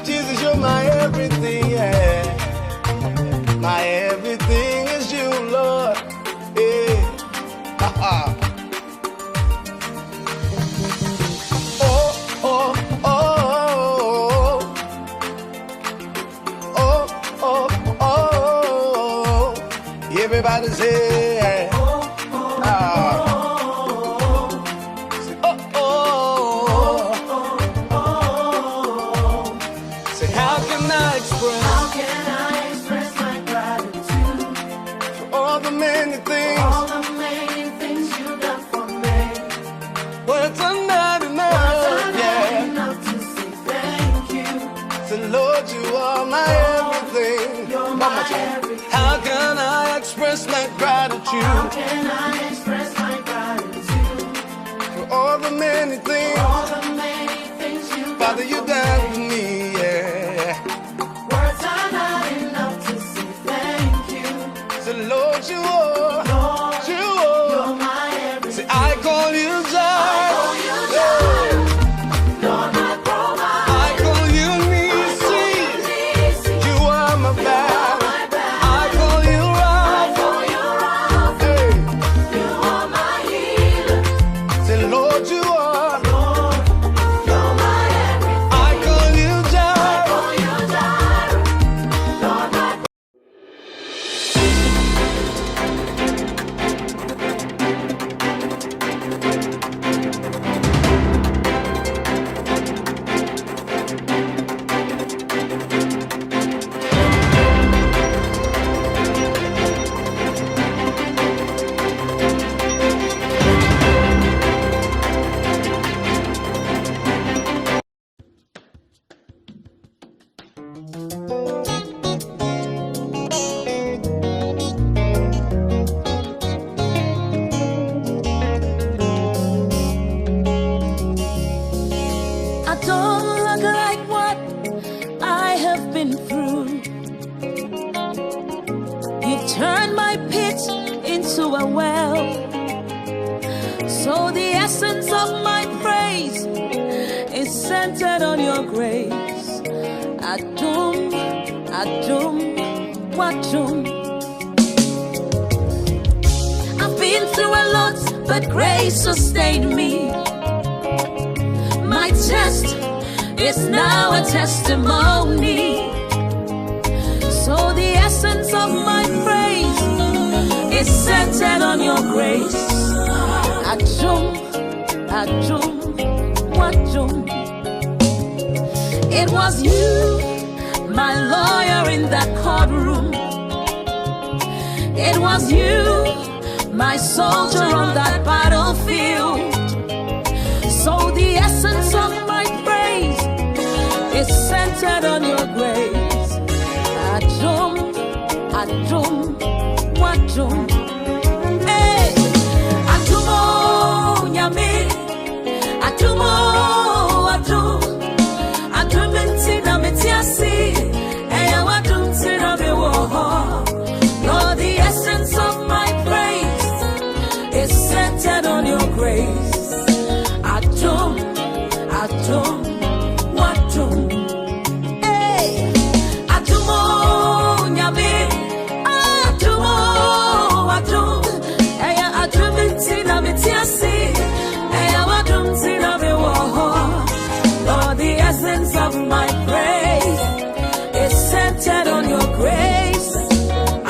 Jesus, you're my everything, yeah. My everything is you, Lord. Yeah. Oh, oh, oh, oh, oh, oh, oh. Everybody say, how can I express my gratitude? How can I express my gratitude for all the many things, you've Father, you done for me, yeah. Words are not enough to say thank you. So Lord, you are, Lord, you're my everything. See, I call you Jireh. Lord, my provider. I call you Nisi. You are my back. Turn my pit into a well, so the essence of my praise is centered on your grace. Adum, Adum, Wadum. I've been through a lot, but grace sustained me. My test is now a testimony. So the essence of my praise is centered on your grace. Adum, Adum, Wadum. It was you, my lawyer in that courtroom. It was you, my soldier on that battlefield. So the essence of my praise is centered on your grace. Adum, Adum, Wadum. Hey, Adumo, Nyame, Adumo, Adum, Adum intina metiasi, Eya Wadum tina mewoho. Lord, the essence of my praise is centered on your grace. Adum, Adum, Wadum. Lord, the essence of my praise is centered on your grace.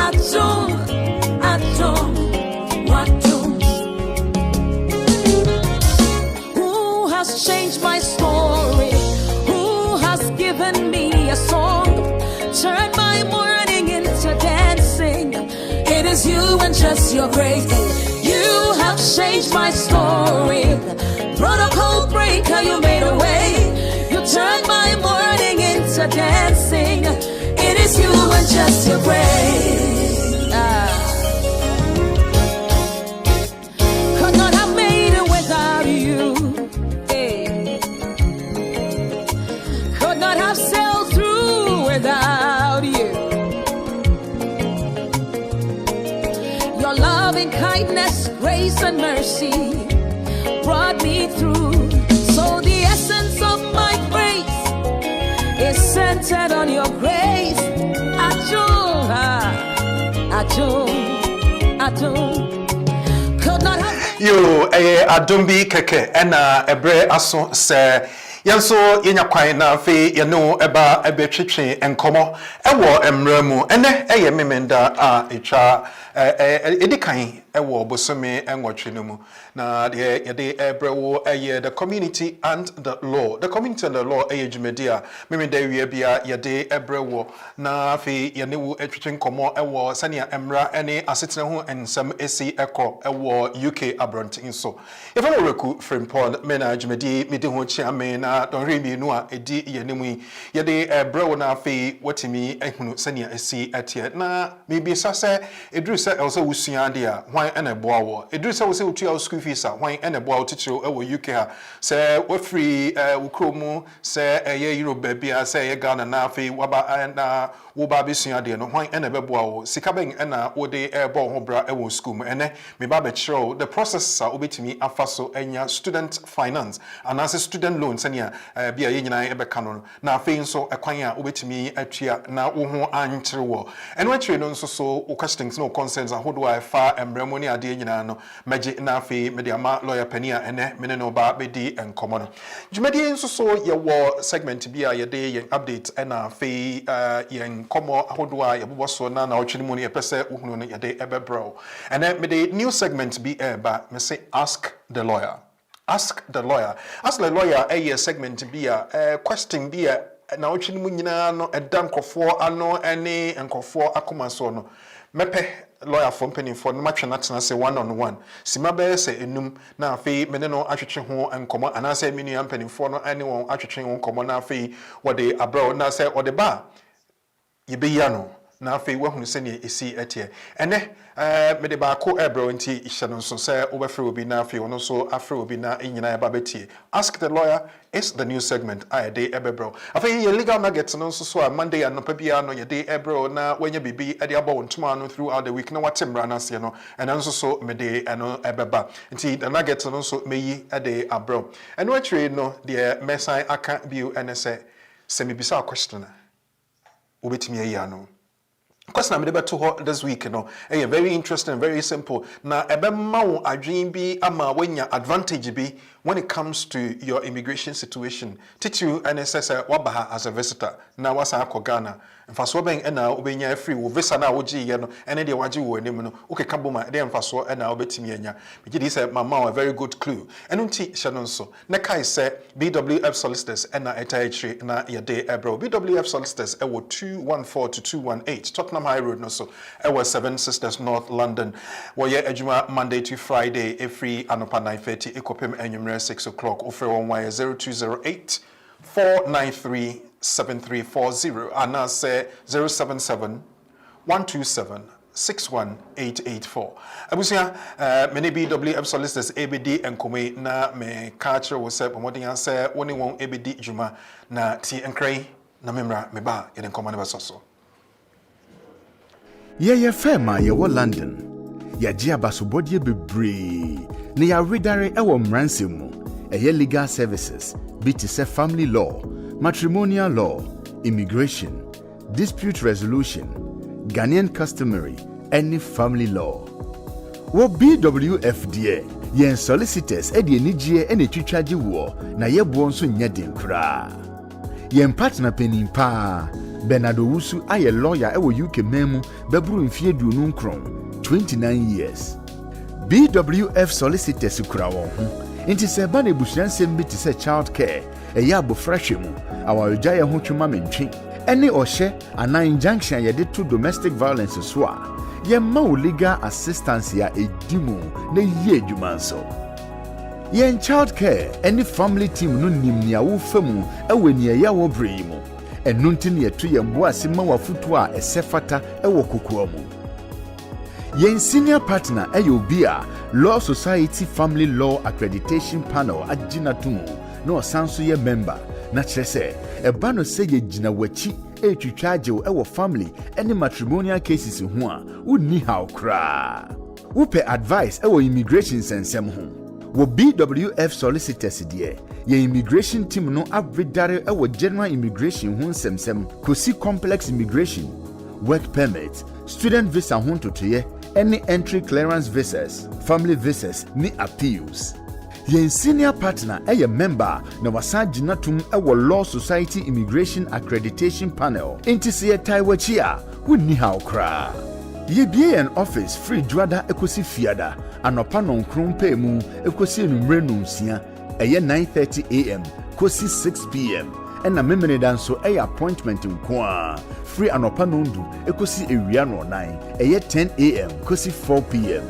Adum, Adum, Wadum. Who has changed my story? Who has given me a song? Turn my mourning into dancing. It is you and just your grace. You have changed my story. Protocol breaker, you made a way. You turned my mourning into dancing. It is you and just your grace. Could not have made it without you. Hey. Could not have sailed through without you. Your loving kindness, grace and mercy brought me through. So the essence of my praise Could not have Yo, Adumbi Keke, ena ebre aso se yanso yenya kwan na fe yeno eba ebetwetwe enkomo ewo emramu ene memenda a etwa edikan ewo bosome enwotwe no mu na de yede ebrewo the community and the law jumedia memenda wie bia yede ebrewo na fe yenewu etwetwe enkomo ewo sania emra ene asetena ho ensem esi ekọ ewo UK abronti nso if Owuraku Frimpong mena jumedi mede ho chia me na don remi no a edi yenemu yede ebrewo na fe watimi ehunu sania esi etie na mebi sase edru se also wusua de a hwan ene boa wo edru se wo se utua school fees a hwan ene boa wo titiro ewo UK ha se wo free wukromu se eye Europe bia se eye Ghana na fe waba na wo ba besua de no hwan ene beboa wo sika ben ena wo de ebo ho bra ewo school mu ene me ba be chiro the process a obetimi afaso enya student finance and as student loan senia bia ye nyina ebe kano na fe nso ekwan a obetimi atua na wo ho ankyere wo eno akire no nso so wo questions no concerns ahodo a fa embremoni ade nyina no meje na fe media ma lawyer pania ene mene no ba bedi enkomo no jumadi nso so ye wo segment bia ye de yen update ena fe yen komo ahodo a ye boboso na otwene mu ne ye pese uhunu no ye de ebebro ene me de new segment bi ba me say ask the lawyer. Ask the lawyer a segment be a question be a na otwene mu nyina no eda nkofo ano ene nkofo akoma so no mepe lawyer for penny for no match na say one on one sima be say enum na afei mene no atwetwe ho enkomo ana say menu am penny for no ene won atwetwe ho enkomo na afei wode abro na say wode ba ye be ya no na afei wahunu se ne esi etie ene mede ba ko ebro nti ihye no so se obefre obi na afei ono so afre obi na enyina eba betie ask the lawyer is the new segment I dey ebebro afei ye legal nuggets no so Monday and no bia no ye dey ebro na wanya bibi e dey aba wontuma no throughout the week na watemra na se no ena nso so mede eno ebeba nti the nuggets no so meyi e dey abro eno atwe no de mesan aka bio ene se mebisa question obetimi ayi no question I'm able to this week, very interesting, very simple. Now, ebema adwin bi ama wenya advantage bi when it comes to your immigration situation. Titu NSS wabaha as a visitor. Na wasa ako Ghana. Mfaso ben ena obenya free wo visa na woji ye no ene de waji wo enim no. Okay kaboma de mfaso ena obetimi anya. Bigi dis mama a very good clue. Enu nti hye so. Ne kai se BWF solicitors ena etaichri na ye de ebro. BWF solicitors ewo 214 to 218. Tottenham High Road no so. Ewo 7 Sisters North London. Wo ye adwuma Monday to Friday every anopa 9:30 ekopem enyumre 6 o'clock. Offer on wire 0208 493 7340 and now say 077 127 61884. Abusia many BWF solicitors ABD and Kome na me catcher was said promoting say only one ABD Juma na T and Cray na memra me ba in common so. Ye fema ye wo London. Ya jia basobodie bebre. Ne ya redare ewo mranse mu. Eye legal services, be to say family law, matrimonial law, immigration, dispute resolution, Ghanaian customary, any family law. What BWFDA, yen solicitors edi enijie ene twitwaje wo na ye bonso nyeden kra. Yen partner penin pa Bernardo Wusu aye lawyer ewo UK memu bebru mfie duonu nkron 29 years. BWF solicitors kra won ho. Inti se ba na busuansem bi ti se child care eya abofrahwe mu awaregya ye ho twuma mentwe ene ohye ana injunction ye de to domestic violence so a ye ma legal assistance ya edimu na ye adwuma nso ye child care any family team no nimnia wo famu eweni ya wo brei mu enu ntine ye to ye mbo asema wafutu a esefata ewo kokoa mu yen senior partner ayobia Law Society Family Law Accreditation Panel agina tumu na osanso ye member na kyerese eba no se ye gina wachi etwitwaje wo family any matrimonial cases ho a wonni how kra wope advice ewo immigration sensem ho wo BWF solicitors de ye immigration team no abredare ewo general immigration ho nsemsem kosi complex immigration work permit, student visa hontotoye, any entry clearance visas, family visas, ni appeals. Yen senior partner a member na wasan ginatum ewo Law Society Immigration Accreditation Panel. Inti se taiwachi a wunni ha okra. Ye bie an office free dwada ekosi fiada anopa nonkron pe mu ekosi enumre nonsia eye 9:30 am kosi 6 pm. Ena memene danso eye appointment nko free anopa nondu ekosi ewia no 9 eye 10 am kosi 4 pm.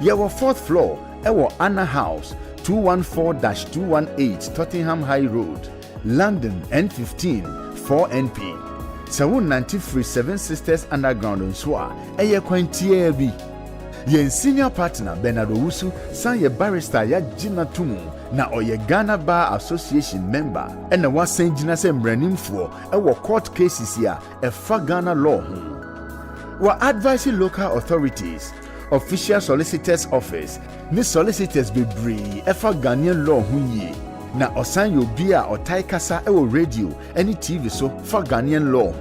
Ye were 4th floor Ewo Anna House, 214-218 Tottenham High Road, London N15 4NP. Sawun 93 Seven Sisters Underground Nswa, Eye Kwantie bi. Yen senior partner Bernardo Wusu san ye barrister ya Gina Tumu na oye Ghana Bar Association member. Ena wa san Gina se mranimfo ewo court cases ya efa Ghana law. Wa advising local authorities, official solicitors office, ni solicitors be bree efa Ghanaian law hunye na osan yo bia otai kasa ewo radio any TV so fa Ghanaian law.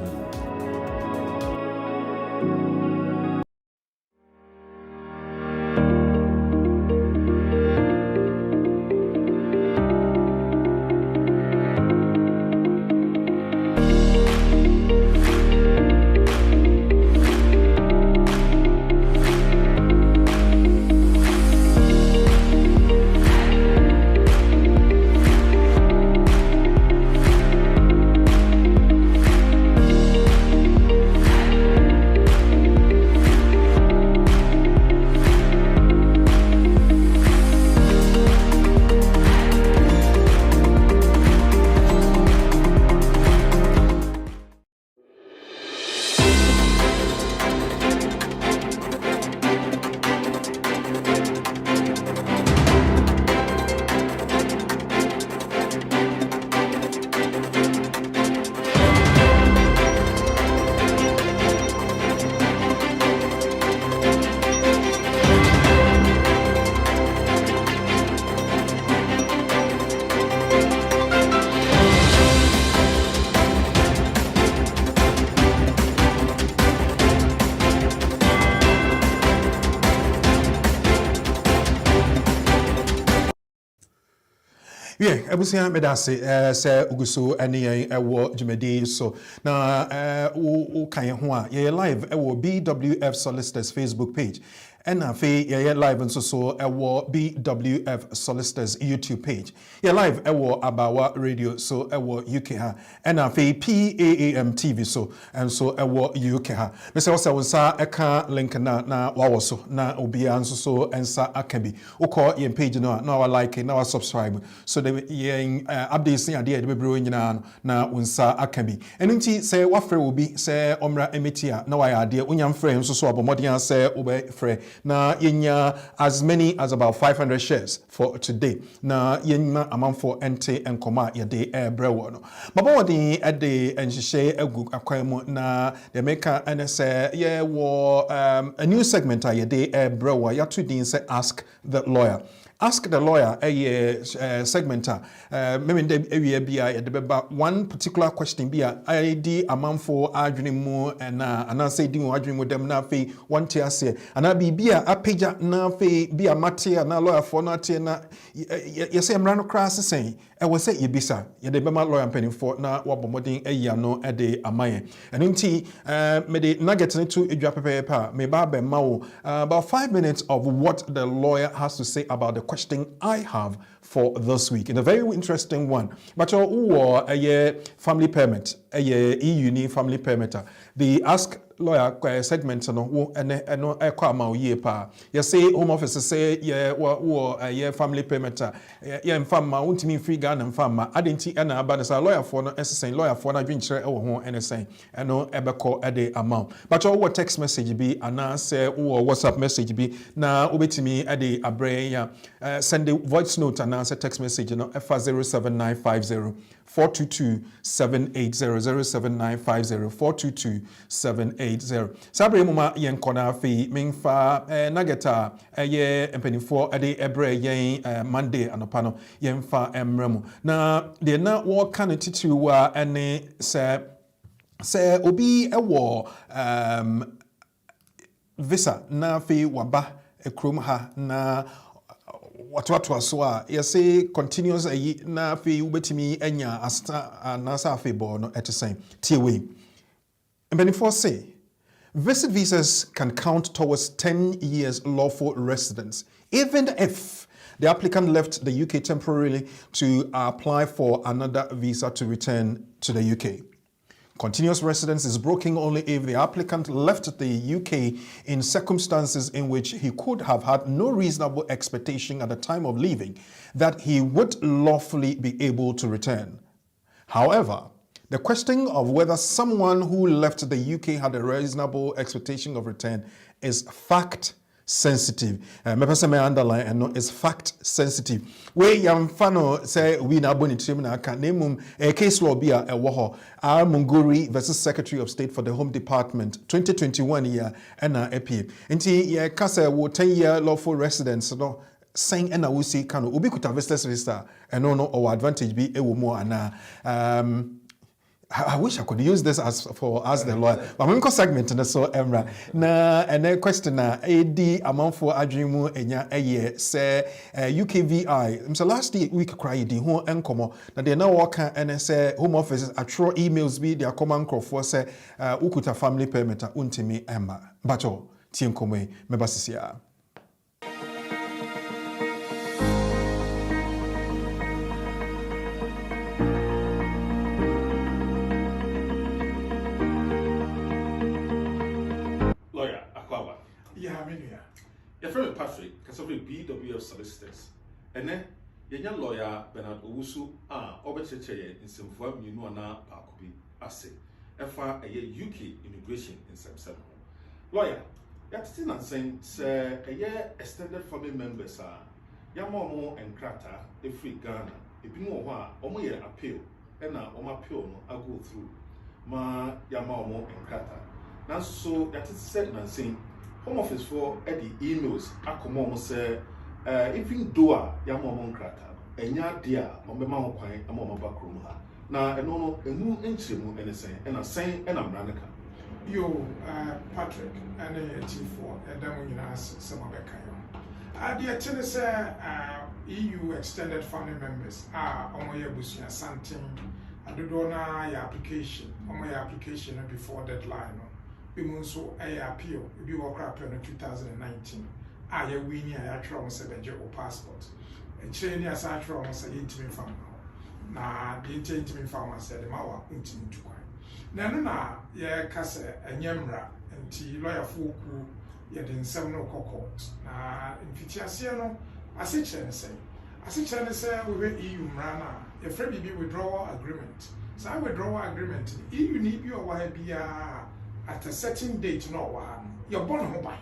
Yeah, ebusia medase se uguso ene ewo jumedi so na o kan ho a ye live ewo BWF Solicitors Facebook page. And afi ye live nso so ewo BWF Solicitors YouTube page. Ye live ewo Abawa Radio so ewo UK ha. And afi PAAM TV so and so ewo UK ha. Me se wonsa eka link na wawo so na obia nso so ensa akabi. Ukọ ye page no na wa like na wa subscribe so the ye updates ya de bebro nyina na wonsa akabi. Enunti se wafre obi se omra emitia na wa ya de unyam frɛ nso so abomodian se obe frɛ na yenya as many as about 500 shares for today na yenya amanfo ente enkoma yede brewo no baba wodi ede enhihye agu akwam na the maker and say yeah wo a new segment yede brewo ya to din say ask the lawyer. Ask the lawyer a segment maybe area bia yede beba one particular question bia ID amanfo adwene mu na say din adwene mu dem na fe one tia say ana bibia apeja na fe bia matia na lawyer for na tie na yese emra no class sen e wo say yebisa yede bema lawyer penny for na wabomodin eya no ede amaye enunti me de nugget to edwa pepepa me ba be ma wo about 5 minutes of what the lawyer has to say about the question I have for this week, in a very interesting one. But a family permit, a EU family permit. The ask lawyer segment no no ma ye pa. You say home office say yeah family permit. Yeah mfama untimi free Ghana mfama. Adenti na aba na lawyer for no essay lawyer for na dwinkyere e wo ho anything. No ebeko ede amount. But what text message be ana say WhatsApp message be na obetimi ede abre ya send the voice note and answer text message no FA 07950 422 780 07950 422 780. Sabre muma yen kona fi mingfa nageta ye empenifo ade ebre yen Monday anopano yenfa emremu na de na wo kan titu wa ene se Say obi ewo visa na fe waba ekrom ha na watoato so a yɛse continuous ayi na fe wobetimi anya asta na sa fe bo no etesen tie we mbenifo say visit visas can count towards 10 years lawful residence even if the applicant left the UK temporarily to apply for another visa to return to the UK. Continuous residence is broken only if the applicant left the UK in circumstances in which he could have had no reasonable expectation at the time of leaving that he would lawfully be able to return. However, the question of whether someone who left the UK had a reasonable expectation of return is fact sensitive. Me person me underline and no is fact sensitive. We yamfano say we na boni trim na aka nemum case law be a ewo ho Munguri versus Secretary of State for the Home Department 2021 year na epi. Nti ye ka say wo 10-year lawful residence no saying na we see kan obi kuta visitors register and no or advantage be ewo mo ana I wish I could use this as the lawyer. But I'm going to segment in the so Emra. Na and question na AD amount for adrimu enya eye say UKVI. So last week cry di ho enkomo na they now work and say home office atro emails be their command crop for say ukuta family permit untimi emma. Bacho tiem komwe mebasisia. Your friend Patrick, Casabre BWF solicitors, and then your lawyer Bernard Owusu Obecheche in some form you know na Pakubi Ase, FR a UK immigration in some seven. Lawyer, you're still not saying, sir, a year extended family members are Yamomo and Krata, a free Ghana, a Binoa, Omoya appeal, and now Oma appeal I go through. Ma Yamomo and Krata. Now, so that is said and saying. Home Office for Eddie emails akomo say even doa ya momo nkrata enya dia ombema kwan amoma bakrom ha na eno no enu enchiremu enesen ena sen ena mranaka yo Patrick and T4 edam nyina some abeka yo adia chene say EU extended family members omoye busia something adodo na ya application omoye application before deadline we so appeal we work up in 2019 ya win ya try say beje o passport and chain ya sa try say intimi fam na the intimi fam say the mawa intimi to kwan na no na ya ka say enyemra nti lawyer foku ya den nsem no court na mfitiase no ase chere say we EU mra na e free bi withdrawal agreement so withdrawal agreement EU ni bi o wa bia at a certain date no one you're born home by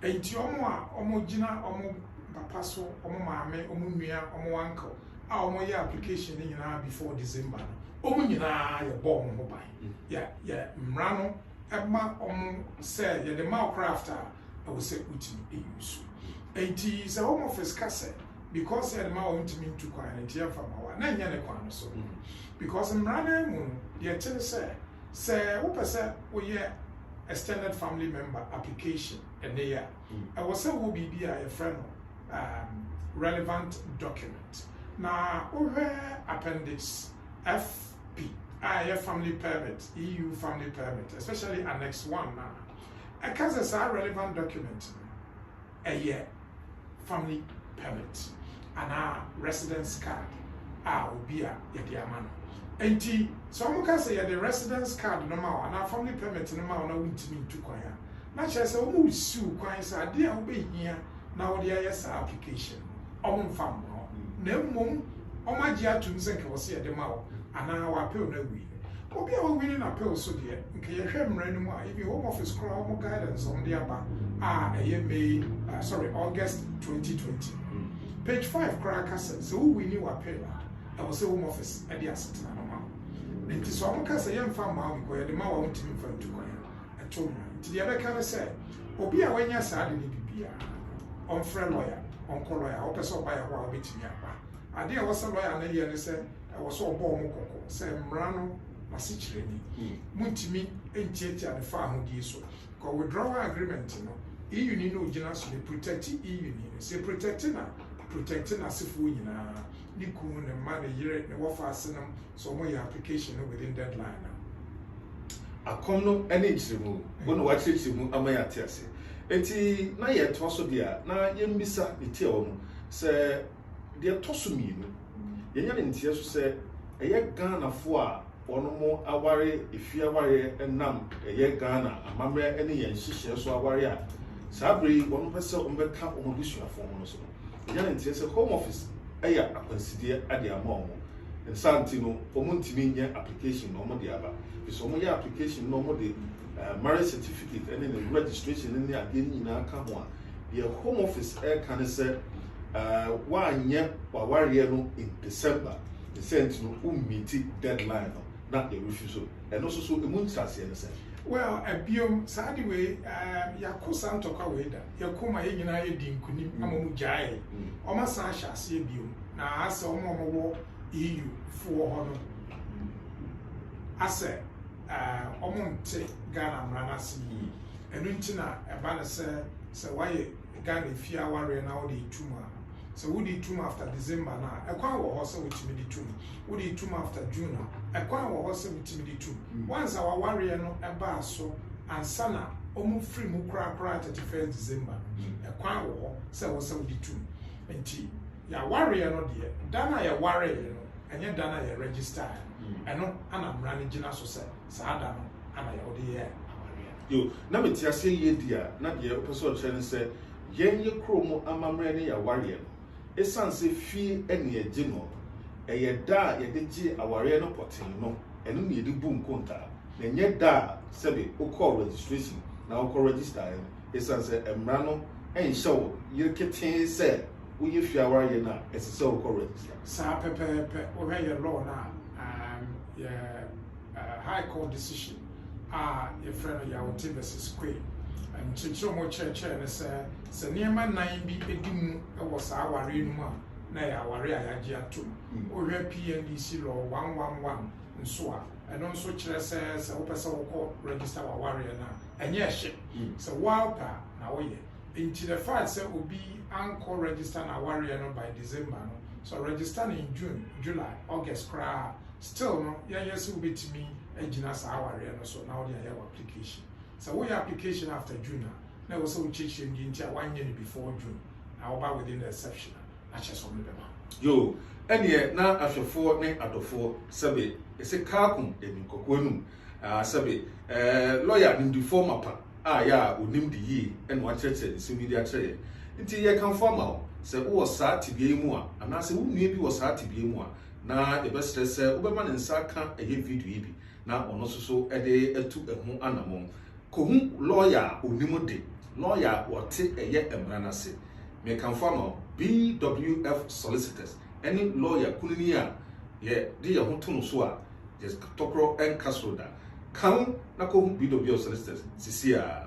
and omo gina omo papa so omo maame omo nua omo uncle omo ya application in before December omo nyina you're born home by yeah mrano ema omo say yeah the malcraft I will say ultimate use and is a home office cassette because the ma ultimate to kwan and tia from our na nya ne kwan so because mrano mu ye tell say what person we extended family member application and there I was say will be a friend relevant document now over appendix FP family permit EU family permit especially annex 1 now because it's a relevant document a year family permit and our residence card will be a yediamano. Enti some can say the residence card no ma na family permit no ma na wintimi to kwan na che say o mu sue kwan say ade a wo be hia na wo de yes application o mo fam no na mmom o ma gi atum se nke wo se de ma wo ana wa appeal na wi obi a wo wi na appeal so de nke ye hwɛ mra no mu a if home office call o guidance on the aba May August 2020 page 5 crack says so we ni wa appeal I was a home office at the asset. And so I'm going to say, young farmer, where the Mawa went to me from Tukoya. I told me, to the other kind of said, Obi, when you're sad in the on friend lawyer, on call lawyer, or person by a while bit me up. I did was a lawyer, and they said, I was so born, say, Mrano, masi kyerɛ ni muntimi entiatia ne fa ahodie so ko withdrawal agreement no EU ni no gyina so ne protect EU ni se protect na sefo nyinaa ni kunu ne ma ne yere ne wofa asenam so mo your application within deadline na akom no ene kyeremu wo no wakyeremu amaya te ase enti na ye to so dia na ye mbisa ne tie wo no se de to so mienu ye nya ne ntie so se eye Ghana fo a ono mo aware efia aware enam eye Ghana amamre ene ye nhihye so aware a sabri ono pese ombeka omobusuafo ho no so ye nya ne ntie se home office eya akwansidie ade ama omo nsantino omuntimi nya application no mo de aba so mo ya application no mo de marriage certificate and then registration in the again aka ho a the home office can say one year warrior no in December the sent no meet deadline no not the refuse and also so the moon starts here say well a biom sadi way yakusa ntoka we da yakuma ye nyina ye di nkunim amomu jae o ma san hyase biom na ase o mo wo EU for hono ase omonte Ghana mranasi enu ntina eba na se waye Ghana fia ware na odi tuma so wodi tuma after December na ekwan wo ho se wotimi di tuma wodi tuma after June na ekwan wo ho se wotimi di tuma once our ware no eba so ansana omu free mu kra 31st December ekwan wo ho se wo se wodi tuma enti ya ware no de dana ya ware no enye dana ya register eno ana mrani gina so se saada no ana ya odi ye yo na meti ase ye dia na de person chen se yenye kromo amamre ne ya ware no esanse fi ene ye gi no eye da ye de gi aware no potin no eno ne de bu nkonta na nye da sebe o call registration na o call register esanse emra no enhyew ye keten se wo ye fi aware na esese o call register sa pepe o ye law na high court decision your friend ya wote versus Queen and chicho mo church and se niema nan bi edimu e wo sa aware nu ma na ya aware ayaje atom o hwe PNDC law 111 nso a eno nso kire se wo pese wo ko register wa aware na enye hye so wapa na wo ye into the fact say obi anko register na aware no by December no so register in June July August kra still no yes will be to me engine sa aware no so now they have application so we application after June now we so change into 1 year before June now about within the exception I just on the yo ene na afefo ne adofo sebe ese kaakum emi kokonum sebe lawyer ndi former pa ya onim di yi ene wa cheche ese media cheye nti ye kan formal se wo sa tibie mu a anase wo nua bi wo sa tibie mu a na e be stress obema ne nsa ka eye video bi na ono soso ede etu ehu anamon ko hu lawyer onimu de lawyer wote eye emranase me kan formal BWF solicitors any lawyer kunini a ye de ye ho to no so a just tokro en kasroda kan na ko hu BWF solicitors sisia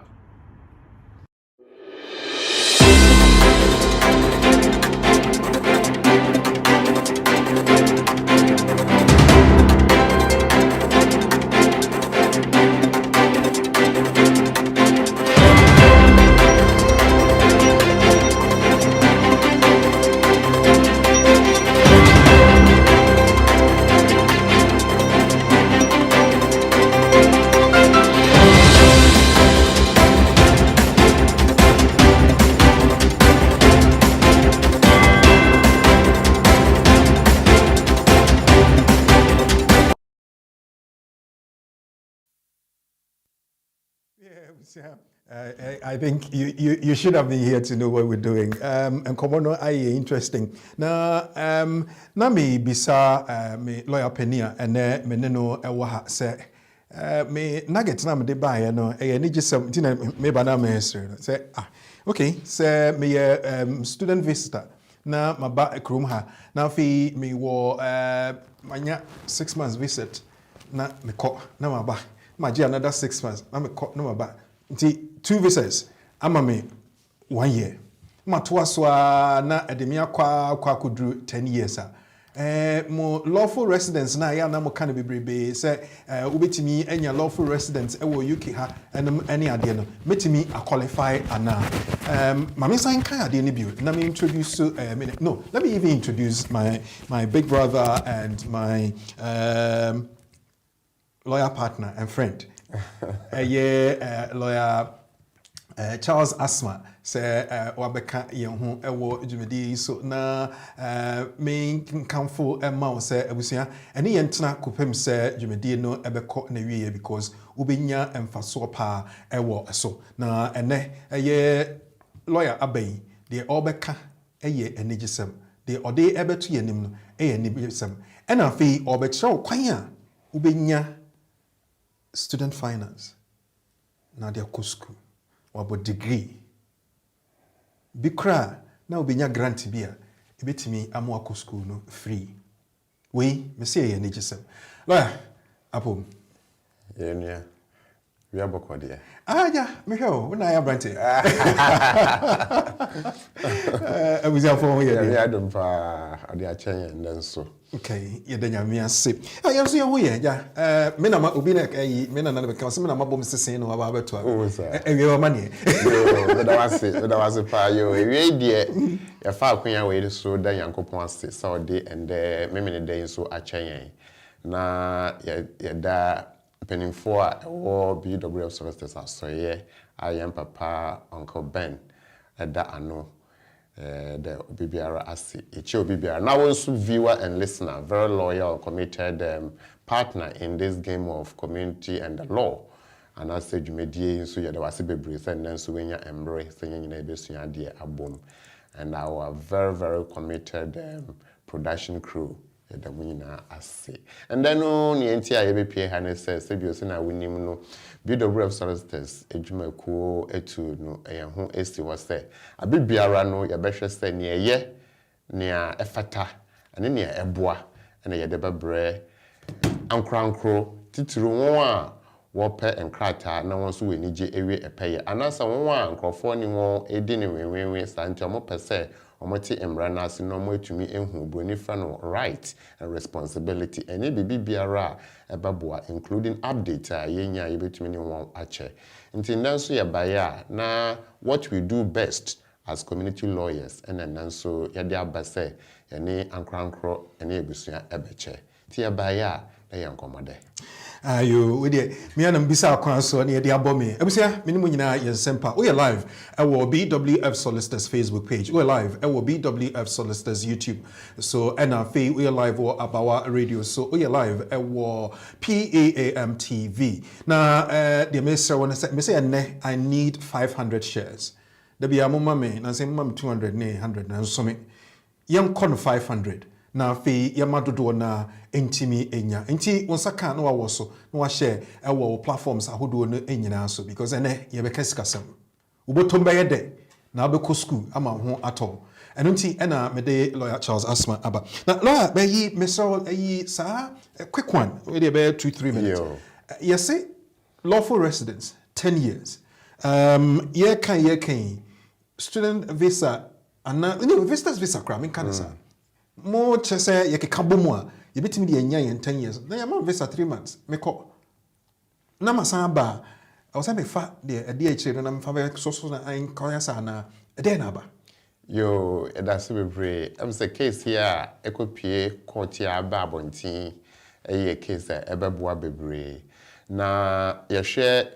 I think you should have been here to know what we're doing. And Komono aye interesting. Na me bisa me lawyer Penia and me neno ewa say me nugget na me de buy no e ni gisem tina me bana me say okay say me student visitor na maba ekrom ha na fi me wo manya 6 months visit na me ko na maba maji another 6 months na me ko na maba nti 2 visas ama me 1 year matoa so na edemia kwa kudru 10 years mo lawful residents na ya na mo kan bebrebe say ubetimi enya lawful residents e wo UK ha any ade no metimi qualify ana mama sign kan ade ni bio na me introduce no let me even introduce my big brother and my lawyer partner and friend lawyer Charles Asmah say wabeka yehu ewo dwumedi so na me kanfo ma say abusia ene yentena kopem say dwumedi no ebekọ na wiye because ubenya emfaso pa ewo so na ene lawyer abai de obeka eye enigisem de ode ebetu yenim no eye enigisem ena afi obekyew kwan a ubenya student finance na de school wabo degree bikra na obenya grant bia ebetimi amo akọ school no free we me say ye negisem la apom ye nua we abokode ja me hwe na ya brant abuzia fo ye ye adom pa ade a chen yen nso okay ye da nyame ase ayanso ye ho ye ja me na ma obi na yi me na na be ka se me na mabom sesen no aba beto ewie wa mane yo da wase pa yo ewie die ya fa akwan we so da yankopon ase so de ende me ne den so a chen yen na ya da penifo a wo BWF services asoye ayam papa Uncle Ben da ano the Obibiara asi echi Obibiara now also viewer and listener very loyal committed partner in this game of community and the law and I said you medie so yeda wase bebre send then so wenya embre senya nyina ebesua de abom and our very committed production crew the winner ase and then no ni enti a yebepie ha ne se bio se na winim no BWF solicitors ejumako etu no ho esi wo se abibiara no yebehwe se ne eye ne a efata ane ne eboa ene yede bebre ankrankro tituru won a wo pe enkrata na won so wenije ewe epeye anasa won a nkrofo ni won edi ne wenwenwe santi omo pese omoti emrana ase no mo etumi ehu broni fa no right and responsibility ene bibiara ebaboa including update a yenya yebetumi ni won ache nti nanso ye baya na what we do best as community lawyers ene nanso ye de abase ene ankrankro ene ebusua ebeche ti ye baya na ye nkomode ayo we dey me anam bisa akwan so na ye dey abome abusia minimu nyina ye sempa we live ewo BWF Solicitors Facebook page we live ewo BWF Solicitors YouTube so na fe we live o Abawa radio so we live ewo PAAM TV na the minister wanna say I need 500 shares there be amoma me na say mama 200 ne 100 na so me yam kon 500 na fe yamadodo na entimi enya enti wonsaka na wawo so na wa share ewo platforms ahodo no enyina so because ene ye be kasikasam ubotom be yede na abeko school ama ho ato eno nti ena mede lawyer Charles Asmah aba na lawyer be yi mesol yi sa a quick one we dey be 2-3 minutes you say lawful residence 10 years ye kan student visa ana visitors visa kra men kan sa mo chese ye kekabo mu a ye betimi de anya ye 10 years na ya ma visa 3 months me ko na masan ba I was me fa de ade a chire na mfa be so na an koya sa na ade na ba yo that's bebre am say case here ekopie court ya ba abontin eye case ebeboa bebre na ye share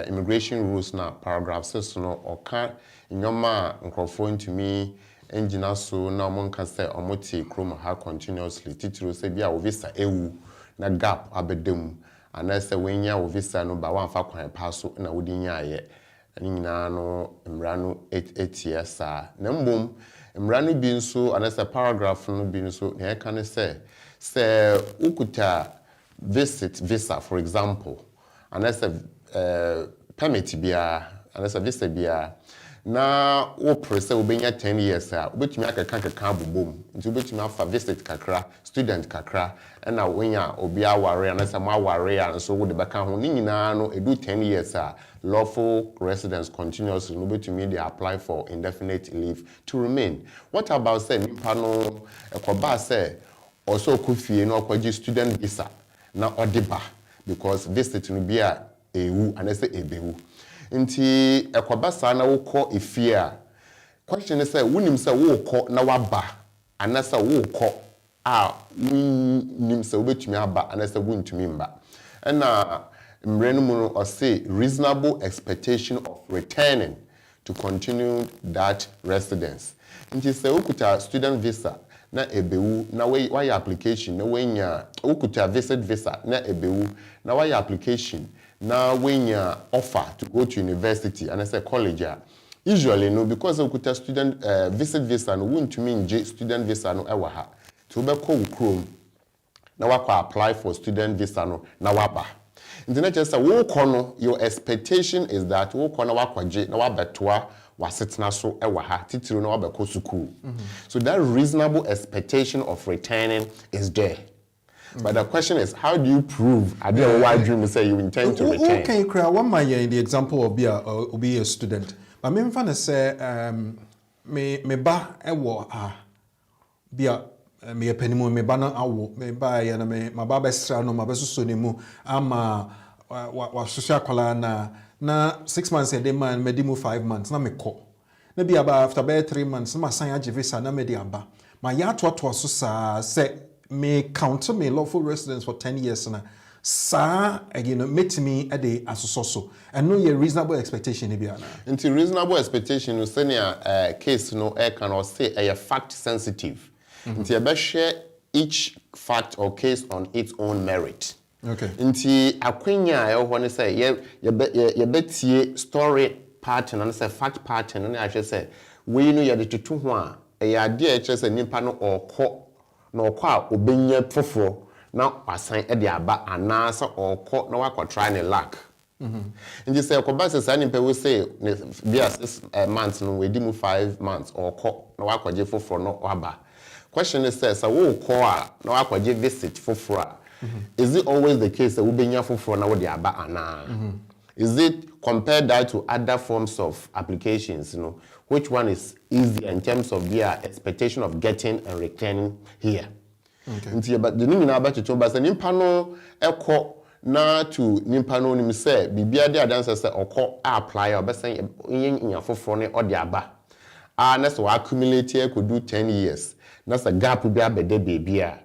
immigration rules na paragraph 6 no oka nyoma nkrofo ntumi engina so na monka say omoti chroma ha continuously titiro say bia wo visa ewu na gap abedem anase wenya wo visa no ba wan fa kwan pa so na wodi nya ye nyina no mra no 8 years na mbom mra no bi nso anase paragraph no bi nso na ka ne say ukuta visit visa for example anase permit bia anase visa bia na wo prese obenya 10 years obetumi akeka abobom nti obetumi afa visit kakra student kakra na wenya obi aware na sama aware a nso wo de beka ho ni nyina no edu 10 years lawful residence continuously no betumi dey apply for indefinite leave to remain. What about say nipa no ekoba say also kufie no kwaji student visa na odiba because visit no be a ewu and say ebewu nti ekoba sa na wokọ efie a question is say wunim say wokọ na waba anasa wokọ a wunim say obetumi aba anasa wuntumi mba na mrenu mu or say reasonable expectation of returning to continue that residence nti say ukuta student visa na ebewu na why application na wenya ukuta visit visa na ebewu na why application na wenya offer to go to university and I say college usually no because ukuta student visit visa no wuntumi nje student visa no ewa ha to be ko ukrom na wakwa apply for student visa no na waba nti just say wo kono your expectation is that wo kono wakwaje na wabetoa wasitna so ewa ha titiro na wabeko school so that reasonable expectation of returning is there but the question is how do you prove I don't why dream say you intend to return okay cry one my in the example of be a student but me mfa say me ba ewo bia me panimu me ba na awo me ba ya na me ba besra no ma besoso ne mu ama wa social kwala na 6 months a day man me di mu 5 months na me ko na bia ba after be 3 months na sign age visa na me di aba ma ya to so sa say me count me lawful residence for 10 years na sa again met me at the asoso and no your reasonable expectation bia na until reasonable expectation no senior case no can say a fact sensitive until you share each fact or case on its own merit okay until akwenya I want to say you betie story pattern and say fact pattern and I should say we know you the tutu ho a ya de say nipa no okọ na okọ a obenya foforo na wasan e de aba anasa okọ na wakọ try ne luck and you say okoba say nipa we say be 6 months no we di mu 5 months okọ na wakọ je foforo no aba question is says wo okọ a na wakọ je visit foforo is it always the case that we benya foforo na wo de aba ana is it compared that to other forms of applications which one is easier in terms of their expectation of getting and returning here okay but the name about to but say nimpa no ekọ na to nimpa no nim say bibia de adanse say okọ apply obesan yin foforo ne o de aba na so accumulate could do 10 years na say gap bi abede bebia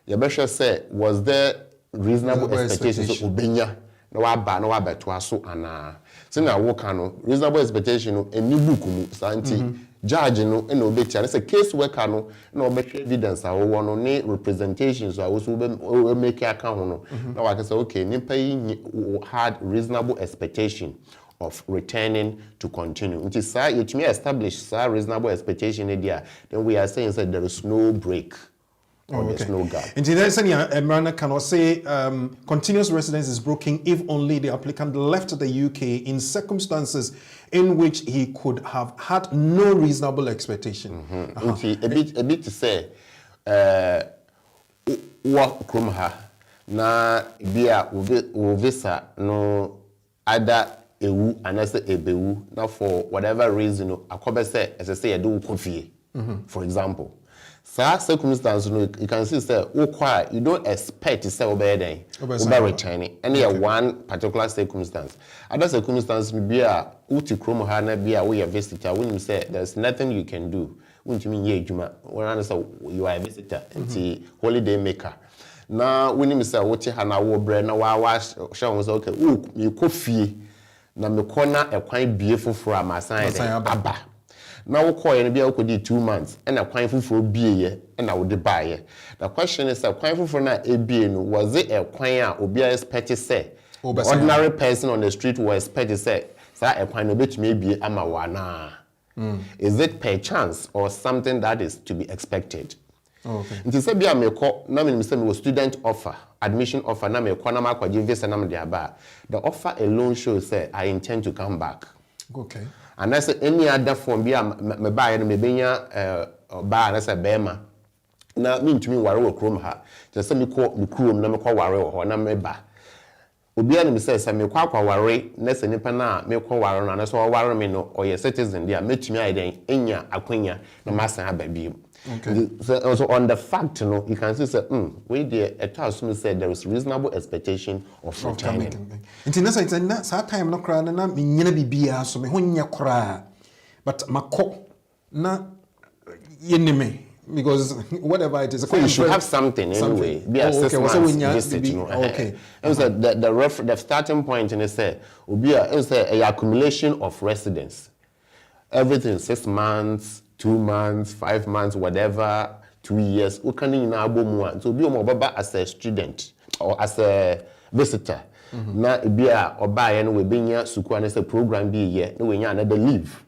you say was there reasonable expectations of obenya na waba na wabeto so ana so na wo ka no reasonable expectation no eni book mu santi judge no na obetia na say case worker no na obetwe evidence a wo no ne representations a wo so we make account no na wa say okay nimpa yi had reasonable expectation of returning to continue until say you to establish say reasonable expectation there then we are saying that there is no break or there's no gap. And then Emrana cannot say continuous residence is broken if only the applicant left the UK in circumstances in which he could have had no reasonable expectation. A bit to say what krumha na bia visa no other ewu anase ebewu na for whatever reason akobe say as I say you do kofie for example circumstance you can see say you don't expect to say obey returning any one particular circumstance other circumstance be a uti krom ha na be a we visitor when you say there's nothing you can do when you mean ye adwuma when say you are a visitor and holiday maker na when you say what ha na wo bre na wa show say okay you kofie na me kona ekwan bie foforo amasan aba na wo call you bia di 2 months and a kwan fufuro bieye and I would buy it. The question is a kwan fufuro na ebie no was it a kwan a obi expect say the ordinary person on the street was expect say a kwan no betumi ebie ama wana is it per chance or something that is to be expected okay nti say bia me call na me say me was student offer admission offer na me call na makwaje visa na me dey aba the offer alone shows say I intend to come back okay and that's any other form be me buy no me benya ba na say bema na me ntumi ware wo krom ha je say me krom na me kwa ware wo na me ba obi an me say me kwa ware na say nipa na me kwa ware na so ware me no or your citizen dia metumi ai den enya akwanya na masan aba bi Okay. So on the fact, you can see say, wait there, a person said there is reasonable expectation of returning. Nti na say na sa time no kra na me nyina bibia so me ho nya kra. But mako na yenime because whatever it is, so you should have something anyway. Be a 6 months visit, okay. And so the starting point in say, be a accumulation of residence. Everything 6 months, 2 months, 5 months, whatever, 2 years. We can in our so be as a student or as a visitor. Na be a oba and we be near suku and a program be here. No we another leave.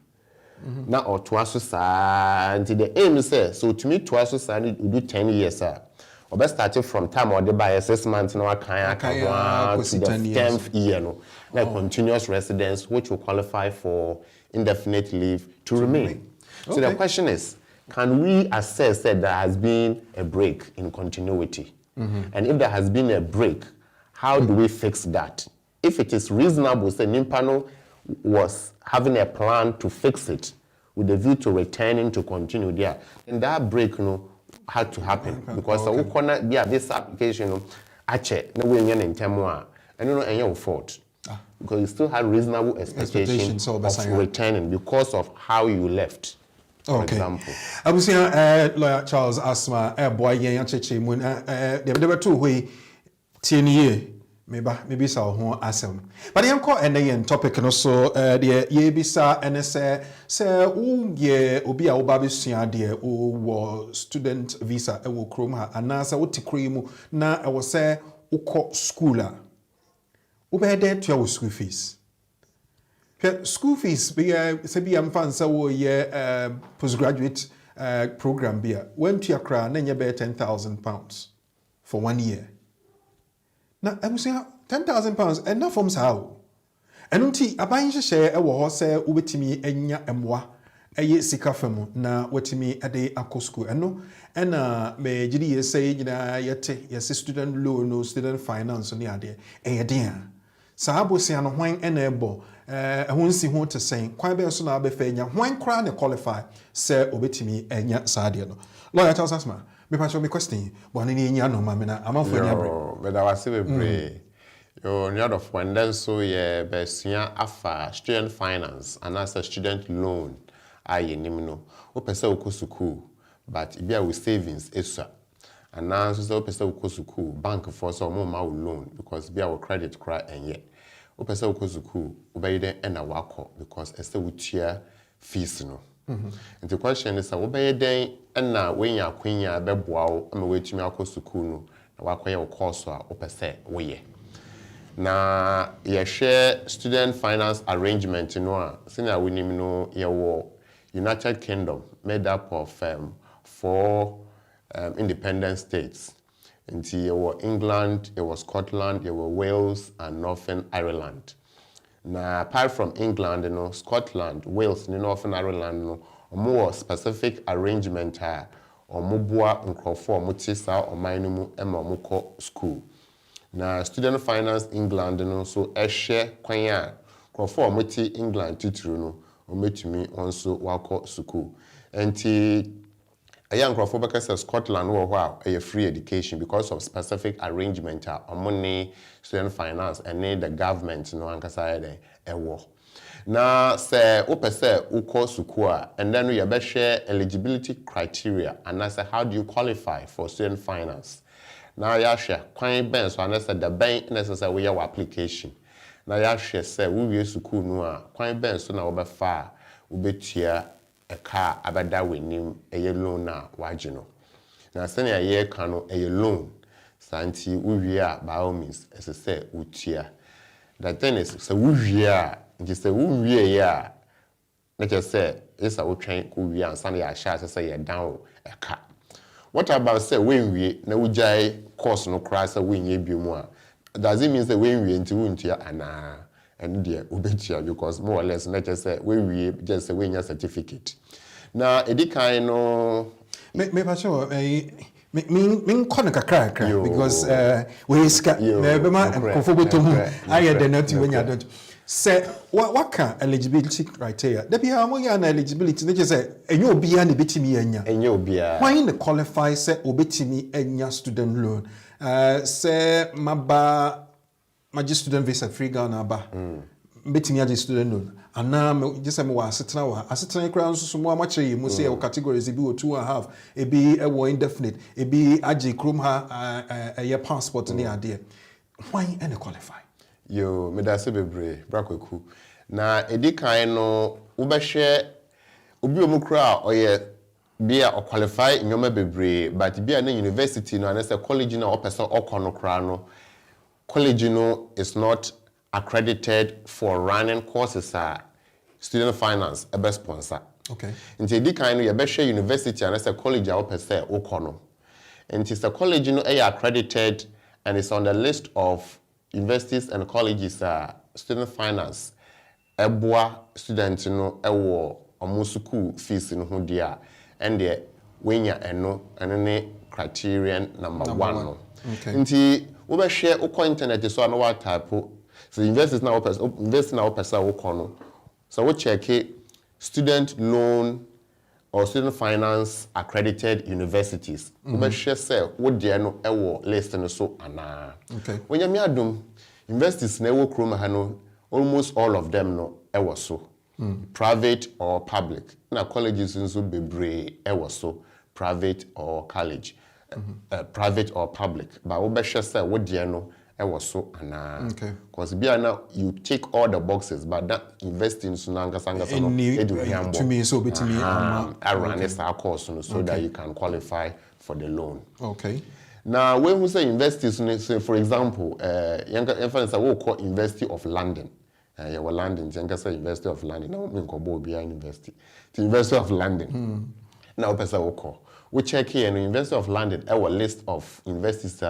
Na or twice until the aim says so to me twice we do 10 years sir. Or best started from time or the by 6 months no can to the 10th year no. Like continuous residence which will qualify for indefinite leave to remain. So the question is, can we assess that there has been a break in continuity? And if there has been a break, how do we fix that? If it is reasonable, say Nimpano was having a plan to fix it with a view to returning to continue there, then that break had to happen. Because this application, no way in term and your fault. Because you still had reasonable expectations of returning because of how you left. For example. I was here, lawyer Charles Asmah, boy, young cheche, when there were 2 way 10 years. Maybe so who asem. But the call and topic and also the yebisa and say ye obi a obabisua de o student visa e wo krom ha anasa wo tikrimu na e wo say ukọ school a obe there to your school fees. School fees be say be am fansa wo ye postgraduate program be went to Accra na nye be £10,000 for 1 year. Now, I would say £10,000 and not from how. And until a buying share a war say, Ubetimi enya emwa, a ye sikafemo, na wetimi a day a school. And no, and may GD say, yet, yes, student loan, no student finance on the idea. A dear. Sahabo say an wine and ebo, I won't see what to say, quite better soon I'll be fair, wine crown a qualify, say Ubetimi enya sadiano. Lawyer Charles Asmah. Me pacho me question but ni nya no mamena am for nya break but I was say be yo nyado of when then so ye besua afa student finance and as a student loan aye nim no o pese o school but e bia with savings esua and now so pese o school bank for so mo ma loan because bia with credit cry enye o pese o school o be den e na wakọ because ese wutia fees no. And the question is, what by then and now when you are queen, you are beboa, I'm away to me across the school, now acquire course or per se, way. Now, you share student finance arrangement, senior winning, your United Kingdom made up of 4 independent states. Until you were England, you were Scotland, you were Wales, and Northern Ireland. Now, apart from England, Scotland, Wales, Northern Ireland, more specific arrangement or mobua nkrofo mutisa or minumu muko school. Now, student finance England, so share kwanya nkrofo muti England titru no o metumi also wako school. And a young nkrofo Scotland wo a free education because of specific arrangement money student finance and the government ankasa a war. Now say opese uko sukua and then you better share eligibility criteria and I say how do you qualify for student finance. Now ya share kwan ben so and say the bank necessary we your application. Now ya share say we sukuu no a kwan ben so na obefa obetua a car abada wenim a loan na wagino. Now senior year kano a loan santi we by all means as I say utia. The thing is so we just say we ya let just say it's a train we and Sunday I shall say you're down a car. What about say when we na ujai course no cross a win ye be more? Does it mean that when we into and dear ubetia because more or less let just say when we just say win your certificate. Now edika no me pa sure me kono kakra because we ska me be ma konfobotom aye de not when you don't Say what can eligibility criteria? There be how an eligibility. They just say and you be an ebitimi enya. And you'll be Why in the qualify say obetimi enya student loan? Say maba my student visa free Ghana ba. Betimi aje student loan. And now just say mo asetena kra nso so mo amache yi mo say o categories e bi o 2.5 e bi e wo indefinite e bi aje krom ha a passport ne ade. Why any qualify? Yo, me da se bebre brakweku na edi kan no wo be hwe obi omukra oye bia o qualify nyoma bebre but bia na university no anase college na opese okono kra no college no is not accredited for running courses student finance a best sponsor. Okay. Nti edi kan no ye be hwe university anase college a opese okono. Nti the college no accredited and it's on the list of universities and colleges student finance eboa student no ewo omo school fees no ho dia and the wenya eno ne criterion number 1 no. Okay. Nti wo be share uko internet so na wa type so universities na opesa uko no so we check student loan or student finance accredited universities. We share say what they no ewo list no so ana. Okay. When you adum universities na ewo kroma ha no almost all of them no ewo so. Private or public. Na colleges nso bebre ewo so private or college. Private or public. But we share say what they no ewo so ana. Okay. Cause bia now you tick all the boxes but that investing so nanga sanga so no edu to me so betimi run a course so that you can qualify for the loan. Okay. Now when we say investors, say for example, we call University of London. You were London, you say University of London. Now we call Bobia University. The University of London. Now person we call. We check here in the University of London our list of universities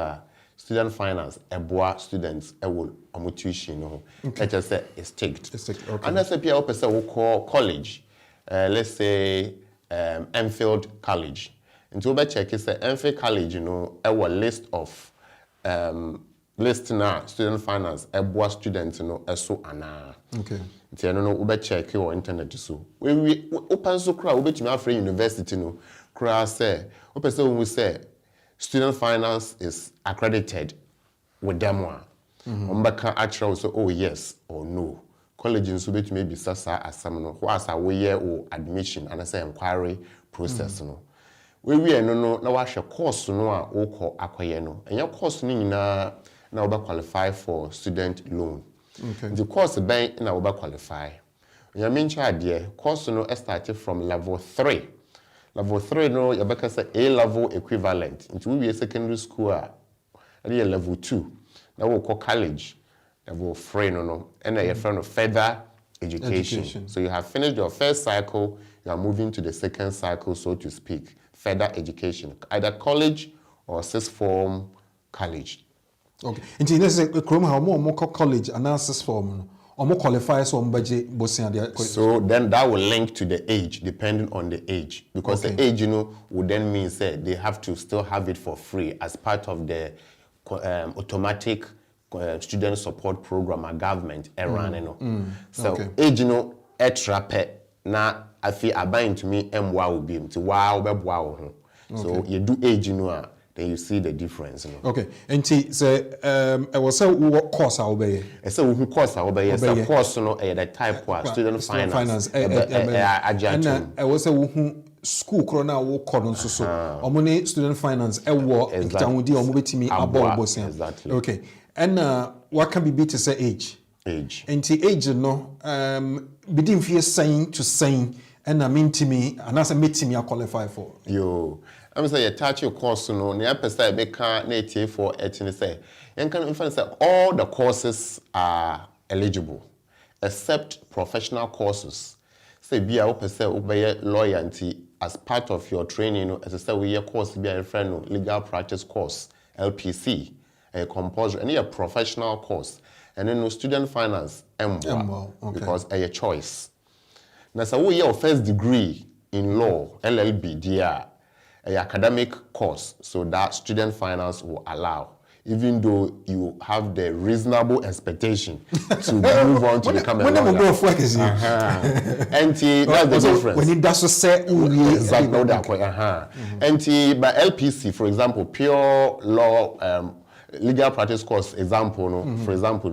student finance, eboa students, will tuition, no. Let's just say it's ticked. Okay. And that's a person we call college. Let's say Enfield College. And so we check is the Enfield College, our list of list now student finance, eboa students, so ana. Okay. So we check your internet so. We open so crowd we to free university crowd say. Person we say student finance is accredited with them one. Umbaka actual so oh yes or no. Colleges so bet maybe sasa asam no. What's a way or admission and I say inquiry process no. We no na wa hwe course no a wo ko akoye no. Enya course no nyina na wo qualify for student loan. Okay. The course ben na wo qualify. Enya mencha de course no started from level 3. Level 3 no yabeka say A level equivalent. Into we be secondary school level 2. Now we call college. Level 3 no and your friend of further education. So you have finished your first cycle, you are moving to the second cycle, so to speak. Further education, either college or sixth form college. Okay. Into this krom how more college and sixth form or more qualify so so then that will link to the age depending on the age because the age would then mean say they have to still have it for free as part of the automatic student support program a government so age extra pet na afi abain to me mwa obi mti wa obeboa wo ho so you do age then you see the difference okay enti say I was say what course I obey say who course I obey say course no the type of student finance and I was say who school corona wo kono nso so omone student finance wo ekitahudi omo betimi abo bosia exactly okay and what can be beat to say age enti age no bidin fie saying to saying and I mean to me and as a meeting I qualify for yo I'm say you touch your course no na person make na etie for etini say you can infer say all the courses are eligible except professional courses say bia wo person obey lawyer nti as part of your training as I say we your course bia in friend legal practice course LPC a compulsory and a professional course and then no student finance because a choice now so we your first degree in law LLB dia a academic course so that student finance will allow even though you have the reasonable expectation to move on to become a lawyer. And that's the difference. When it does say, exactly. And by LPC, for example, pure law, legal practice course example, for example,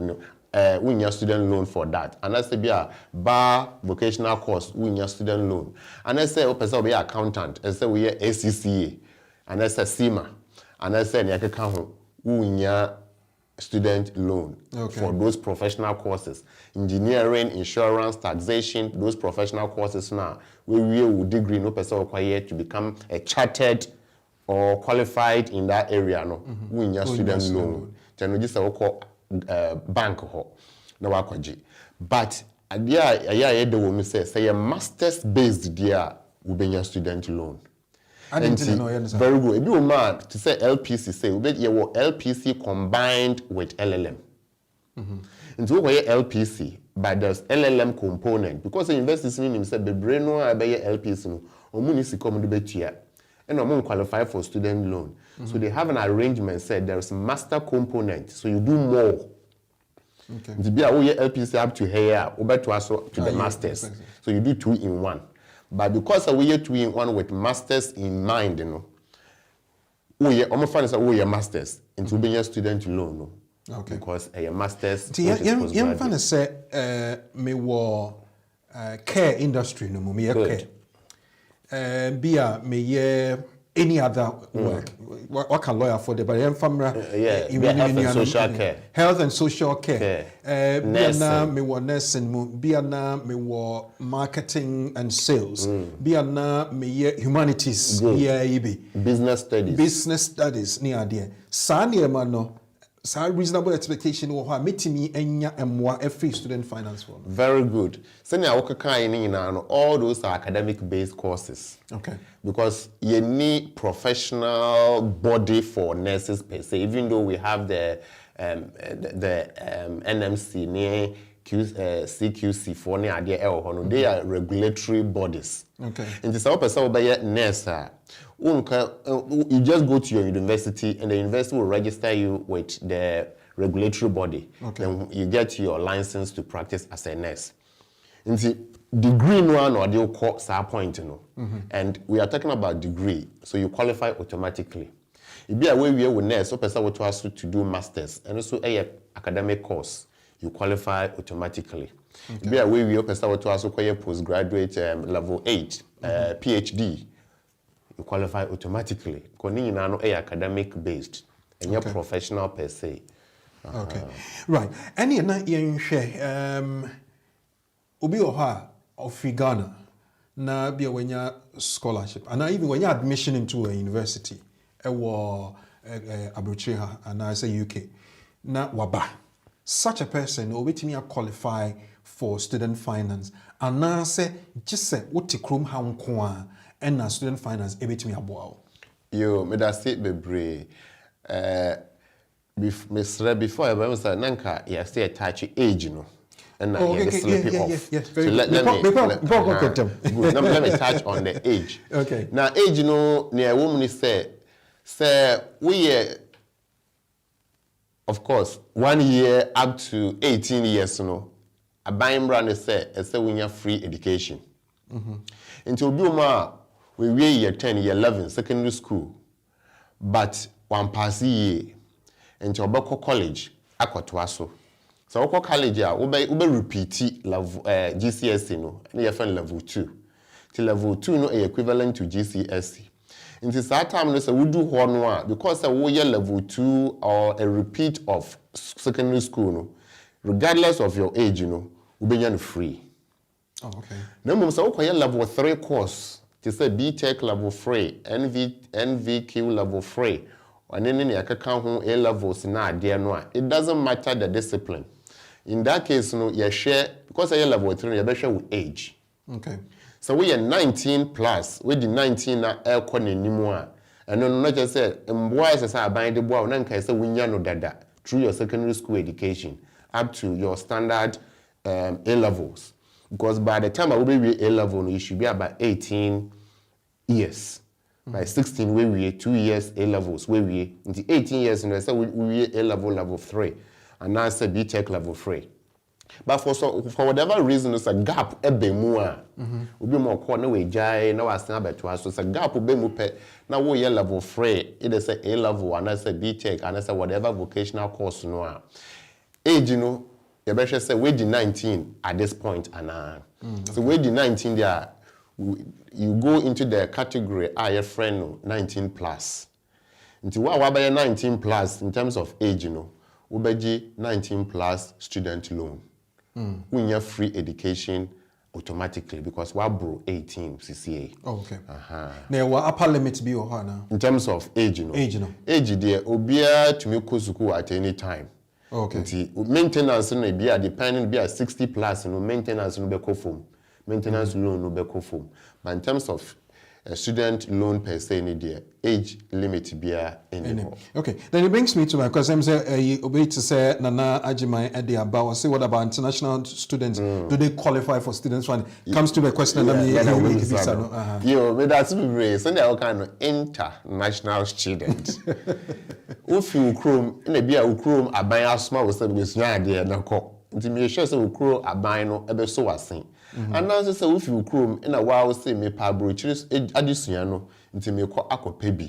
we need a student loan for that. And I say, be a bar vocational course, we need a student loan. And I say, oh, person be accountant. I say, we are ACCA. And I say, CIMA. And I say, we need student loan for those professional courses. Engineering, insurance, taxation, those professional courses now. We will degree, no person required to become a chartered or qualified in that area. No, we need a student loan. Then we just call bank ho na wakwaji. But idea the woman say a masters based there will be a student loan. I didn't know. Very good. If you want to say LPC, say we be your LPC combined with LLM. Into where LPC, but there's LLM component because the university in himself the brain no abeye LPC no omuni si come do betua and omun qualify for student loan. So they have an arrangement said there's a master component, so you do more. Okay. To be a LPC up to here, over to us to the masters. Exactly. So you do 2 in 1. But because we are 2 in 1 with masters in mind, you know, we are almost find we are masters into being a student loan. No? Okay. Because a masters. You find say me war care industry no me care. Be a me any other work. What can lawyer for the but health and social care. Health and social care. Biana me wa nursing, biana me wa marketing and sales. Biana me humanities. Business studies. Business studies ni idea. Sani no. So reasonable expectation or how metimi enya emwa every student finance for. Very good. Senior all those are academic based courses. Okay. Because you need professional body for nurses per se. Even though we have the NMC near CQC for near idea they are regulatory bodies. Okay. And this person will be a nurse. You just go to your university and the university will register you with the regulatory body. Okay. Then you get your license to practice as a nurse. And the degree one or the course are point, you know. And we are talking about degree, so you qualify automatically. If you are where we are with nurse, so person will ask you to do masters and also a academic course, you qualify automatically. Okay. If you are where we are person will ask you postgraduate level 8, PhD. You qualify automatically. Because you are academic based and you're professional per se. Okay. Right. Any na yen share obi oha of Ghana na be when you scholarship and even when you admission into a university or Abucheha and I say UK na waba such a person obetimi qualify for student finance and na say just say what krom ha nko a and student finance ebetimi aboa. Yo me da say bebre before I was nanka you stay attach age no and slip off. Yes, so let me touch on the age. Okay. Now age no near woman say we of course 1 year up to 18 years no a buying brand say we have free education. Until Buma we year 10, year 11, secondary school, but one pass year into Obako College, Akwatwaso. So Oko College, ube repeat level GCSE no, near level 2. Till level 2 no equivalent to GCSE. In this time, we do one because we year level 2 or a repeat of secondary school no, regardless of your age, you know, we be free. Oh, okay. No, so we level 3 course. To say B-Tech level 3, NVQ level 3, and then you can A levels na dear no. It doesn't matter the discipline. In that case, no, you share because I level 3, you share with age. Okay. So we are 19 plus. We the 19 na air con anymore. And no, not just say, boys as I bind the boy, and then say we no dada through your secondary school education up to your standard A levels. Because by the time I will be A level, you should be about 18 years. By 16 we 2 years A levels we into 18 years in say we A level 3 and now say B Tech level 3. But for whatever reason there's a gap ebe mu a obi mo call na we jai na was na beto so it's a gap ebe mu pe na wo ye level 3 either say A level and I say B Tech and I say whatever vocational course no a age no you better say we 19 at this point and so we 19 there you go into the category your friend 19 plus. Into what about 19 plus in terms of age, we 19 plus student loan. We have free education automatically because we bro 18 CCA. Oh, okay. Now what upper limit be or now? In terms of age, Age there obia to me school at any time. Okay. Maintenance no be depending be 60 plus, maintenance no be co maintenance loan no be co but in terms of student loan per se any there age limit be anymore. Okay, then it brings me to my question. Say obey to say Nana Ajimai at the about say what about international students? Do they qualify for students fund? Comes to the question that me that's very so they kind of international student. If you chrome in a be a chrome aban asma was say because na there na ko. Nti me sure say chrome aban no ebe so wasen. And now say if you chrome in a while say me pa brochures adisua no nti me ko akopa bi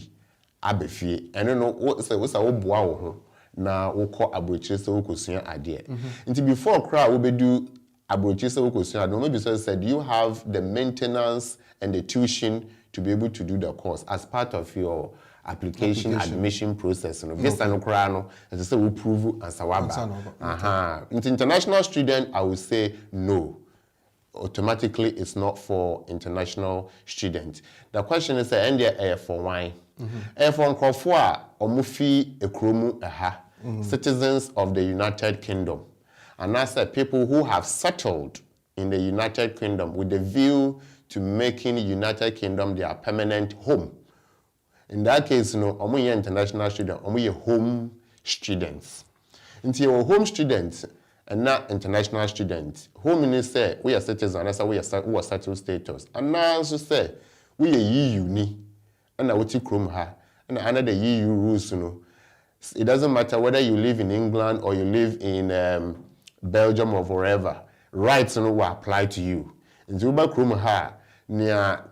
abefie eno no say wo boa wo ho na wo ko abrochires say wo kosua ade nti before cra wo bedu abrochires say wo kosua ade maybe said you have the maintenance and the tuition to be able to do the course as part of your application admission process no visa no cra no as say we prove answer waba international student I would say no. Automatically it's not for international students. The question is for wine. For Nkrofo omufi ekromu aha citizens of the United Kingdom. And I said people who have settled in the United Kingdom with the view to making the United Kingdom their permanent home. In that case, omu ye international students, omu ye home students. Into your home students and not international students. Home minister, we are citizens, and that's we are settled status. And now also say we are EU ni, and now we chrome ha, and another EU rules. It doesn't matter whether you live in England or you live in Belgium or wherever. Rights will apply to you. In Zuba chrome ha near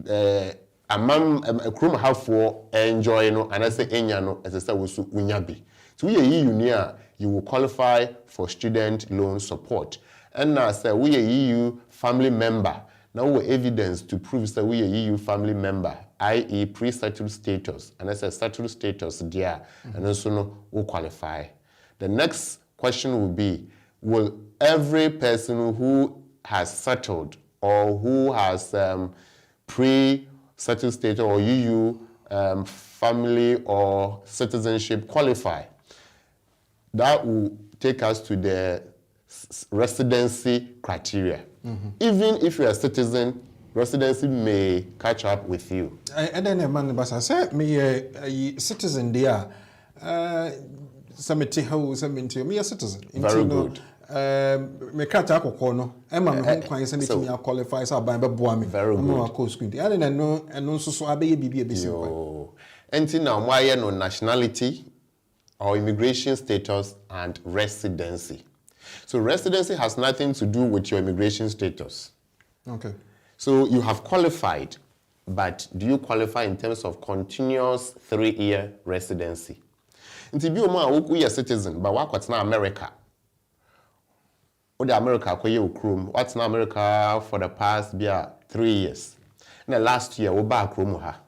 a chrome ha for enjoy and I say enyano as I say we unyabi. So we are EU near. You will qualify for student loan support. And now say we are EU family member. Now we evidence to prove that we are EU family member, i.e. pre-settled status. And I say settled status there, and also no will qualify. The next question will be, will every person who has settled or who has pre-settled status or EU family or citizenship qualify? That will take us to the residency criteria. Even if you are a citizen, residency may catch up with you. And then man basa say me a citizen there. Samete how samete me a citizen. Very good. Me krata akoko no. E ma me ho kwan say me qualify say aban be boa me. Very good. No call screen. And then no so abeye bibi e besi kwan. Enti na mo aye no nationality or immigration status and residency. So residency has nothing to do with your immigration status. Okay. So you have qualified, but do you qualify in terms of continuous 3-year residency? Nti bi o ma wo ye citizen, but what's now America? O the America ko ye okrom. What's now America for the past 3 years. Na last year wo ba okrom ha.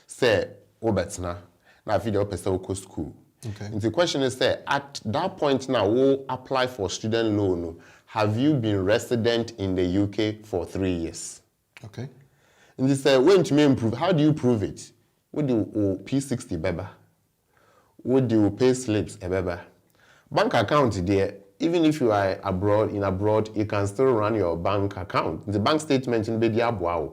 Say wo betna na video person go school. Okay. And the question is at that point now we'll apply for student loan. Have you been resident in the UK for 3 years? Okay. And they say when to me improve, how do you prove it? What do you P60 beba? What do you pay slips beba? Bank account there, even if you are abroad, you can still run your bank account. The bank statement in Bediabuao.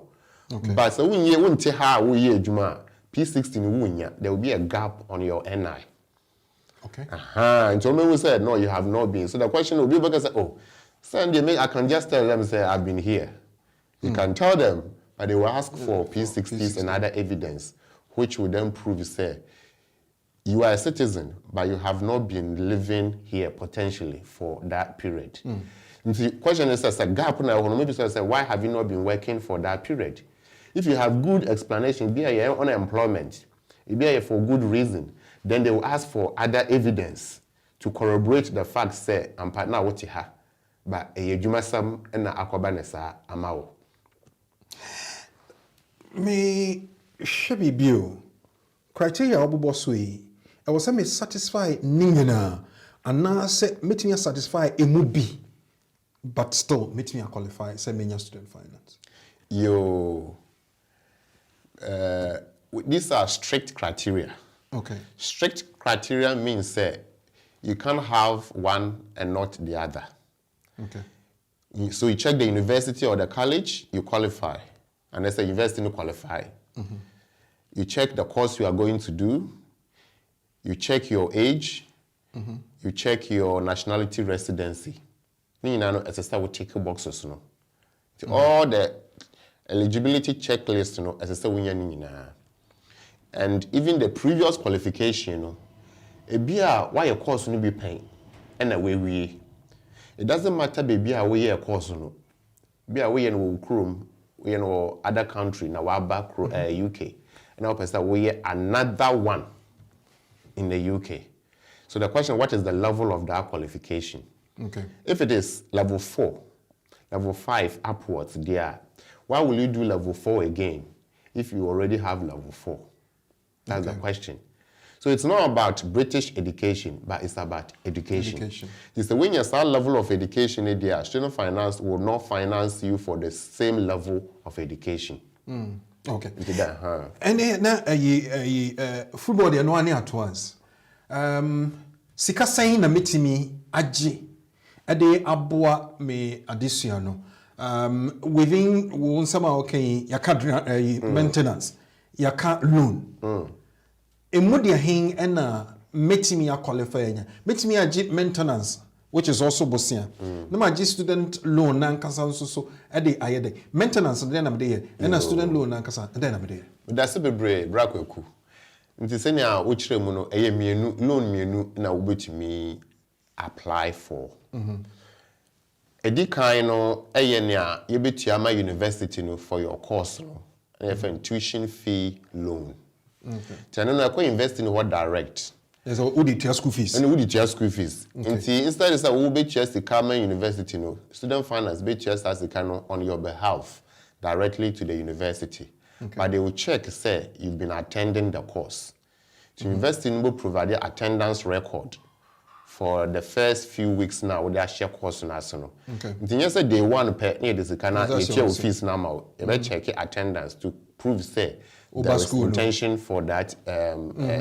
Okay. But so when you won't tell how we year Juma P16 there will be a gap on your NI. Okay. And so many said, no, you have not been. So the question will be because, oh, Sunday, I can just tell them, say, I've been here. You can tell them, but they will ask for P60s and other evidence, which will then prove, say, you are a citizen, but you have not been living here potentially for that period. The question is, a gap now, maybe say, why have you not been working for that period? If you have good explanation, be a unemployment, be a for good reason, then they will ask for other evidence to corroborate the fact, say, I'm partner what you have, but a jumasam and a aquabanesa amao. Me should be criteria obubosui. I was me satisfy ningena and now say meet me satisfy it would be, but still meet me qualify say me student finance. These are strict criteria. Okay. Strict criteria means you can't have one and not the other. Okay. So you check the university or the college, you qualify. And that's the university you qualify. You check the course you are going to do. You check your age. You check your nationality residency. You know, as a start with tick boxes, no. All the eligibility checklist, you know, as a start with and even the previous qualification, you know, why a course will be paying, and away we. It doesn't matter, baby, away a course, no. Be away in Chrome, we know other country, now we're back UK, and now we another one in the UK. So the question, what is the level of that qualification? Okay. If it is level 4, level 5 upwards, there, why will you do level 4 again if you already have level 4? That's the question. So it's not about British education, but it's about education. It's the when you start level of education, there, student finance will not finance you for the same level of education. Okay. And now, football, they know any at once. Sika saying na mitimi aji, ade abua me additional. Within one summer, okay, yaka maintenance, yaka loan. Emudia hing ena metimi ya qualify metimi ya maintenance, which is also bosia. No ma student loan na nkasa so ade ayede maintenance den na mede ena student loan na nkasa den na mede. That's bebre brakweku. Nti senya wo kire mu no eye mienu loan mienu na wo betimi apply for. Edi kan no eye ne a ye betua ma university no for your course no. For tuition fee loan. Okay. Channel na ko invest in what direct. There's a UDT school fees. And UDT school fees. Okay. Instead is that we be chest the Carmen University no. Student finance be chest as the canon on your behalf directly to the university. Okay. But they will check say you've been attending the course. The university will provide the attendance record for the first few weeks now with their share course na so no. Okay. Then say day one per near this kana your fees now. You better check attendance to prove say there is intention for that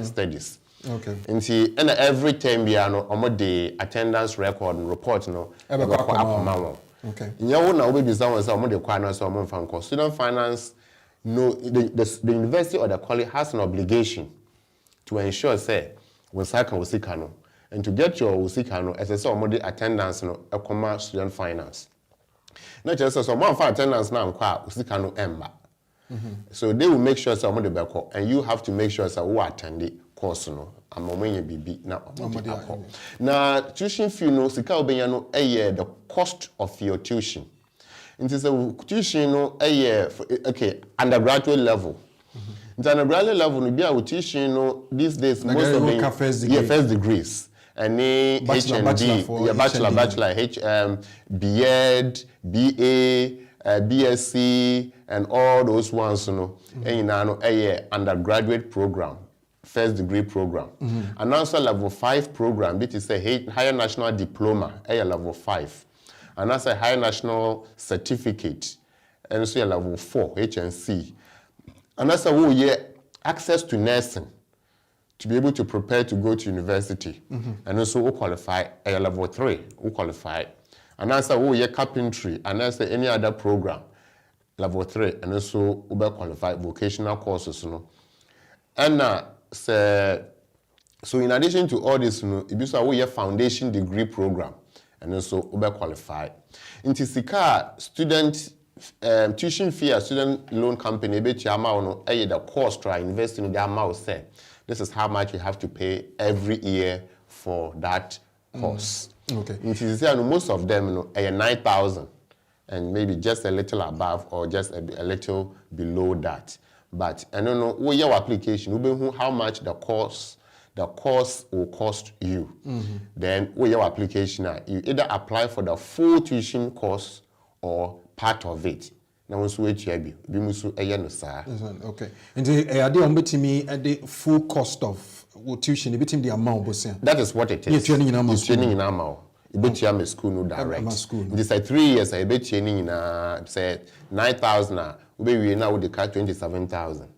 studies. Okay. And every time we are no the attendance record and report no. Okay. You know we be someone say the kwana so mo fan course. Student finance no the university or the college has an obligation to ensure say we sika no and to get your usika no as I say the attendance no e student finance. Not just so one for attendance now kwa usika no emba. So they will make sure somebody back and you have to make sure that who attend the course no amomwenye bibi na omodi. Na tuition fee no sika obenya no the cost of your tuition. It is a tuition no okay undergraduate level. The undergraduate level no be a tuition no these days most of them first degrees. Any HND, bachelor, B.Ed, B.A., BSc, and all those ones, you know, and undergraduate program, first degree program. And also level 5 program, it is a higher national diploma, level 5. And also a higher national certificate, and also a level 4, HNC. And also we access to nursing, to be able to prepare to go to university. And also we qualify a level 3, we qualify. And also we carpentry, and also any other program, level 3, and also we qualify vocational courses. You know. And so in addition to all this, you know, it we foundation degree program, and also we qualify. In Tisika student tuition fee a student loan company bet you amount no the cost try investing in the amount say this is how much you have to pay every year for that course. Okay. It is most of them 9,000 and maybe just a little above or just a little below that. But I don't know what your application how much the course will cost you. Then with your application you either apply for the full tuition course or part of it. Now once we check you musu no sir. Okay. And the idea on the full cost of tuition between the amount that is what it is. It's training in amount. It's training in amount. You bet you school no direct. This like 3 years I bet training in say 9,000 we now with the car 27,000.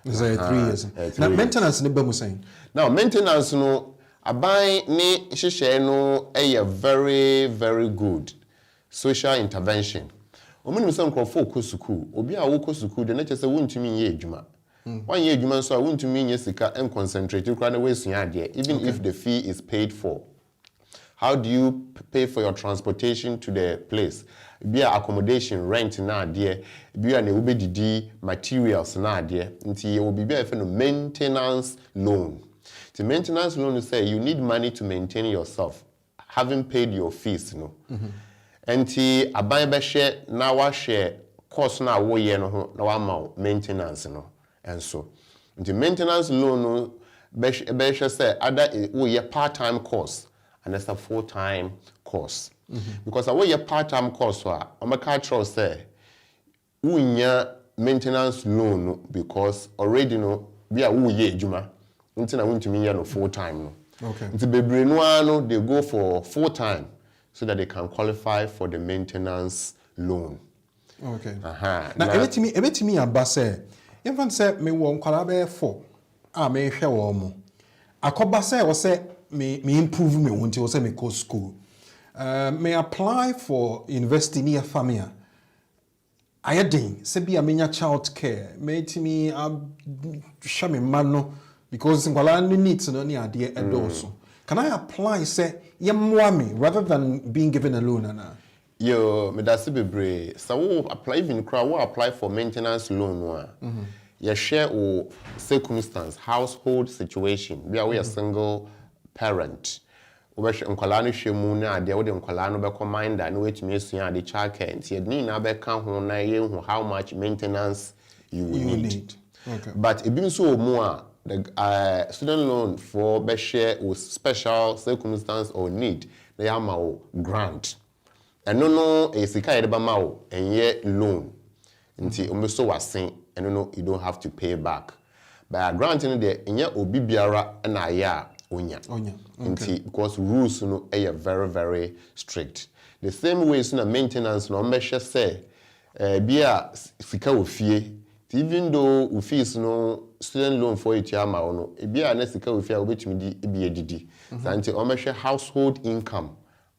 It's 3 years. Now maintenance ne be saying. Now maintenance no aban ne hihye no very very good social intervention. Omuni say nkrofo ko school obi a wo ko school de na chese wontumi ye adwuma. Wan ye adwuma so a wontumi nye sika and concentrate kra na we sua ade even if the fee is paid for. How do you pay for your transportation to the place? Be accommodation, rent na ade, be na wo be didi materials na ade. Nti will be a maintenance loan. The maintenance loan is say you need money to maintain yourself, having paid your fees, no. Enti aban be share na wa share cost na wo ye no ho na wa ma maintenance no. And so the maintenance loan no be share say other wo ye part-time course and that's a full-time course. Because away your part-time course wa amaka Charles say unya maintenance loan no because already no be a wo ye adwuma nti na wontumi ye no full-time no. Okay. Nti bebre no they go for full-time so that they can qualify for the maintenance loan. Okay. Now ebetimi aba say even say me wo nkwala be 4 a me hwe wo mo. Akoba say wo say me improve me won't you say me go school. May apply for university near famia. Ayadin say be a menya child care. May timi shame mano because nkwala no needs no ni ade edoso. Can I apply say me rather than being given a loan ana? Yo, me da se bebre. So we apply even crowd we apply for maintenance loan wa. You share o circumstance, household situation. We are a single parent. We be nkwala no hwemu na ade we de nkwala no be commander na wetumi asua ade child care. Nti edni na be ka ho na ye hu how much maintenance you will need. Okay. But ebim so mu a the student loan for be share with special circumstance or need they are ma grant and no sika e ba ma o enye loan nti o me so wasen and no you don't have to pay back but a grant in there enye obi biara na ya onya nti because rules no very very strict the same way so na maintenance no me hwe say bia sika ofie even though fees no student loan for it ya ma no bia na sika ofie a obetumi di bia didi santi o me hwe household income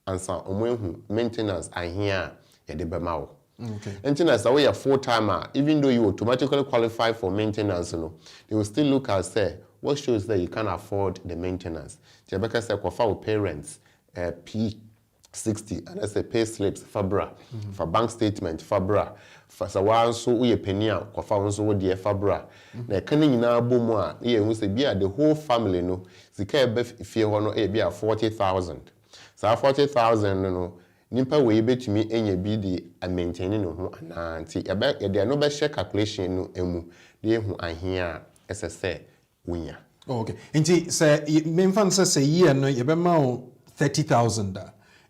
ansa omohu maintenance ahia ya de bema wo. Okay. Maintenance away a full-timer, even though you automatically qualify for maintenance, they will still look and say, what shows that you can afford the maintenance? Jabeka say, for parents, P60, and that's a pay slips, Fabra, for bank statement, Fabra, for Sawan, so we a penny out, Kofa, so dear Fabra. The canning in our boom, here we say, the whole family, no, the care if you want to be 40,000. So 40,000, nimpa we betumi enye bi di maintaining no ho ana nti e de no be share calculation no emu de hu ahia ss wunya. Okay. Nti say memfan say year no ye be ma 30,000.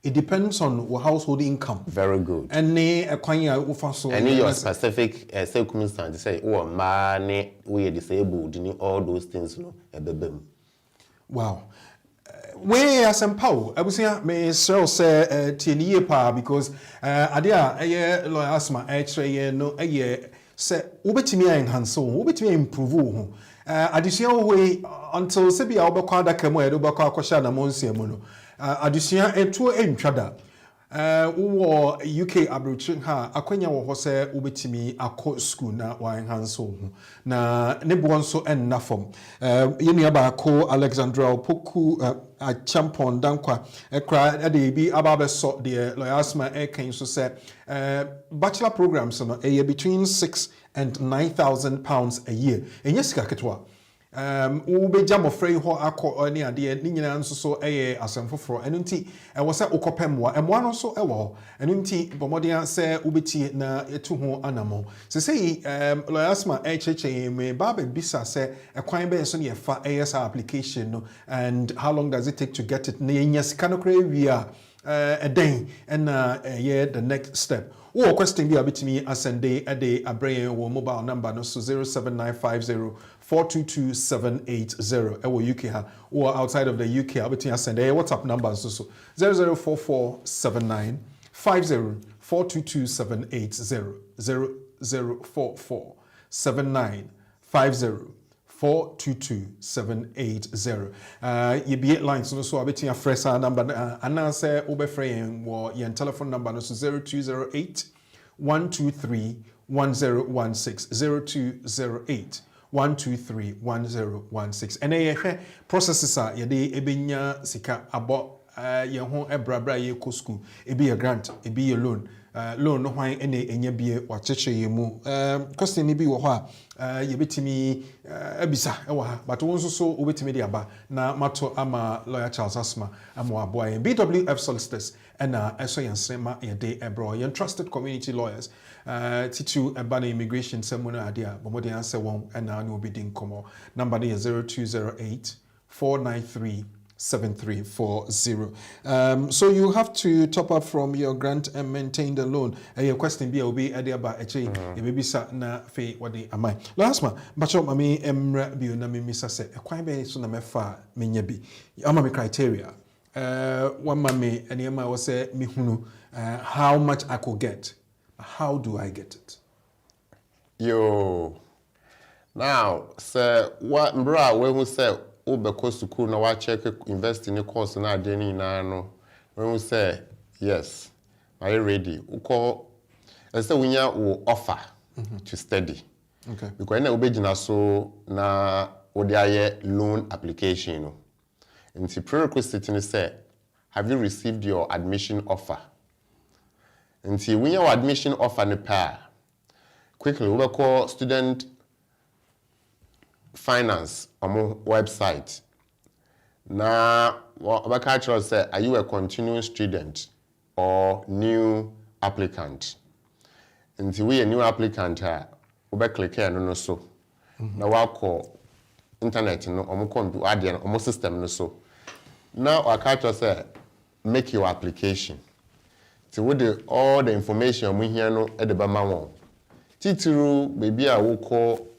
It depends on your household income. Very good. Any kwanya ufa so any your specific circumstance say o ma ne we disabled ni all those things no e bebem. Wow. We as empower abusia me sell say tienie pa because adia Lawyer Asmah actually no say obetimi enhance wo obetimi improve wo adisia we until se bia obekwa adaka mu edo bekwa akosha na monsia mu no adisia etu entwada wo UK abroching ha akwanya wo hose ubetimi akọ school na wan hanso ho na ne bo nso enna fom yenu aba ko Alexandra Opoku a champon dankwa ekra de bi ababe so de Lawyer Asmah eken so say bachelor programs no between 6 and 9,000 pounds a year enye sika ketwa ubeja mofrey ho akọ ni ade ni nyina nso so asemfoforo eno nti wo se ukopemwa emwa no so ewo eno nti bomodia se ubeti na etu ho anamo se sei Lawyer Asmah cheche me baba bisa se ekwan be so ne fa ASR application no and how long does it take to get it na nya sika no kra wi a day and the next step. Or question be abitimi asende ade abraye wo mobile number no so 07950 422780 ewo UK ha or outside of the UK abitimi asende WhatsApp number so 004479 50 422780 004479 50 422780 you be lines no so abetia fresa number ananse obefrey wo your telephone number no so 0208 123 1016 0208 123 1016 and ye processes are ye de ebenya sika abo ye ho ebrabra ye ko school ebi ye grant ebi ye loan loan no hwan ene enye bie wacheche ye mu question ni bi wo ho a ye betimi abisa e wo ha but won so obetimi de aba na mato ama Lawyer Charles Asmah ama aboa ye BWF solicitors na eso yensema ye de ebro ye trusted community lawyers titu eba na immigration semuna ade a bomode answer won na na obi din komo number no 0208 493 7340. So you have to top up from your grant and maintain the loan. Your question be obi ade aba eche e be bisa na fe wode amai. Last man, bacho mami emra bi na me misa se ekwan be so na mefa menya bi. Ama me criteria. One mame ene ma wo se me hunu how much I could get. How do I get it? Yo. Now, sir, what mbra we who say Ubeko school na wa check invest in a course na adeni na no when we say yes are you ready uko say we will offer to study okay because na obegina so na odi aye loan application no and the prerequisite ni say have you received your admission offer and see when your admission offer ne pair quickly we call student finance on website. Now, what culture say, are you a continuing student or new applicant? Until we a new applicant, we click here no so. Now we call internet no, or computer, add or system no so. Now our culture say, make your application. So with all the information we hear no at the bama. Tituru baby I will call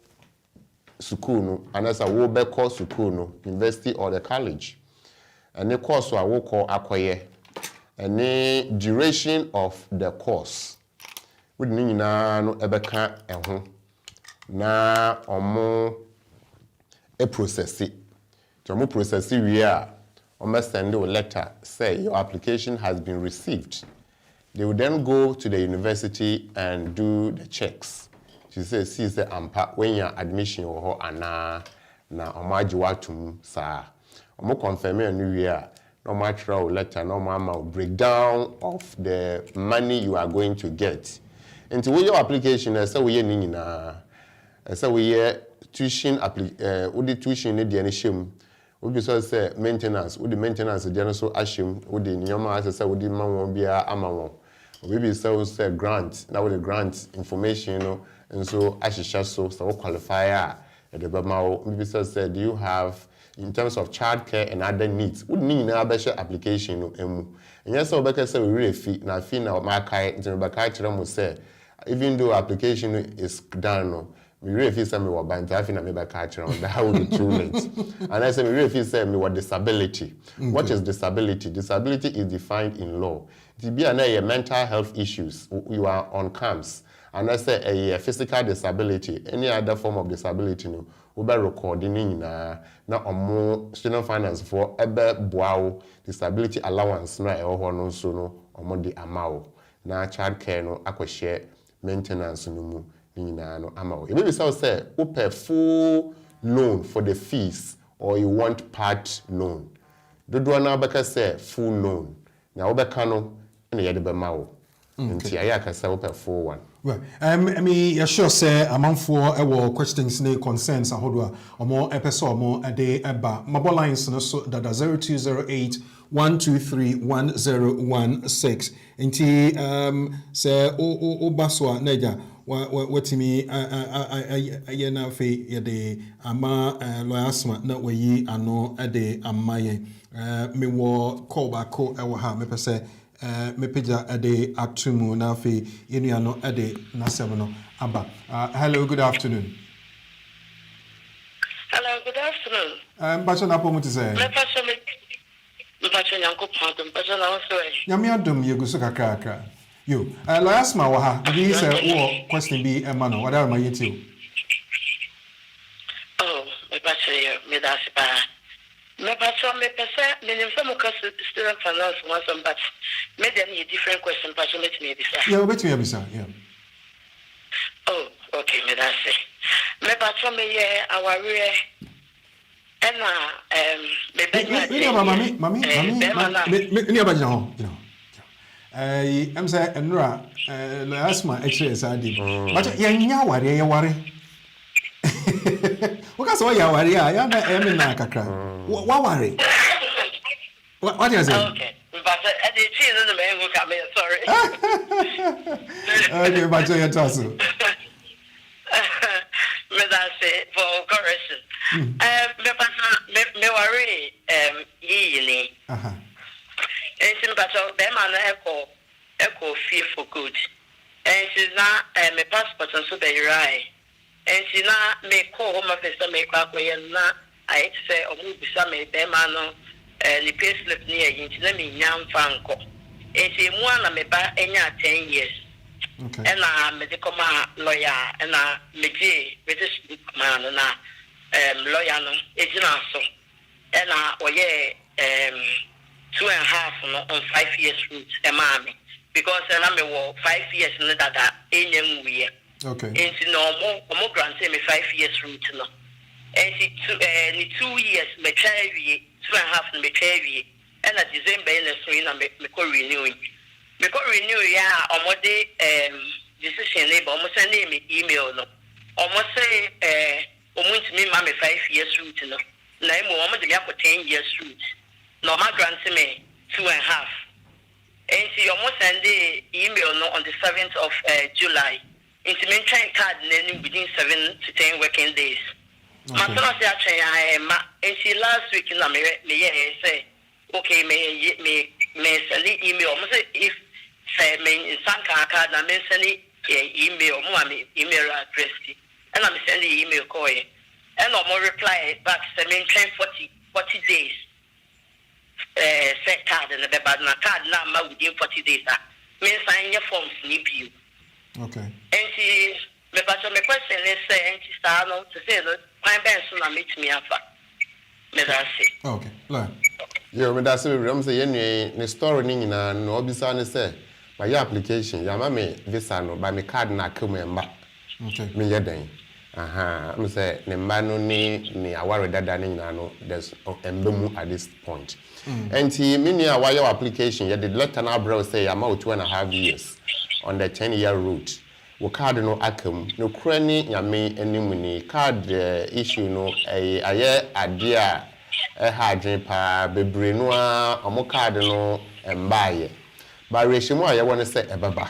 school no unless I will be call school no university or the college and the course I will call acquire and the duration of the course we need na no ebeka eho na omo e process it to omo process we are omo send a letter say your application has been received. They will then go to the university and do the checks. She says, see the ampa when your admission or ana na omajiwatum sa. Omo confirm a new year. No matter letter, no mama breakdown of the money you are going to get. Into your application, say we na say we tuition tuition need the shim. We be so say maintenance. We the maintenance the so ashim. We the nyama say we the man won bia amawon. We be so say grant. Now with the grant information, you know. And so Ashisha so qualifier at the Bamao Minister said, do you have in terms of childcare and other needs? Would need a better application and yes, so Becca said we really fee now fee now my kai into the Bakai say even though application is done we really feel some what by I think I maybe catch on that would be too late. And I said we really feel say me what disability. Okay. What is disability? Disability is defined in law. To be a mental health issues, you are on camps. and I say a physical disability, any other form of disability, no, we be recording na student finance for ebe boao disability allowance na eho no so no omo di amao na child care no akwhye maintenance no mu nyina no amao. Maybe say we pay full loan for the fees or you want part loan. Dodo na beka say full loan. Na obeka no na yede be mawo. Nti aya ka say we pay full one. Well, I mean, you sure say among for our questions ne concerns ahodo a omo epeso omo ade eba mobile lines no so that 0208 123 1016 nti say o baswa naija watimi ayena fe yede ama Lawyer Asmah na wayi ano ade amaye me wo call back ko ewo ha me pese mepeja ade atumu na fe yenu no ade nasem no aba. Hello, good afternoon. Hello, good afternoon. Bacho na pomu say. Me pacho nyanko pardon, pacho na so e. Nyame adom yeguso kakaka. Yo, Lawyer Asmah wa ha. Bi say wo question bi ema no. Wada ma yeti. Oh, me pacho me da se pa. Me pacho me pese me nimfa mo ka student finance one some but me dem a different question pacho let me bisa. Yeah, bet me bisa. Yeah. Oh, okay, me da se. Me pacho me ye aware ena me benya. Mami. Ni abajina ho, you know. Em say enra Lawyer Asmah actually sadi. But yenya ware. What so ya ware ya na em na kakra. What worry? What is it? Okay, but the cheese in the man who come in, sorry. Okay, but you toss it. For correction. Me worry, ye. And she but them an echo feel for good. And she's not my passport and so very right. And she not make call home office to make up way na I say or move some them no the pay slip near into them in Yam Franco. And she one me ba any 10 years. Okay. And I medical lawyer and I Meji British man and lawyer no it's not so. And I 2.5 on 5 years route mommy. Because I'm 5 years in that we okay. And she no granted me 5 years route no. And she 2 years me try 2.5 me try and at December in the spring me go renewing. Me go renew almost decision neighbor almost send me email no. Almost say almost me 5 years route no. Na mo almost me 10 years route. No ma granted me 2.5. And she almost send the email no on the 7th of July. Into me trying card within 7 to 10 working days. My son say and she last week in me say okay me send the email. If say me in some card na me send the email me email address and I'm send the email call and no more reply back say me trying 40 days. Set card and the bad card now within 40 days. Me sign your forms need you. Okay. And she me question is say and she start no to say that my best soon meet me afa. Me that say. Okay. Like. Yo, me da se we say yenwe ne story ni nyina no obisa ne say my application ya ma me visa no by me card na come emba. Okay. Me yeden. Me say ne mba no ni aware dada ni nyina no there's embemu at this point. And he mean why your application you did letter na bro say I'm out 2.5 years on the 10-year route. We card no akam no krani nyame anim ni card issue no aye adea hadwen pa bebre no a omo card no embaye ba rehyimu aye won say ebaba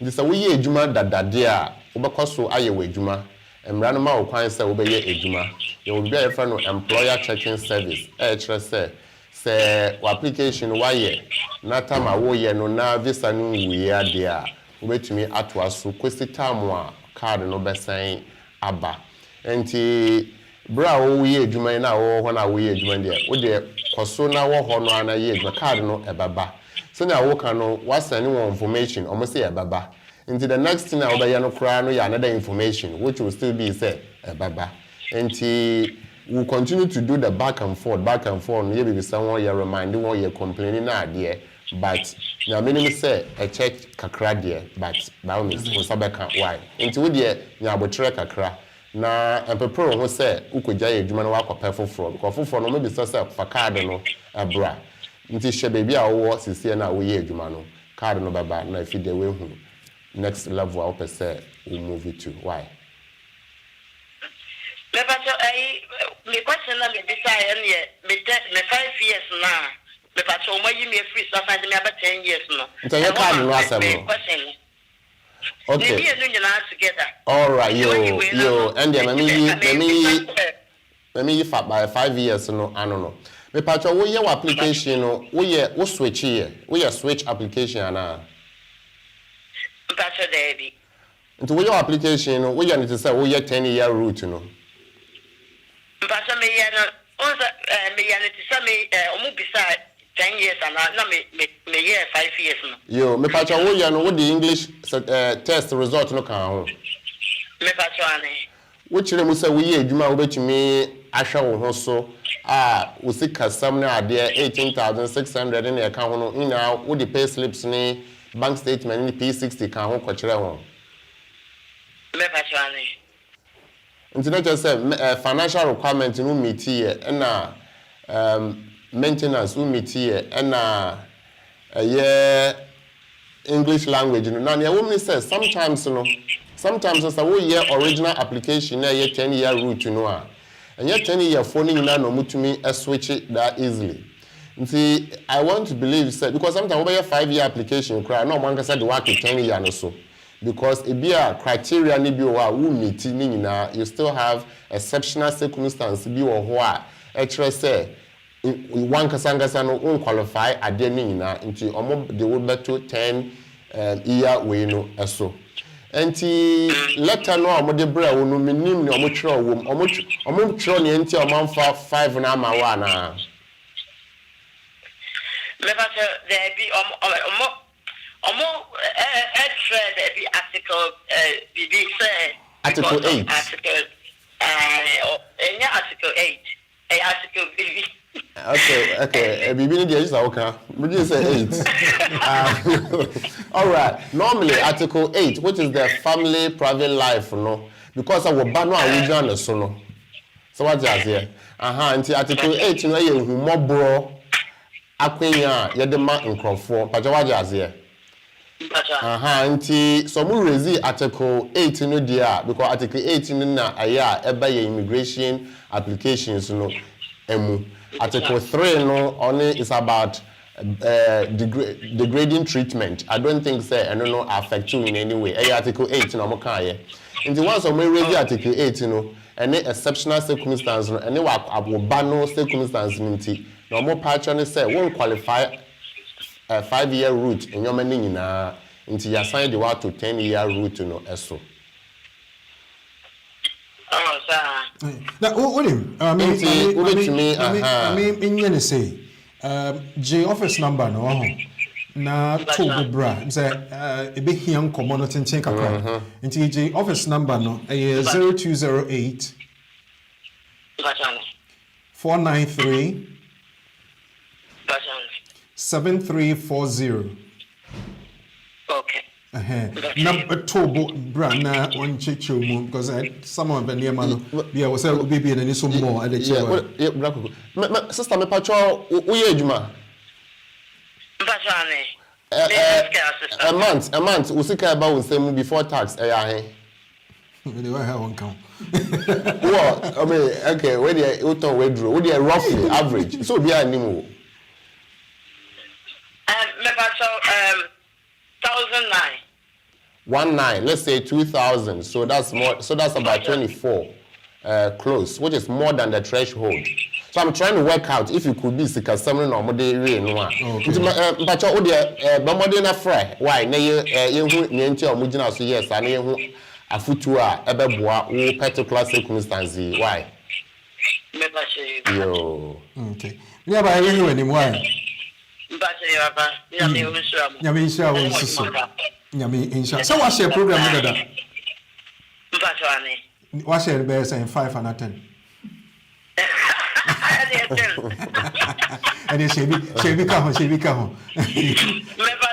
ndi say we ye adwuma dadade a wo bekoso aye we adwuma emra no ma wo kwan say wo be ye adwuma ye wo bia yefa no employer checking service kire say application why na tama wo ye no na visa no wi ade a wobetumi ato aso kwesi time a card no besan aba enti bra wo ye adwuma na wo ho na wo ye adwuma de wo de koso na wo ho no ana ye adwuma card no ebaba So now we can know what's any more information. Almost say a baba. Into the next thing I'll be another information, which will still be said a baba. And we'll continue to do the back and forth. Maybe someone you're reminding or you're complaining idea. But now minimum say a check kakra dear, but now Miss Osabeka why. Into dear Nabotre kakra. Na empepro who say ukujaya jumano wako perfo fraud. Because for no maybe so for card no abra. Nti she baby a wo sisi na wo ye jumano. Card no baba na if the way who next level I say we move it to why. Me pato me question na me decide me 5 years now. Me pato mo yi me free so find me about 10 years no. Nti your card no asem. Okay. All right, yo, and then let me for by 5 years no, I don't know. Me patcho we your application no, we switch here. We switch application ana. Patcho Debbie. Into your application no, we need to say we 10-year route no. Patcho me ya no, me ya need to say me omu beside 10 years and now me year 5 years no. Yo, me patcho wo ya no, what the English test result no kan ho. Me patcho ane. Which le mu say we ye adwuma wo betumi ahwa wo ho so wo sika sam na ade 18,600 na e kan ho no ina wo the pay slips ni bank statement ni P60 kan ho kwakere ho. Me patcho ane. Nti just say financial requirement no meet here na maintenance we meet here and English language no na the woman says sometimes as a year original application na 10-year route no and 10-year phone na no mutumi switch it that easily. See, I want to believe say because sometimes over 5-year application cry no man can say the work 10-year no so because it be a criteria ni bi o we meet ni nyina you still have exceptional circumstances bi o ho a actually say one kasangasa no unqualify ade ni nyina nti omo de wo beto 10-year we no eso enti letter no omo de bra wo no minim ni omo twere wo omo twere ni enti omo amfa 5 na ama wa na me ba there be omo there be article BB say article 8 article article 8 article BB. Okay. Bibi ni dey use okay. We just say 8. All right. Normally article 8, which is the family private life, no, because our bano original so no. So what just here? Nti article 8 no ye humobro akwenya ye de ma nkrofo. Paja what just here? Nti so mu raise article 8 no dia because article 8 no na aya eba ye immigration applications no emu. Article 3 no only is about degrading treatment. I don't think say I don't know affect you in any way. Article 8 no mo kan ye. Nti once we raise article 8 no any exceptional circumstance no any wa aboba no circumstance nti no mo patch say won qualify 5-year route in your mani nyina nti ya sign the wa to 10-year route no eso. Oh, sir. Now, William, I mean, say, J office number no, na to bra. Say, a big young commonality and take a call. Into J office number no, 0208 493 7340. Okay. Number 2 brand na one chichu mo because some of the near man be was be any some more at the chair. Yeah, sister me patcho we adwuma. A month we sika about we say before tax he. They were have one count. Well, I mean, okay, where the auto we draw, we the roughly average. So be animal. Me patcho 1009. 19, let's say 2,000. So that's more. So that's about 24 close, which is more than the threshold. So I'm trying to work out if you could be sick as someone or more day no one. But you the na fry. Why? Na you nti o mugina so yes, and you afutu a ebeboa wo particular circumstance. Why? Yo. Okay. Yeah, but I really why. But Yami Usham. Nyame insha wo nsusu. Nyame insha. So what share program together? Mpatwani. What share be say 5 and 10? And shebi ka ho. Me ba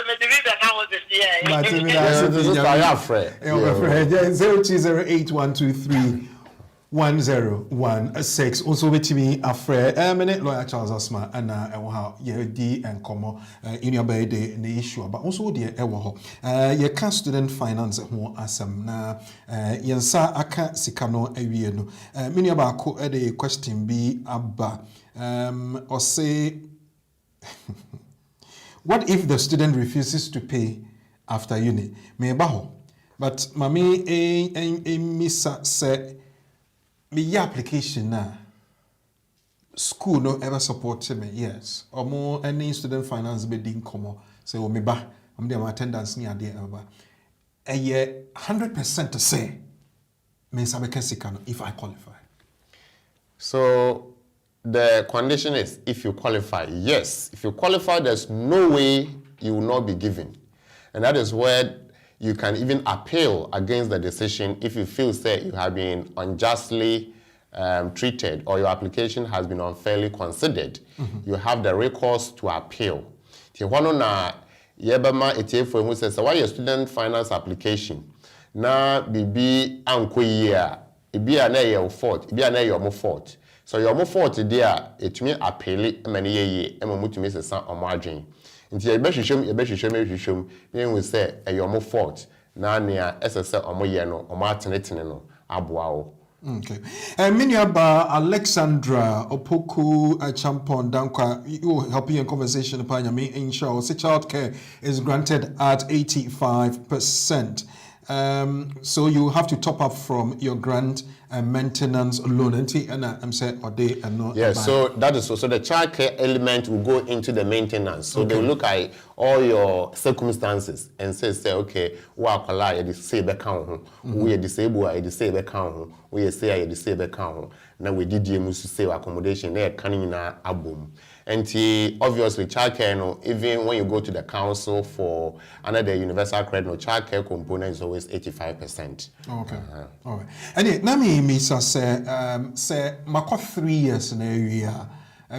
me the big account this year. But me that's I friend. 020812310116 also with me a friend minute lawyer Charles Asmah and how ye and como in your birthday the issue but also the ewo ye can student finance ho asem na yensa aka sikano awie no mini abako e the question be aba or say what if the student refuses to pay after uni me baho but mami a misa say me application na school no ever supported me yes or more any student finance be din komo say o me ba am dey my attendance ni ade ever a year 100% to say me sabeka sika if I qualify. So the condition is if you qualify. Yes, if you qualify, there's no way you will not be given. And that is where you can even appeal against the decision if you feel that you have been unjustly treated or your application has been unfairly considered. You have the recourse to appeal. Why your student finance application na bibi anko year ebi ana your fault ebi ana your fault. So your fault there etumi appeal many ye emomutumi sesa omo adwen. Nti ye be hwehwem me we say your fault na nea esese omo ye no omo atenetene no aboa wo. Okay. Miniaba Alexandra Opoku Champon Dankwa, you helping in conversation upon me ensure child care is granted at 85%. So you have to top up from your grant and maintenance loan. And I'm saying or they and no. Yes, so that is so the child care element will go into the maintenance. So they will look at all your circumstances and say okay, wakwala you disable account, we disable I disable account, we say I disable account. Now we did you must say accommodation there canning na abum. And obviously childcare no, even when you go to the council for another universal credit no childcare component is always 85%. Okay. All right. And nami misa say mako 3 years na area.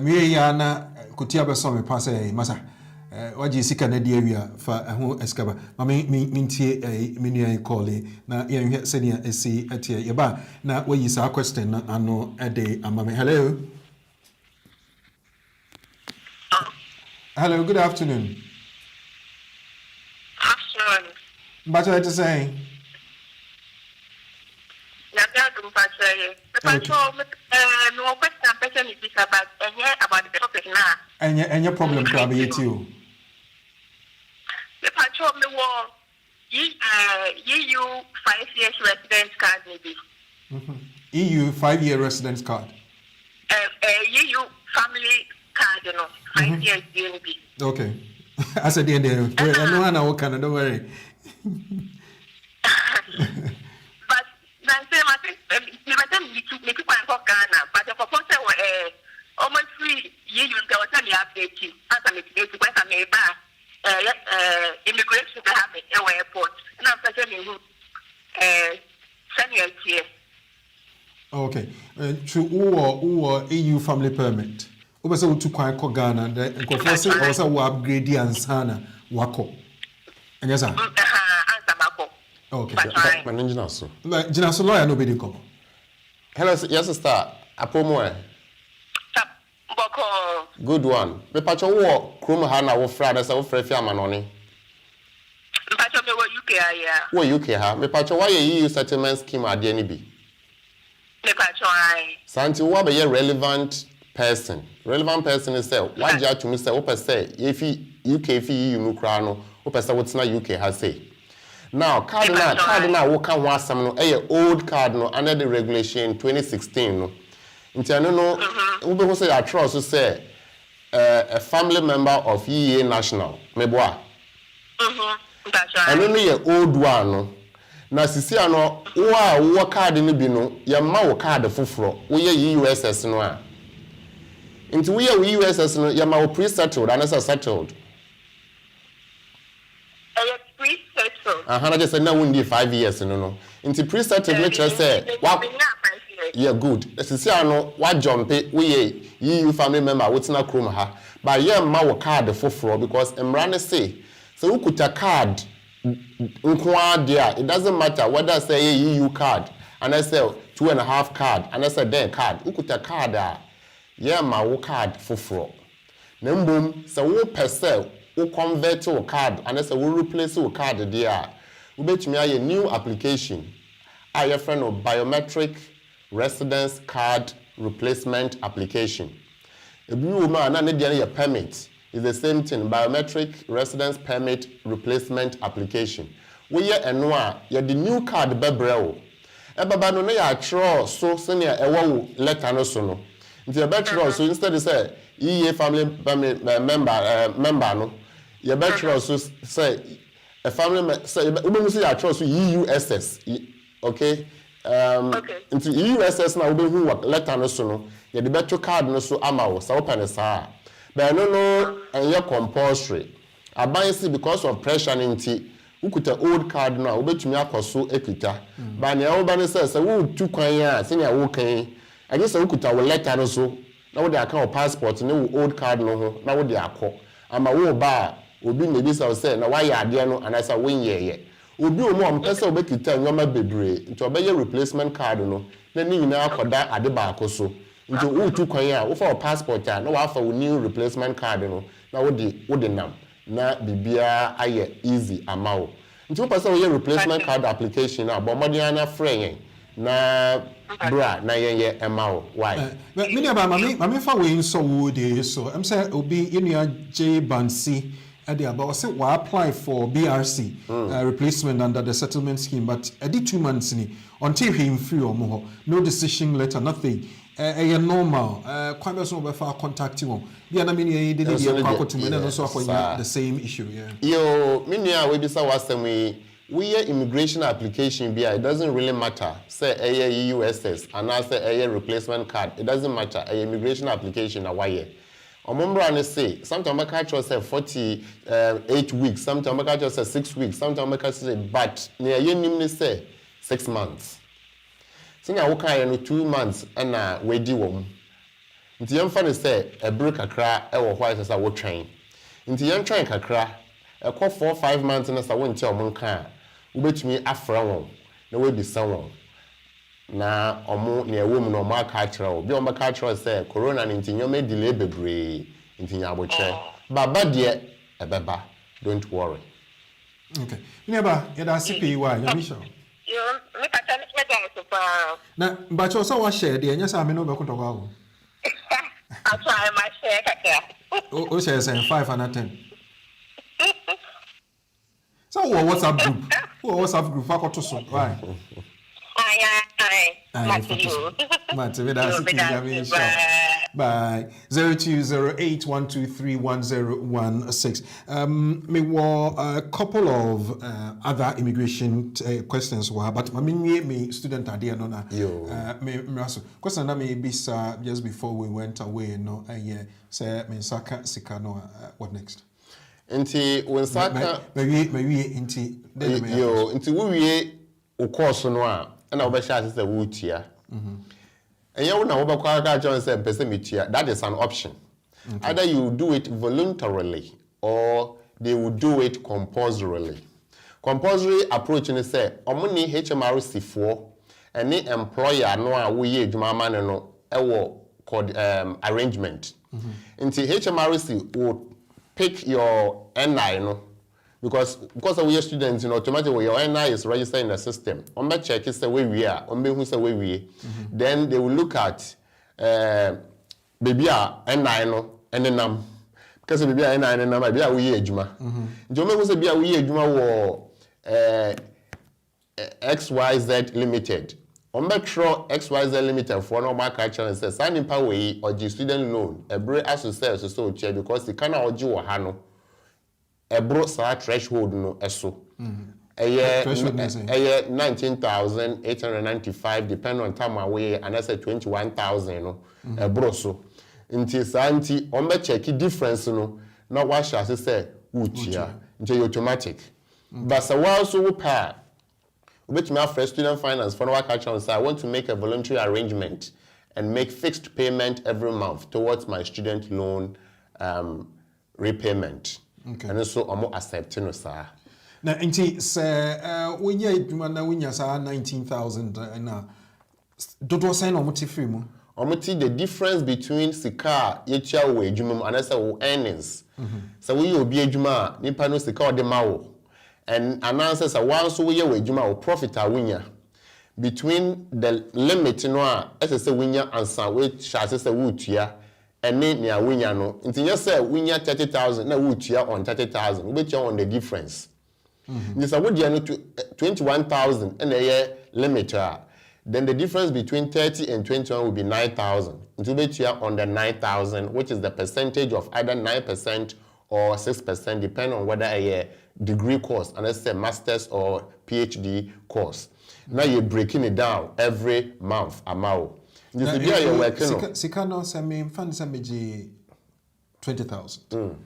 Me ya na kutia beso me pass masa. Waji sika na di area fa ho eskaba. Ma mintie menu call na ye hwe senia esi atie ye ba na wayi sa question na ano ede amame. Hello. Hello, good afternoon. Afternoon. What are you saying? No question person is about the topic now. And your problem crab eat you. The patrol me war EU 5 years residence card maybe. EU 5-year residence card. EU family card, you know, 5 years DNB. Okay. I said the end there. No one will can don't worry. But I think make people talk Ghana, but the proposal almost free you go tell me update you. As I make it when I may buy immigration to have at airport. And I'm telling you send you here. Okay. To who EU family permit. Obese utu kwan ko Ghana de nkofo se o se wo upgrade ansana wako. Anya sa? Answer bako. Okay. Man engineer so. Like Gina so lawyer no be dey come. Hello, yes sister. Apomo e. Tap bako. Good one. Me pacho wo krom ha na wo fra na se wo fra fi amanoni. Pacho me wo UK ya. Wo UK ha. Me pacho why EU settlement scheme ade ni bi. Me pacho ai. Santi wo be relevant person. Relevant person is say why ja to me say what say if UK if EU mu kra no what say what's na UK has say. Now card na wo ka ho asem no old card no under the regulation 2016 no. Nti ano no wo be ho say ya trust say a family member of EA national meboa. Ano no ye old one no. Na sisi ano wo card ni bi no ye ma wo card foforo wo ye USS no a Into we are USS no yama pre-settled and as settled. I just said now we 5 years no. Into pre-settled which I say what yeah good. This is no what jump we EU family member what's na chrome ha. But yeah ma card for fraud because Emrane say so who could a card it doesn't matter whether I say EU card and I say 2.5 card and I say then card who could a card yeah ma card for fraud. Nembum so who per se who convert to a card and I say we replace a card there. We bet me a new application. I have friend of biometric residence card replacement application. If you man need your permit, it's the same thing. Biometric residence permit replacement application. We are enwa you the new card bebreo. Baba no ya tro so senior ewo letter no so no. Nti e betro so instead of say EA family member no. You betro so say a family say we say ya tro so EUSS. Okay? Into EUSS na we hu letter no so no. You the betro card no so ama wo sa open sa. But no and you compulsory. Abansi because of pressure nti ukuta old card now obetumi akoso ekita. Ba na wo ba ne say wo tu kwan a senior wo kan. I just say ukuta wo letter no so na wo dey account passport ne wo old card no ho na wo dey akọ. Ama wo ba obi maybe say na why ade no anasa wo nyeye. Obi o mo am pese obekita nyoma bebre nti obeye replacement card no na ni nyina akoda ade ba akoso. Nti wo tu kwan a wo fa passport a na wa fa wo new replacement card no na wo de nam na bibia aye easy amawo. Nti wo pese wo replacement card application na bo modern na frɛ na bra na ye amawo why me ne ba mame fa we nso wo de so am say obi enua J Bansi at the about say we apply for BRC replacement under the settlement scheme but edi 2 months ni until him free or no decision letter nothing normal quite so be for contacting one be na me ne dey to me no so for the same issue yeah yo me nua we be say wasem we immigration application be it doesn't really matter say EUSS and I say replacement card it doesn't matter immigration application na why Omombra ne say sometimes I catch say 48 weeks sometimes I catch say 6 weeks sometimes I catch say but near yenim ne say 6 months sina wo kan no 2 months na we di wo nti yemfa ne say e break kakra e wo hwa say wo twen nti yem twen kakra e ko 4-5 months na sa wo nti omon kan wo betumi afra won na we bi san won na omo na ewom na omo aka kire o bi omo aka kire say corona nti nyoma delay bebre nti nya aboche baba de ebeba don't worry okay neba yeda sipi wa nyamisha yo me pata me da so pa na ba cho so wa share de nya sa me no be koto kwa wo I try my share kaka o share say 5 and 10 so WhatsApp group fakoto so why Bye. 0208123116. Me were a couple of other immigration questions but me student idea no na. Me question na me bisa just before we went away no say me saka sika no what next? Nti when saka maybe nti nti we o course no a na obesha say wo tia and you na obakwa ka John say person me tia that is an option either you do it voluntarily or they will do it compulsorily approach ni say omuni HMRC for any employer no a wo ye adwuma ma ne no e wo arrangement nti HMRC will pick your NI no because we are students automatically your NI is registered in the system on be check say we are on be who say we then they will look at baby NI no enenam because baby NI enenam baby we adwuma nti o me who say bia we adwuma wo XYZ limited on be tro XYZ limited for no mark actually say sign in power we or student loan ebre associate so chair because the kana oji wo ha no ebro sa threshold no eso eye 19,895 depend on time away and I say 21,000 no ebro so nti saa nti on be check difference no na wa sha say utia nti automatic but so wa so wo pa which my first student finance for no catch on say I want to make a voluntary arrangement and make fixed payment every month towards my student loan repayment. Okay. And so I'm accepting no sir. Now inti say when you adwuma na when you say 19,000 na dodo say no muti free mu. Omuti the difference between sika yetua wo adwuma and say wo earnings. So we obi adwuma nipa no sika ode ma wo. And announces a once we year adwuma wo profit a winya. Between the limit no a say winya ansa we shall say wutua ene ne a winya no nti nya say winya 30,000 na wutua on 30,000 we betua on the difference. This a would no 21,000 and a limit then the difference between 30 and 21 will be 9,000. Nti we betua on the 9,000 which is the percentage of either 9% or 6% depending on whether a degree course and let's say masters or PhD course. Now you're breaking it down every month amount. You see there you're working. Sika no say me fan say me 20,000.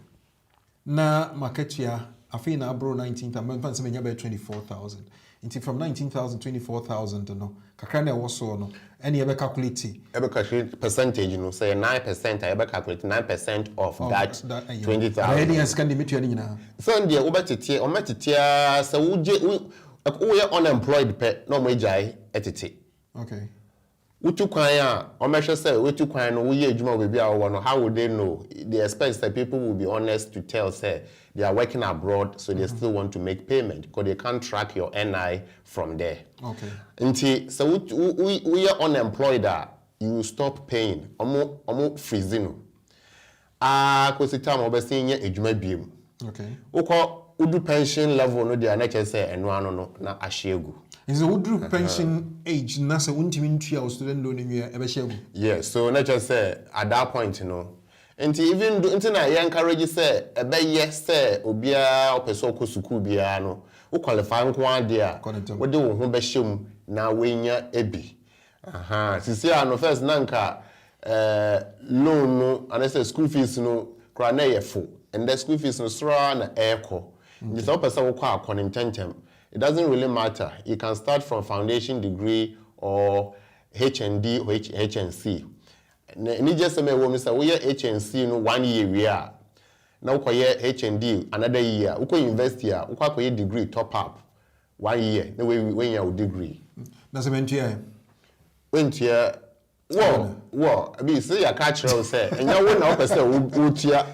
Na market ya afi na bro 19,000 me fan say me nya 24,000. Until from 19,000 24,000 no kakra na wo so no any ebe calculate percentage no say 9% I ebe calculate 9% of that 20,000. Any as can limit you nyina. So there wo betete o metete say we are unemployed pe no mo jai etete. Okay. Utu kwan a o mehwe say utu kwan no we adwuma we bia wo no how would they know? They expect that people will be honest to tell say they are working abroad so they still want to make payment because they can't track your NI from there. Okay. Nti so we are unemployed you stop paying omo freezing. Kosi time obesi nye adwuma biem. Okay. Udu pension level no dia na che say eno ano no na ahyegu. Is the pension age na say untimi ntua student loan nwe ebe hyegu. Yes, so na che say at that point no nti even do nti na ye encourage say ebe yes say obia opeso ko school bia no wo qualify nko ade a wo de wo ho be hyem na wenya ebi. Sisi ano first na nka loan no and say school fees no kra na ye full and the school fees no sra na eko. This person will call tentem. It doesn't really matter. You can start from foundation degree or HND or HNC. Ni just say we say we HNC no 1 year we are. Now we HND another year. We invest here. We degree top up 1 year. No when you degree. That's a mentia. When tia wo be say ya catch say and you won na person wo tia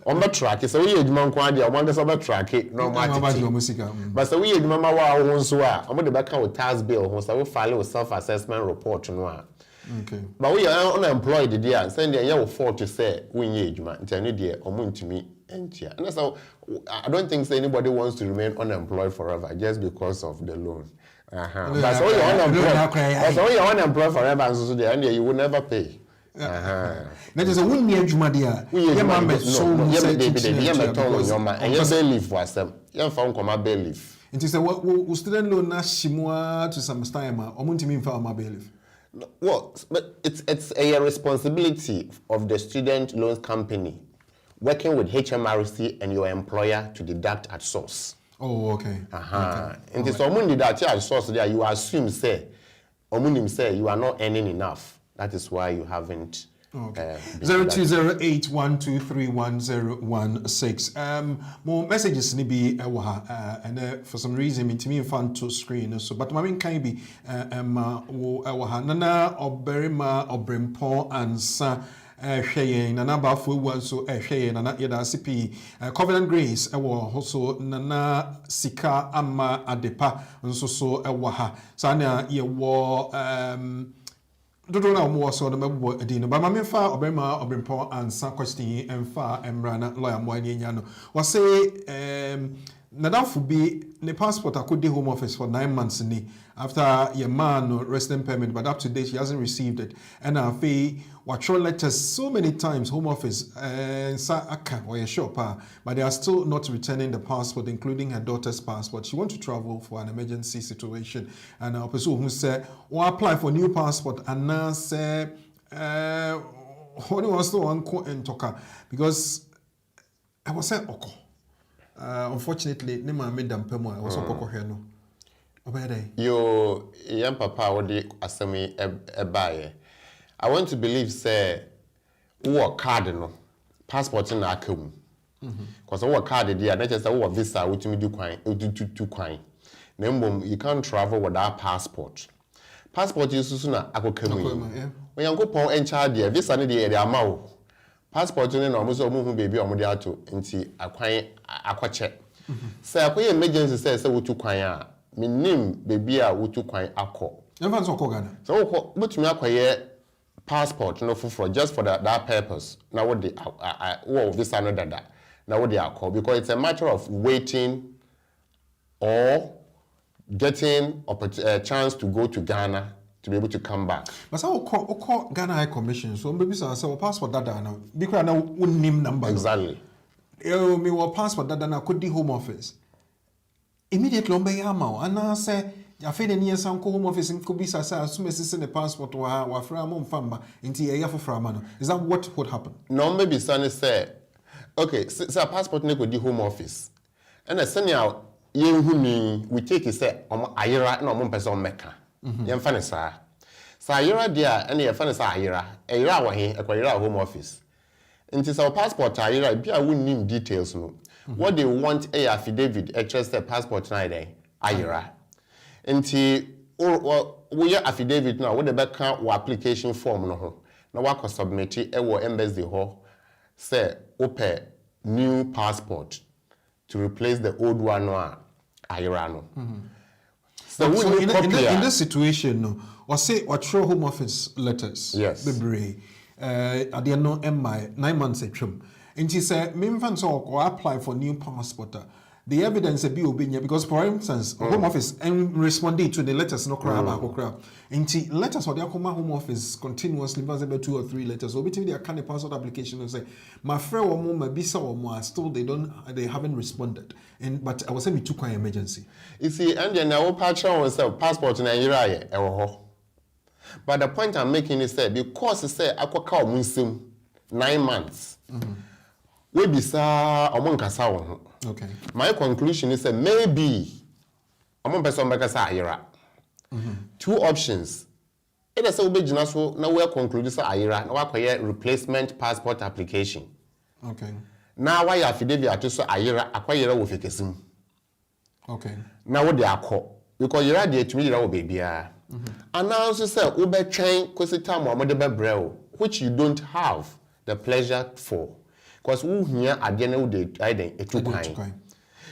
on the track so we adwuma nko ade o man dey so track no matter but so we adwuma ma wa ho so a o de be ka o tax bill ho so we file self assessment report no a okay but we are unemployed there send there you fault to say we nye adwuma ntani there o mo ntimi entia and so I don't think say anybody wants to remain unemployed forever just because of the loan. But so you're unemployed forever and so there and you will never pay. That is a win near Jumadia. Yeah, man, so you believe was them. You found come believe. It is a what student loan Nashimwa to some time or Muntimin for my belief. Well, but it's a responsibility of the student loan company working with HMRC and your employer to deduct at source. Oh, okay. And it's only that at source there you assume say you are not earning enough. That is why you haven't. Okay. 0208123116. More messages ni be and for some reason it me fun to screen so but my can be nana oberima obrimpong ansa nana bafo wan so nana yeda CP Covenant Grace also nana sika ama adepa nso so sana ye Dodo na mo so na mebo adino ba ma me fa obema obrimpong ansa question emfa emrana lawyer mo anya no was say nadafo bi ne passport akode home office for 9 months ni after your man resident permit but up to date she hasn't received it and afi watch letters so many times home office sa aka or your shop but they are still not returning the passport including her daughter's passport. She want to travel for an emergency situation and person who said or apply for new passport and now say Only was the one and talker because I was saying Oko. Unfortunately, Nema made them pemo. I was Oko here no. Yo, young papa, what the assembly a buyer. I want to believe, say, what cardinal passport in our come. Because our card, dear, not just our visa, which me do quine. Name you can't travel without passport. Passport is sooner, I could come in. When you go pon and child, dear, visa, the amount. Passport, you know, almost a moving baby on Modiato, and see, a check. Say, I quite emergency says, so to quine. My name baby a wutu kwan akọ. Never so Ghana. So what me acquire passport no for just for that purpose. Now what the visa no dada. Now what they are called because it's a matter of waiting or getting a chance to go to Ghana to be able to come back. But so call Ghana High Commission so maybe so passport dada now because now one name number. Exactly. Me wa passport dada na could the Home Office. Immediately on by Yamau, and I say, I feel the near some home office in Kubisa, as soon as it's in the passport or from Famba into a year for Framano. Is that what would happen? No, maybe Sonny said, okay, so a passport neck with the Home Office. And a senior, you who me, we take it, say, Ira, no one person Mecca. Young funny, sir. So Ira, dear, and your funny, Ira, a Ira, a Home Office. And it's our passport, Ira, be I wouldn't need details, no. What they want a affidavit, a trusted passport night, Ira. Until we affidavit now, what the back application form no. Now what submit it, embassy ho, say, open new passport to replace the old one, Ira no. So in this situation, no, or say or throw Home Office letters. Yes. Bebre, at the end of 9 months a trim. And she said, "Memphans or apply for new passport. The evidence be obedient because, for instance, Home Office and responded to the letters no crab or and she letters or the Home Office continuously, about 2 or 3 letters. So between their kind of passport application and say, my friend or more, my visa or more, still they haven't responded. And but I was saying, we took an emergency. You see, and then our patch on passport in Nigeria, but the point I'm making is that because it said I could call 9 months. We be sa among kasa. Okay. My conclusion is that maybe among person make kasa Ira. 2 options. It is so big so now we conclude this Ira. Now we replacement passport application. Okay. Now why affidavit to so Ira acquire with fikesim. Okay. Now what they are called because Ira dey to me Ira baby ah. And now also say ube train kwesi time or model brel which you don't have the pleasure for. Because who here at the end of the day, a true crime.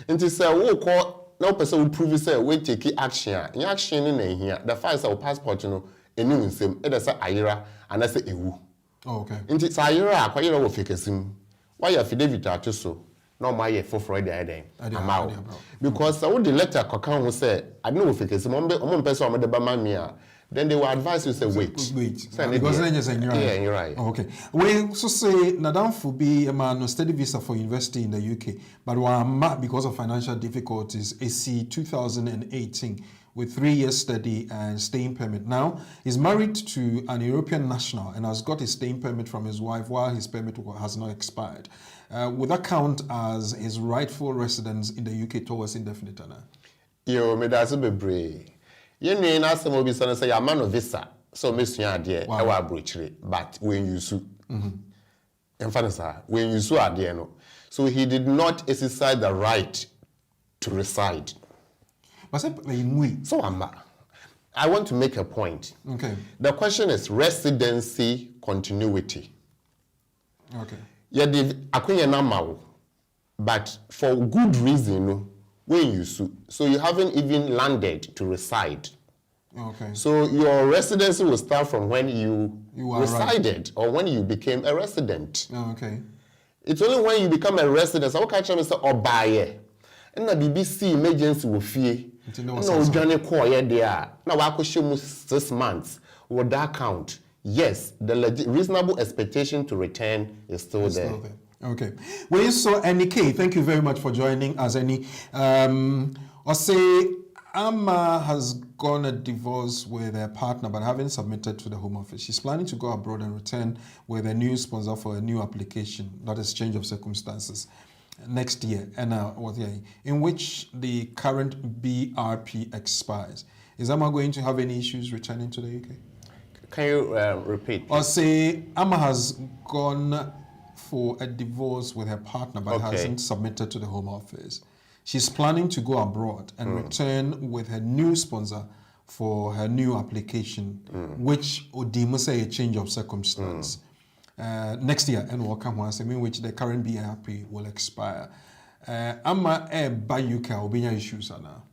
And it's a who call no person will prove say we take action. In action in here, the files our passport, you know, a new same. It is a Ira and I say ewu. Oh, okay. And it's Ira, quite a of fikesim. Why you affidavit are too so? No, my for Friday, I'm out. Because I would the letter Cocan will say, I know fikesim, one person on the Bamamia. Then they will advise you say wait. Because then you're saying you're right. Oh, okay. We so say Nadam for be a man on study visa for university in the UK, but because of financial difficulties, AC 2018 with 3 years study and staying permit. Now he's married to an European national and has got his staying permit from his wife while his permit has not expired. Would that count as his rightful residence in the UK towards indefinite tenure? Yo, me that's be brave. You know, in some of these say, I'm a visa, so Miss Yadia, our breachery, but when you sue, and when you sue at the so he did not exercise the right to reside. But so I want to make a point. Okay. The question is residency continuity. Okay. Yeah, the but for good reason. When you sue, so you haven't even landed to reside. Okay. So your residency will start from when you resided or when you became a resident. Oh, okay. It's only when you become a resident. So catch me say buyer. And the BBC emergency will fear. No journey call there. Now I could show 6 months. Would that count? Yes, the reasonable expectation to return is still there. Okay. Well, so Annie K, thank you very much for joining us, Annie. I'll say Amma has gone a divorce with her partner but haven't submitted to the Home Office. She's planning to go abroad and return with a new sponsor for a new application, that is change of circumstances, next year, and in which the current BRP expires. Is Amma going to have any issues returning to the UK? Can you repeat? Or say Amma has gone for a divorce with her partner but hasn't submitted to the Home Office. She's planning to go abroad and return with her new sponsor for her new application, which would say a change of circumstance. Next year, and will come once, in which the current BRP will expire. Ama by UK will be issues now.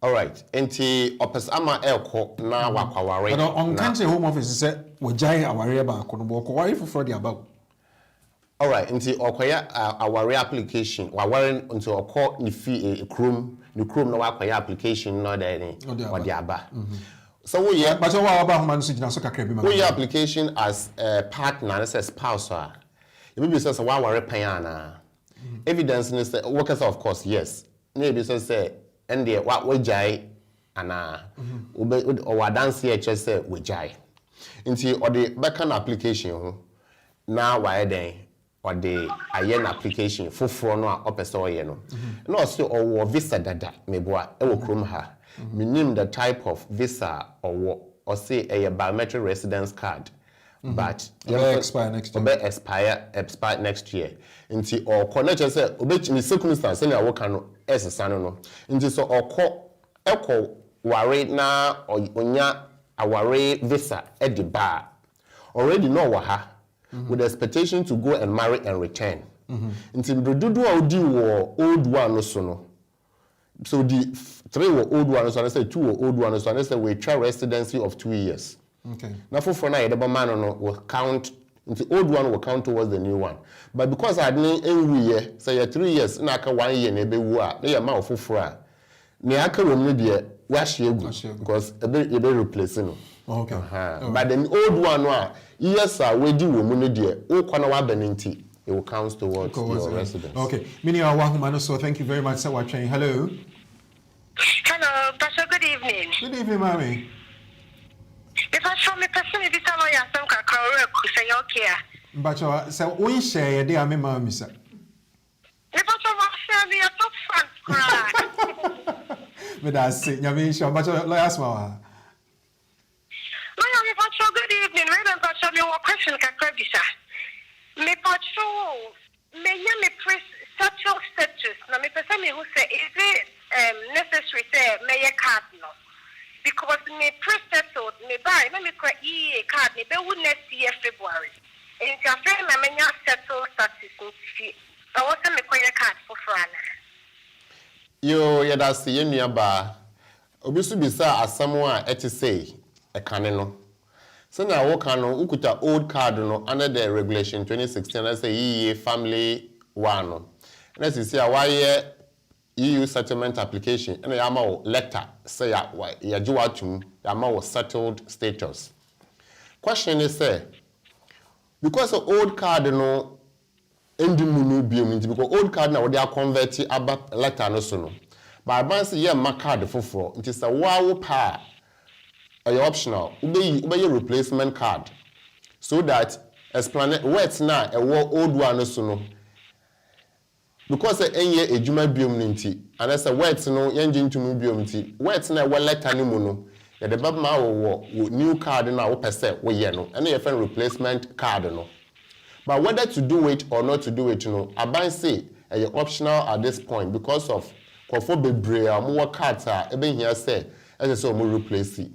All right. Enti opes ama elko na wakwaware. But on country Home Office said we jai aware ba kono bo ko ware for the about. All right. Enti okoya aware application. Waware unti okọ ni fi a chrome na wakwaya application no there ni odi aba. So we yeah, but what about man so so kakra bi ma. We application as a partner as a spouse. You be say wa ware pan na. Evidence is the workers of course yes. Maybe say and the what we jai ana or dance here just say we jai into or the backend application now why then or the ayen application for no up so no no so or visa dada meboa e wo krom ha minim the type of visa or say a biometric residence card but expire next year. Expire next year. Into or connect say obey circumstance say na work no esesano no. Into so eko ware na onya aware visa at the bar. Already know waha with the expectation to go and marry and return. Into do odi wo old one no so no. So the 3 were old ones, so I say 2 were old ones, so I say we try residency of 2 years. Okay. Now for now, the man will count. The old one will count towards the new one. But because I didn't every year, say 3 years, na aka 1 year na be wa, na ma of for. Na aka wo me de wash because a be replace no. Okay. But the old one yes sir, we di wo mu no de, wo kwa na wa benenti. It will count towards your residence. Okay. Mini Awahumano, so thank you very much, sir. Hello. Hello, Pastor, good evening. Good evening, mommy. If I show me person, if it's a lawyer, some can say okay. But so we share the ame mommy, sir. If I show me a top fan, But that's it. Yamisha, but lawyer Asmah. Lawyer, if I show good evening, Reverend Pastor, me one question can be sir. Me patrol, me press social status. Now me person me who say is it necessary say me a card no because me press settled me buy me create a card me be would next year February. And your friend me settled status fee. I want me create a card for Fran. Yo yeah that's the nuaba. Obisu bisa asamoa eti say e kane no. So now what can ukuta old card no under the regulation 2016 I say EU family one no. And as you see why EU settlement application and yama letter say ya jiwatum yama settled status. Question is say because the old card no endi munu biom because old card na we dey convert about letter no so no. But advance ye ma card foforo it is a wow pa optional ubey replacement card so that explain words na a old one so no because enye ejuma biom nti and as a words no yenje ntumu biom nti words na we letter ni mu no ye de baba wo new card na wo pese wo ye no and ye friend replacement card no but whether to do it or not to do it no aban say a optional at this point because of kwafo bebre amwo cards ebe hia say as say mo replace it.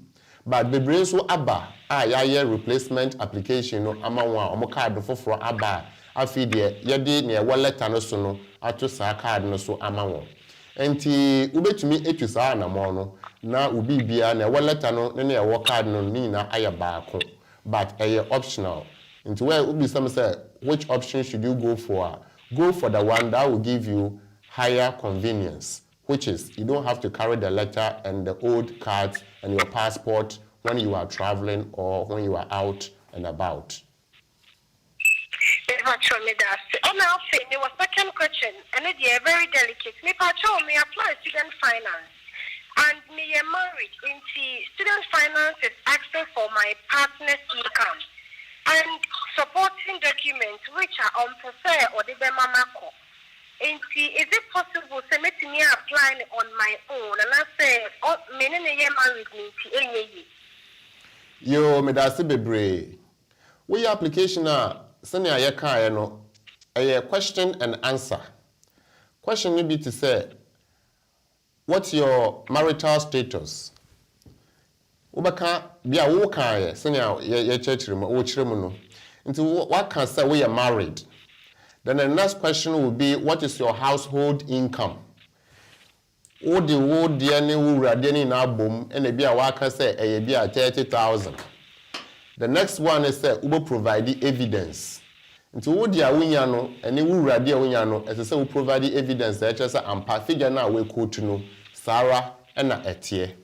But the brain so aba ya replacement application no ama wa omo card foforo aba afi de ye de ne letter no so no ato sa card no so ama won enti ubetumi etu sa na mo no na ubi bia na letter no ne card no ni na aya baako but optional enti where ubi some say which option should you go for the one that will give you higher convenience, which is you don't have to carry the letter and the old cards and your passport when you are traveling or when you are out and about. Now, second question, and it's very delicate. Me apply student finance. And me a married into student finance is asking for my partner's income and supporting documents which are unprepared or the mama call. Is it possible to make me apply on my own? And I say, oh, me married me. Yo, me da se bebre. We application a senior ye kan no a question and answer. Question may be to say, what's your marital status? Ubaka bia wo kan senior ye church room wo chire mu no. Nti what can say we are married? Then the next question will be, what is your household income? Wo de wo de ne wo wurade ni na bom ene bia wa kan say e bia 30,000. The next one is say we provide evidence. Nti wo de awunya no ene wo wurade awunya no ese say we provide evidence that say ampa figure na we quote no Sarah na etie.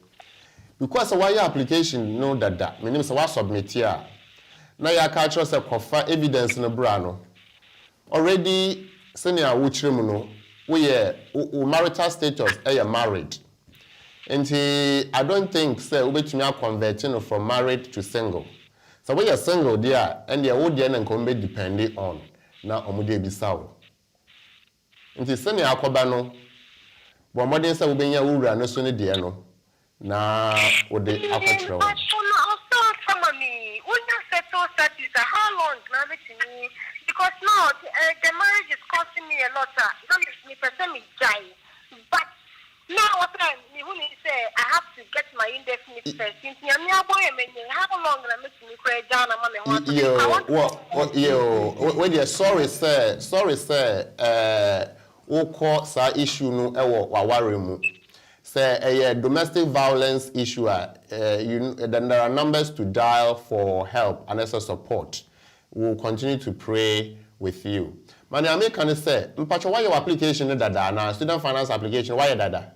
Because why your application no dada menim say wa submit here na ya ka tro say kofa evidence no bra no already senior wo chire mu no we marital status married. And I don't think say we betumi converting from married to single. So we are single there and the old yen and come be depending on na omude bi sawo. Nti senior akoba no bo modern say we benya wura no so ne de no na wo de akwatro. How long now me? Because now the marriage is costing me a lot. Don't me person me die. But now what time me who say I have to get my indefinite first. Since me how long na make me cry down and when you sorry sir wo call sa issue no e wo waware mu. Say a domestic violence issue then there are numbers to dial for help and as a support. We'll continue to pray with you. Man, I can say, Mpacho, why your application dada na student finance application? Why dada?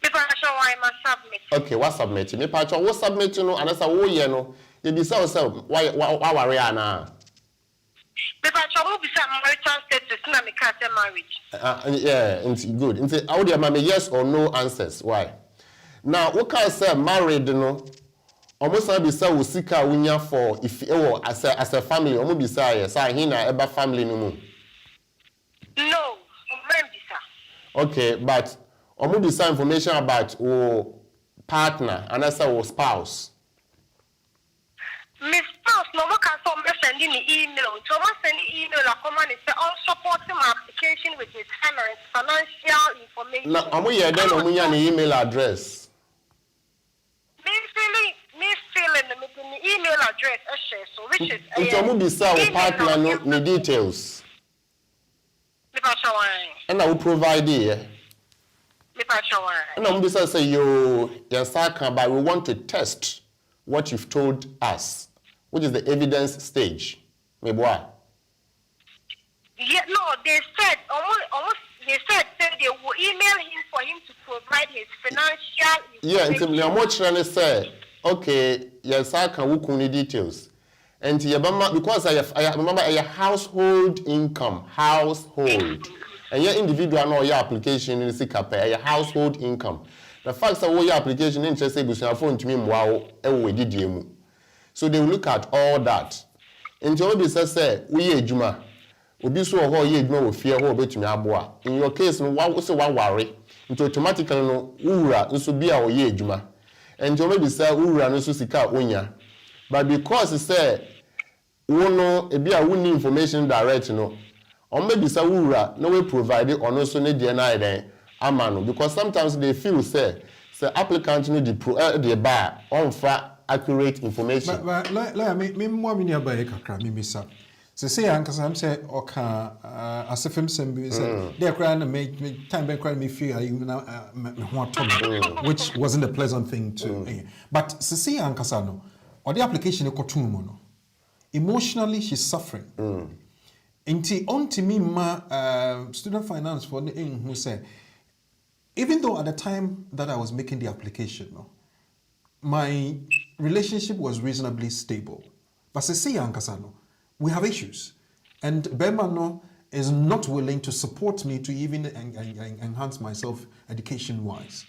Why must submit? Okay, what submit? Me Mpacho, what submit no? And as a wo ye no, you be so why worry na? Mpacho, who be some marital status na me can't marriage. Yeah, it's good. It's how do you yes or no answers? Why? Now, what can say married no? Almost be say we seek a for if as a family almost be say hina eba family no mu. No, okay, but almost be say information about o partner and as a spouse. My spouse no more can send me email. So I send email a command say all supporting my application with his financial information. Now, amu ye then amu ya ni email address. Me filling the email address so which is Ntomu bisa partner no details. And I will provide it. And I will bisa say yo yansaka but we want to test what you've told us, which is the evidence stage. Maybe why? Yeah, no, they said almost they said they will email him for him to provide his financial information. Yeah, and trying say okay, yes, I can work on the details. And because I remember a household income, household. And your individual know your application in the a household income. The fact that your application in just say phone to me wow so they will look at all that. And to say we ejuma obi so ho ye ejuma wo fie ho betumi aboa. In your case no wa say one worry into automatically no wura nso bia o ye ejuma. And you maybe say wura no so sika onya. But because he say we no e bia we need information direct no. Or maybe say wura no we provide it or no so need DNA then amano because sometimes they feel say applicant no the bar on fa accurate information. But me more me near by kakra me misa. Say ankasa am say oka asefem sem bi say dey cry na me time be cry me feel you na me ho atom which wasn't a pleasant thing to but say ankasa no or the application e kotum mo no emotionally she's suffering Inti onti me ma student finance for the who said even though at the time that I was making the application no my relationship was reasonably stable but say ankasa no we have issues. And Bemano is not willing to support me to even enhance myself education-wise.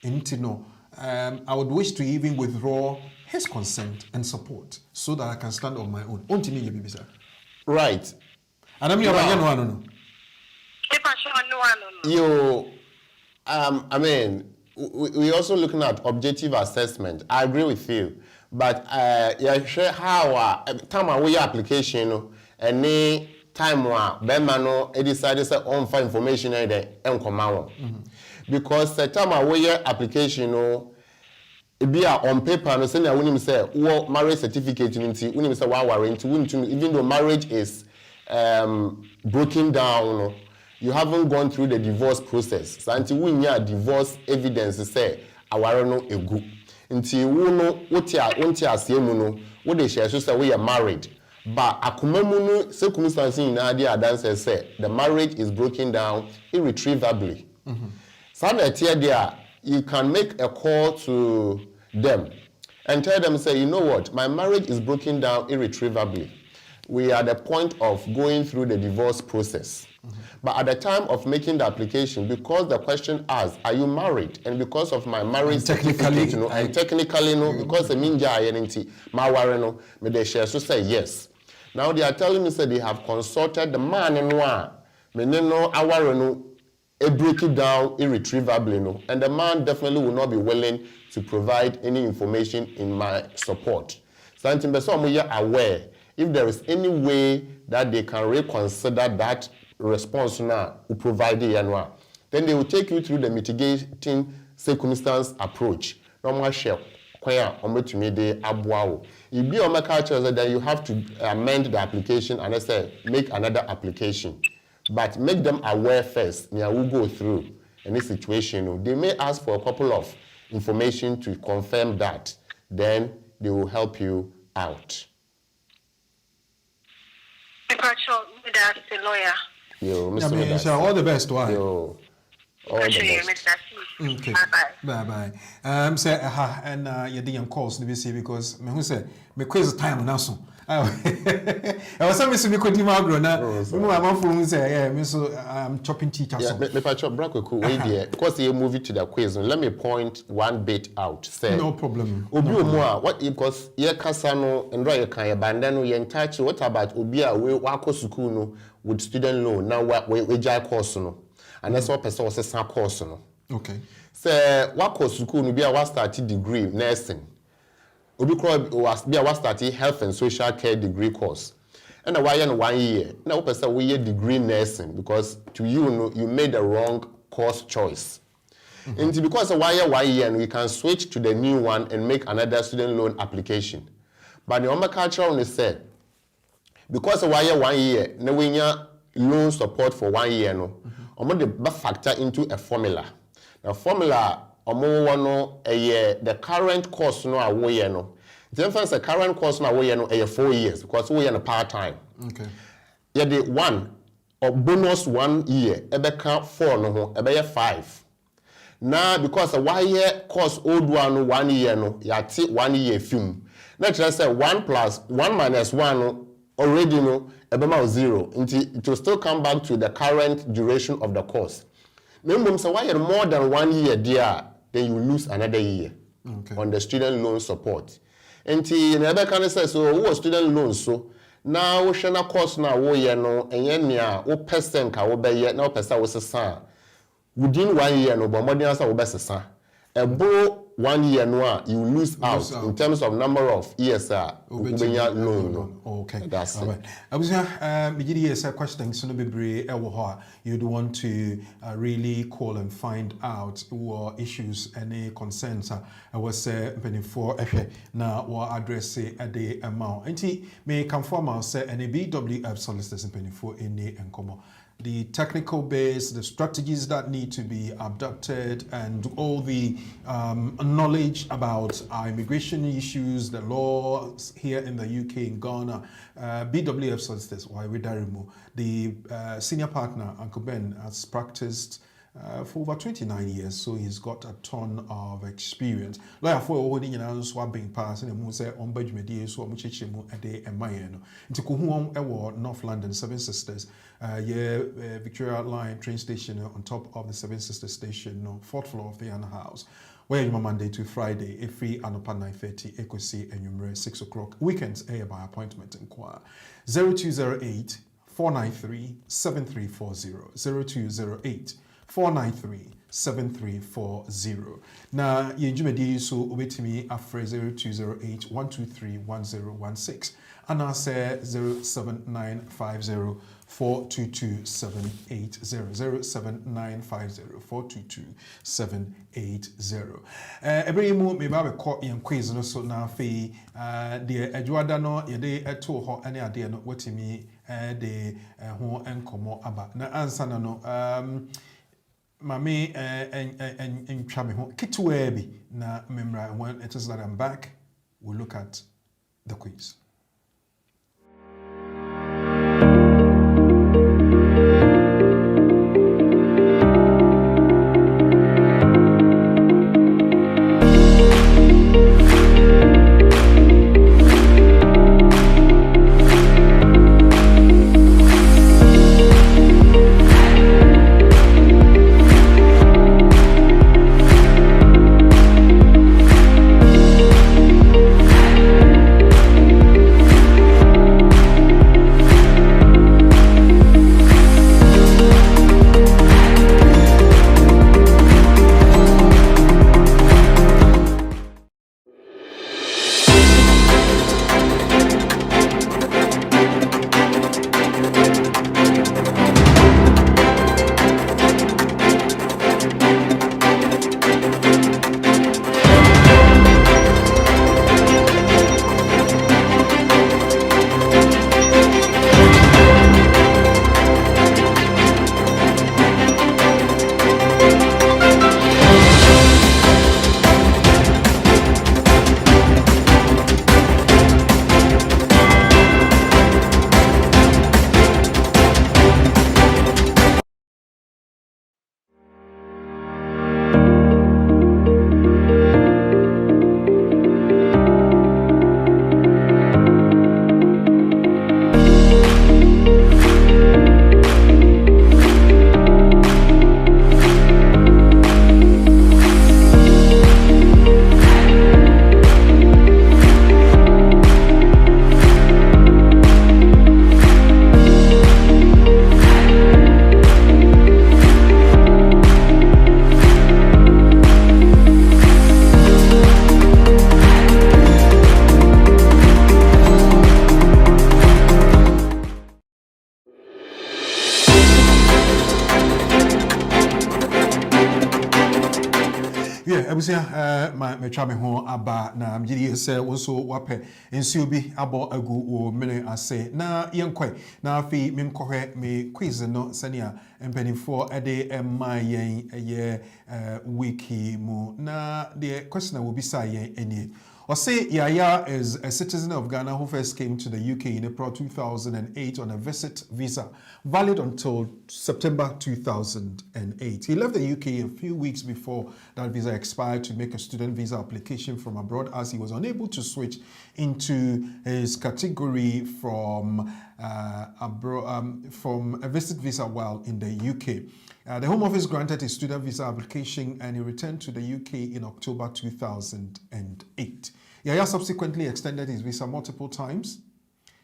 Intino, I would wish to even withdraw his consent and support so that I can stand on my own. Right. And I'm no. You, I mean, we also looking at objective assessment. I agree with you, but yeah, sure how time away application any time no decided to on for information because the time away application it be on paper no say na wonim say wo marriage certificate nti wonim say wa warranty even though marriage is broken down you haven't gone through the divorce process so until we need divorce evidence say aware no egu nti wo no wonti asemu no wo de share so say we are married but akomamu no circumstances in ade adanse say the marriage is broken down irretrievably so that there you can make a call to them and tell them say you know what my marriage is broken down irretrievably we are at the point of going through the divorce process but at the time of making the application because the question asks are you married and because of my marriage technically because the minja identity my wareno me they share so say yes now they are telling me say they have consulted the man and one me no awareno break it down irretrievably no and the man definitely will not be willing to provide any information in my support something be so aware if there is any way that they can reconsider that response now who provide the then they will take you through the mitigating circumstance approach normal share kwaya ometumi de aboawo if be o culture then you have to amend the application and say make another application but make them aware first they will go through any situation they may ask for a couple of information to confirm that then they will help you out. That's the lawyer. Yo, Mr. All the best. Why? Yo, all the best. Okay. Bye. Say and you didn't calls because me who say me quiz time now so. I was saying me could dimagro na. No, I'm from say yeah, me so I'm chopping teacher so. Me pa chop braco cool way there. Because you move it to the quiz. Let me point one bit out. Say no problem. Obi omo what because ye kasa no ndro ye kan ye banda no ye touch what about obi a we wako school no with student loan now we jai course no. And that's what person was say course no. Okay. Say wako school no be a start degree nursing. Obi was be a start health and social care degree course. And why in 1 year? Now person we year degree nursing because to you you made the wrong course choice. And because of 1 year and we can switch to the new one and make another student loan application. But the Oma culture only said because of 1 year, now we need loan support for 1 year no. The factor into a formula. The formula the current course no away no. The current course no away no 4 years because we are part time. Okay. Yeah, the one or bonus 1 year ebeka 4 no ho ebeye 5. Now because a 1 year course old one 1 year no ya ti 1 year film. Now just say 1 plus 1 minus 1 no already no ebema 0 until it will still come back to the current duration of the course. Remember say why more than 1 year there then you lose another year on the student loan support. Until never can say so who student loan so now we shall course now wo ye no enye nia wo percent ka wo be ye na wo pesa wo sesa within 1 year no but more than wo be sesa ebo 1 year no you lose out in terms of number of years ubenya loan. Okay, that's all right. Abusia bigidi is a question so no bebre e wo ho you'd want to really call and find out what issues any concerns I was penny for na what address at the amount anti may come from say any BWF solicitors penny for any enkomo the technical base, the strategies that need to be adopted, and all the knowledge about our immigration issues, the laws here in the UK, in Ghana, BWF solicitors, why we Darimo, the senior partner, Uncle Ben, has practiced for over 29 years, so he's got a ton of experience. Lawyer for holding in an swabbing pass and a muse on Bajmedi, so Muchichimu a day and Mayeno. Into Kuhum, North London, Seven Sisters, Victoria Line train station on top of the Seven Sisters station, no, 4th floor of the Anna House. Where you Monday to Friday, a free and upon 9:30, Ecosi and number 6 o'clock. Weekends, by appointment inquire. 0208 493 7340. 0208 493 7340. Now, you so wait me after 0208 123 1016 and I say 07950 422 780 07950 422 780. Every moment me ba call in quiz no so na fe the adwada no ye de eto ho ane ade no wetimi de ho enkomo aba na answer na no Mami and Chami home Kituebi na memra. When it is that I'm back, we'll look at the quiz. me twa me ho aba na mgidi se woso wape ensuo bi abo agu o mene ase na yenkoi na afi me nkɔhwɛ me quiz no sania empanifo ede emma yen ye wiki mu na the question will be say yen enie. Or say Yaya is a citizen of Ghana who first came to the UK in April 2008 on a visit visa, valid until September 2008. He left the UK a few weeks before that visa expired to make a student visa application from abroad, as he was unable to switch into his category from a visit visa while in the UK. The Home Office granted his student visa application and he returned to the UK in October 2008. Yaya subsequently extended his visa multiple times.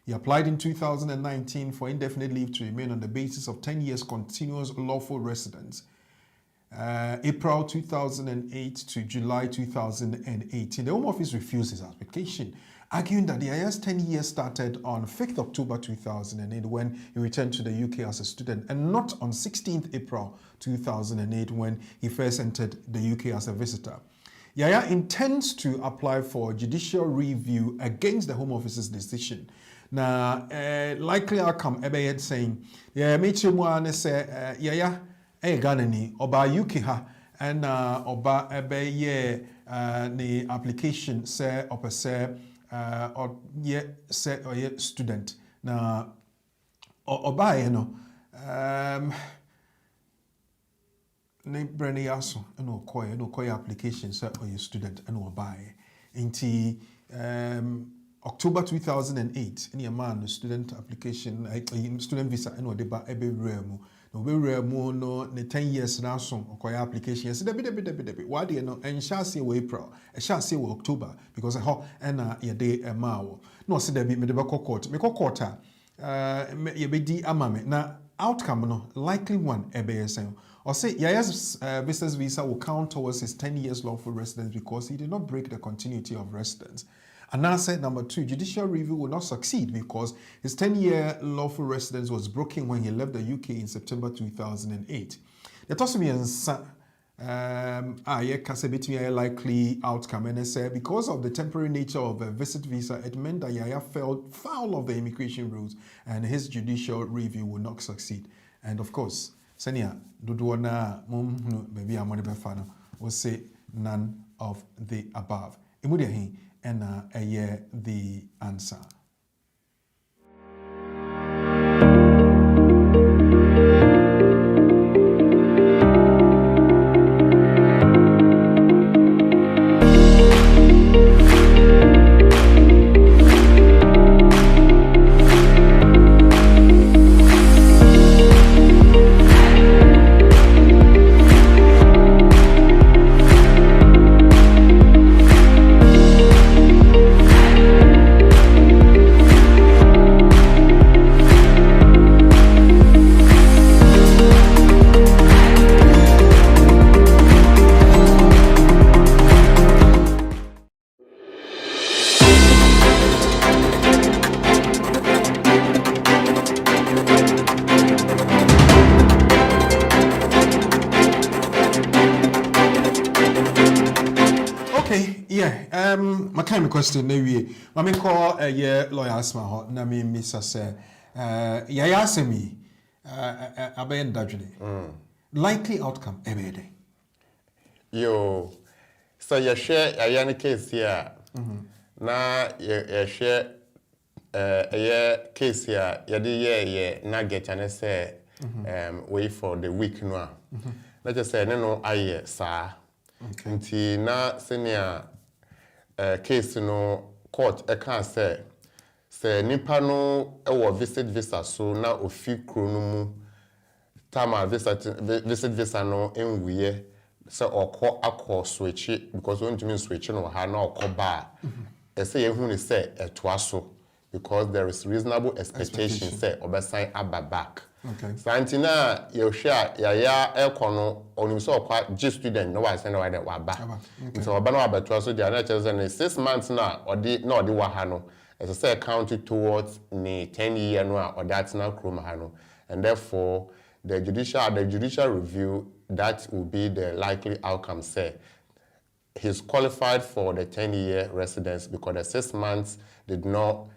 He applied in 2019 for indefinite leave to remain on the basis of 10 years continuous lawful residence. April 2008 to July 2018. The Home Office refused his application, arguing that the Yaya's 10 years started on 5th October 2008 when he returned to the UK as a student, and not on 16th April 2008 when he first entered the UK as a visitor. Yaya intends to apply for judicial review against the Home Office's decision. Now, likely outcome, Ebe saying, yeah, Michimwa say, Yaya, Ghanani, Oba UK ha, and Oba Ebe ye, the application say, Opa say, or ye say, or ye student. Now, Oba, you know, ne brand yaso no koy application say or your student and or buy into October 2008 any man student application student visa and or deba ebe remu no be remu no ne 10 years na so koy application yes debi why dey no en shall we April e shall say we October because ho na ye dey e ma wo no se debi me deba court me court ye be di amame na outcome no likely one ebe sen or say Yaya's business visa will count towards his 10 years lawful residence because he did not break the continuity of residence. And now said number 2, judicial review will not succeed because his 10-year lawful residence was broken when he left the UK in September 2008. The Tosmian a likely outcome and said because of the temporary nature of a visit visa, it meant that Yaya fell foul of the immigration rules and his judicial review will not succeed. And of course, Senia, Duduana, maybe I'm on the befano, will say none of the above. Immediately, and a year the answer. My kind of question, maybe. I mean, call a year lawyer Asmah, na me Mr. Say, Yaya Semi, Abayan Dajuni. Likely outcome, every day. Yo, so you share a young case here. Na you share a year case here, ye na get and say, wait for the week no. Let us say, no, I sir. Until na senior. Case no court can say nipa no visit visa so na ofi kro no mu tama visit visa no enwuye say akọ switch because when you mean switch no ha na okọ ba say ehun ni say etoa so because there is reasonable expectation say obesan aba back. Okay. Santina you share ya ekono onim so kwa G student no wa say no wa that wa ba. So oba no abatoa so dia na say 6 months na odi na odi wa ha no as say counted towards ni 10 year no or that na krom ha no and therefore the judicial review that will be the likely outcome say he's qualified for the 10-year residence because the 6 months did not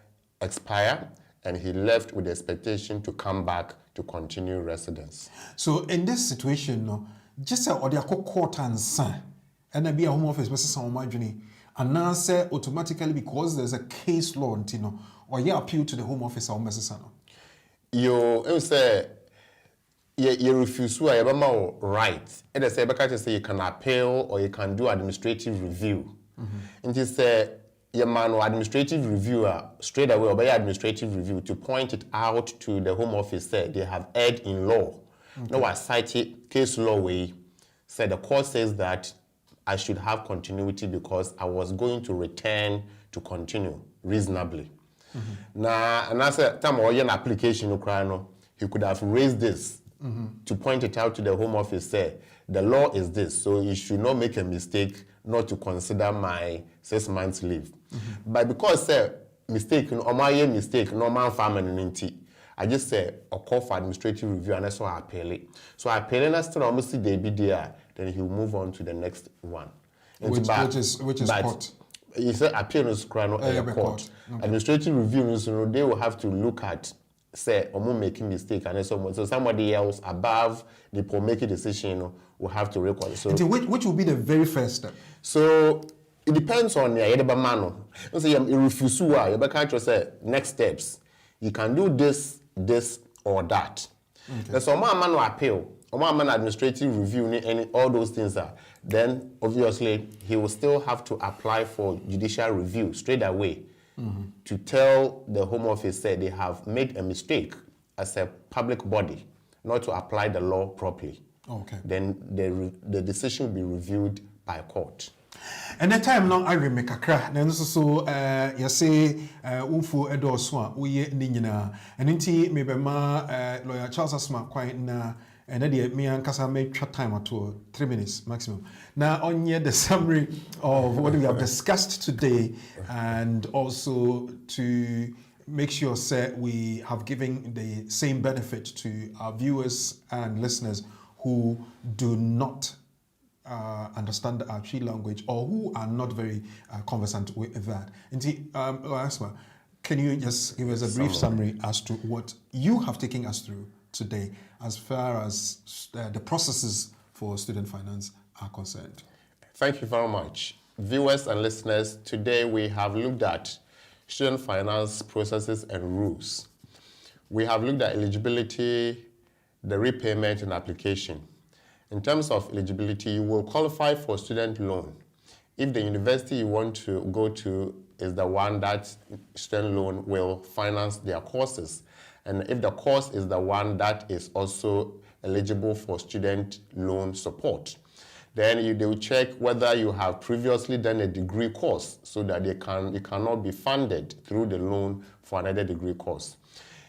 expire and he left with the expectation to come back to continue residence. So in this situation, no, just say or the court and son, and be a home office, versus some margin, and now say automatically because there's a case law, you know, or you appeal to the home office or Mrs. Sano. You say you refuse to have right. And they say you can appeal or you can do administrative review. And they say your man or administrative reviewer straight away obey administrative review to point it out to the home office said they have erred in law. No, I cited case law way said the court says that I should have continuity because I was going to return to continue reasonably. Now, and I said time or an application he could have raised this to point it out to the home office say the law is this, so you should not make a mistake not to consider my 6 months leave. But because mistake or my mistake, no man family, I just say a call for administrative review and that's why I appeal it. So I appeal and still almost see the BDR, then he'll move on to the next one. Which is court. He said appeal is court. Okay. Administrative review, so they will have to look at say or making mistake and so somebody else above the make a decision will have to record. So which will be the very first step? So it depends on the man. So you refuse to you can't say next steps. You can do this or that. Okay. There's some man will appeal. an administrative review, and all those things are, then obviously he will still have to apply for judicial review straight away to tell the Home Office that they have made a mistake as a public body not to apply the law properly. Okay. Then the decision will be reviewed by court. And that time now I remember kakra na nso so you say unfu edoso a uye ni nyina and nti me be ma lawyer Charles Asmah kwan na and then me ankasa me twa time at 3 minutes maximum. Now onye the summary of what we have discussed today and also to make sure that we have given the same benefit to our viewers and listeners who do not understand our Chi language or who are not very conversant with that. And Asmah, can you just give us a brief summary as to what you have taken us through today as far as the processes for student finance are concerned? Thank you very much. Viewers and listeners, today we have looked at student finance processes and rules. We have looked at eligibility, the repayment and application. In terms of eligibility, you will qualify for student loan if the university you want to go to is the one that student loan will finance their courses, and if the course is the one that is also eligible for student loan support. Then they will check whether you have previously done a degree course so that it cannot be funded through the loan for another degree course.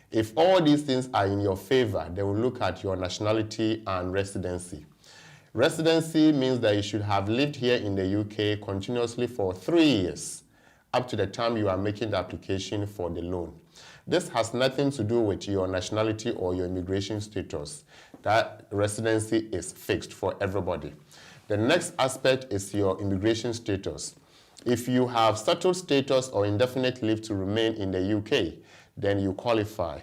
If all these things are in your favor, they will look at your nationality and residency. Residency means that you should have lived here in the UK continuously for 3 years, up to the time you are making the application for the loan. This has nothing to do with your nationality or your immigration status. That residency is fixed for everybody. The next aspect is your immigration status. If you have settled status or indefinite leave to remain in the UK, then you qualify.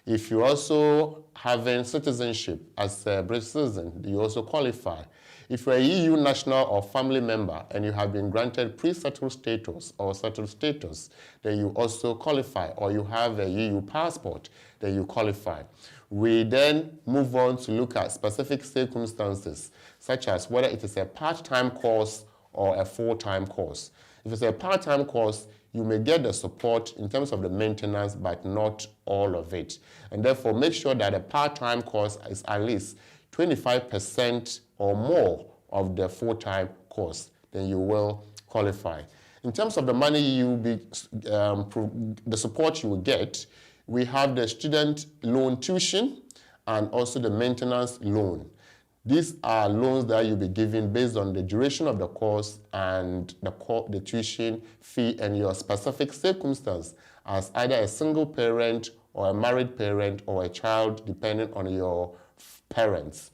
If you also having citizenship as a British citizen, you also qualify. If you're a EU national or family member and you have been granted pre-settled status or settled status, then you also qualify, or you have a EU passport, then you qualify. We then move on to look at specific circumstances, such as whether it is a part-time course or a full-time course. If it's a part-time course, you may get the support in terms of the maintenance, but not all of it. And therefore, make sure that a part-time course is at least 25% or more of the full-time course, then you will qualify. In terms of the money you will be, the support you will get, we have the student loan tuition and also the maintenance loan. These are loans that you'll be given based on the duration of the course and the tuition fee and your specific circumstance as either a single parent or a married parent or a child, depending on your parents.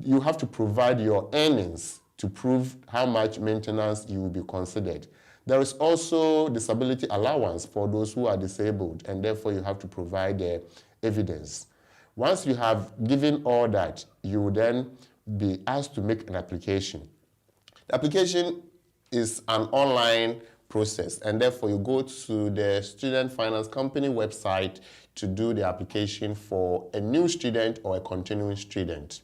You have to provide your earnings to prove how much maintenance you will be considered. There is also disability allowance for those who are disabled, and therefore you have to provide the evidence. Once you have given all that, you will then be asked to make an application. The application is an online process, and therefore you go to the Student Finance Company website to do the application for a new student or a continuing student.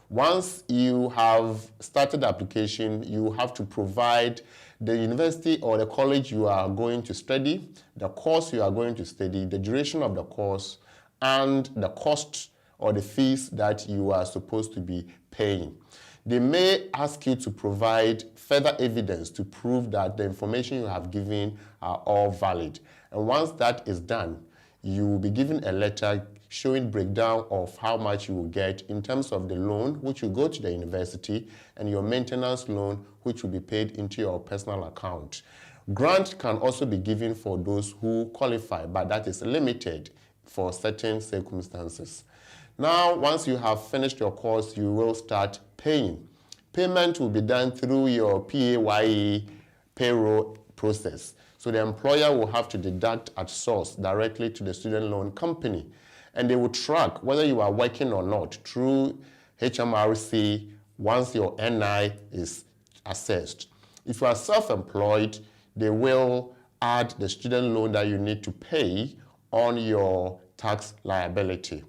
Once you have started the application, you have to provide the university or the college you are going to study, the course you are going to study, the duration of the course, and the cost or the fees that you are supposed to be paying. They may ask you to provide further evidence to prove that the information you have given are all valid. And once that is done, you will be given a letter showing breakdown of how much you will get in terms of the loan, which will go to the university, and your maintenance loan, which will be paid into your personal account. Grant can also be given for those who qualify, but that is limited for certain circumstances. Now, once you have finished your course, you will start paying. Payment will be done through your PAYE payroll process. So the employer will have to deduct at source directly to the student loan company. And they will track whether you are working or not through HMRC once your NI is assessed. If you are self-employed, they will add the student loan that you need to pay on your tax liability.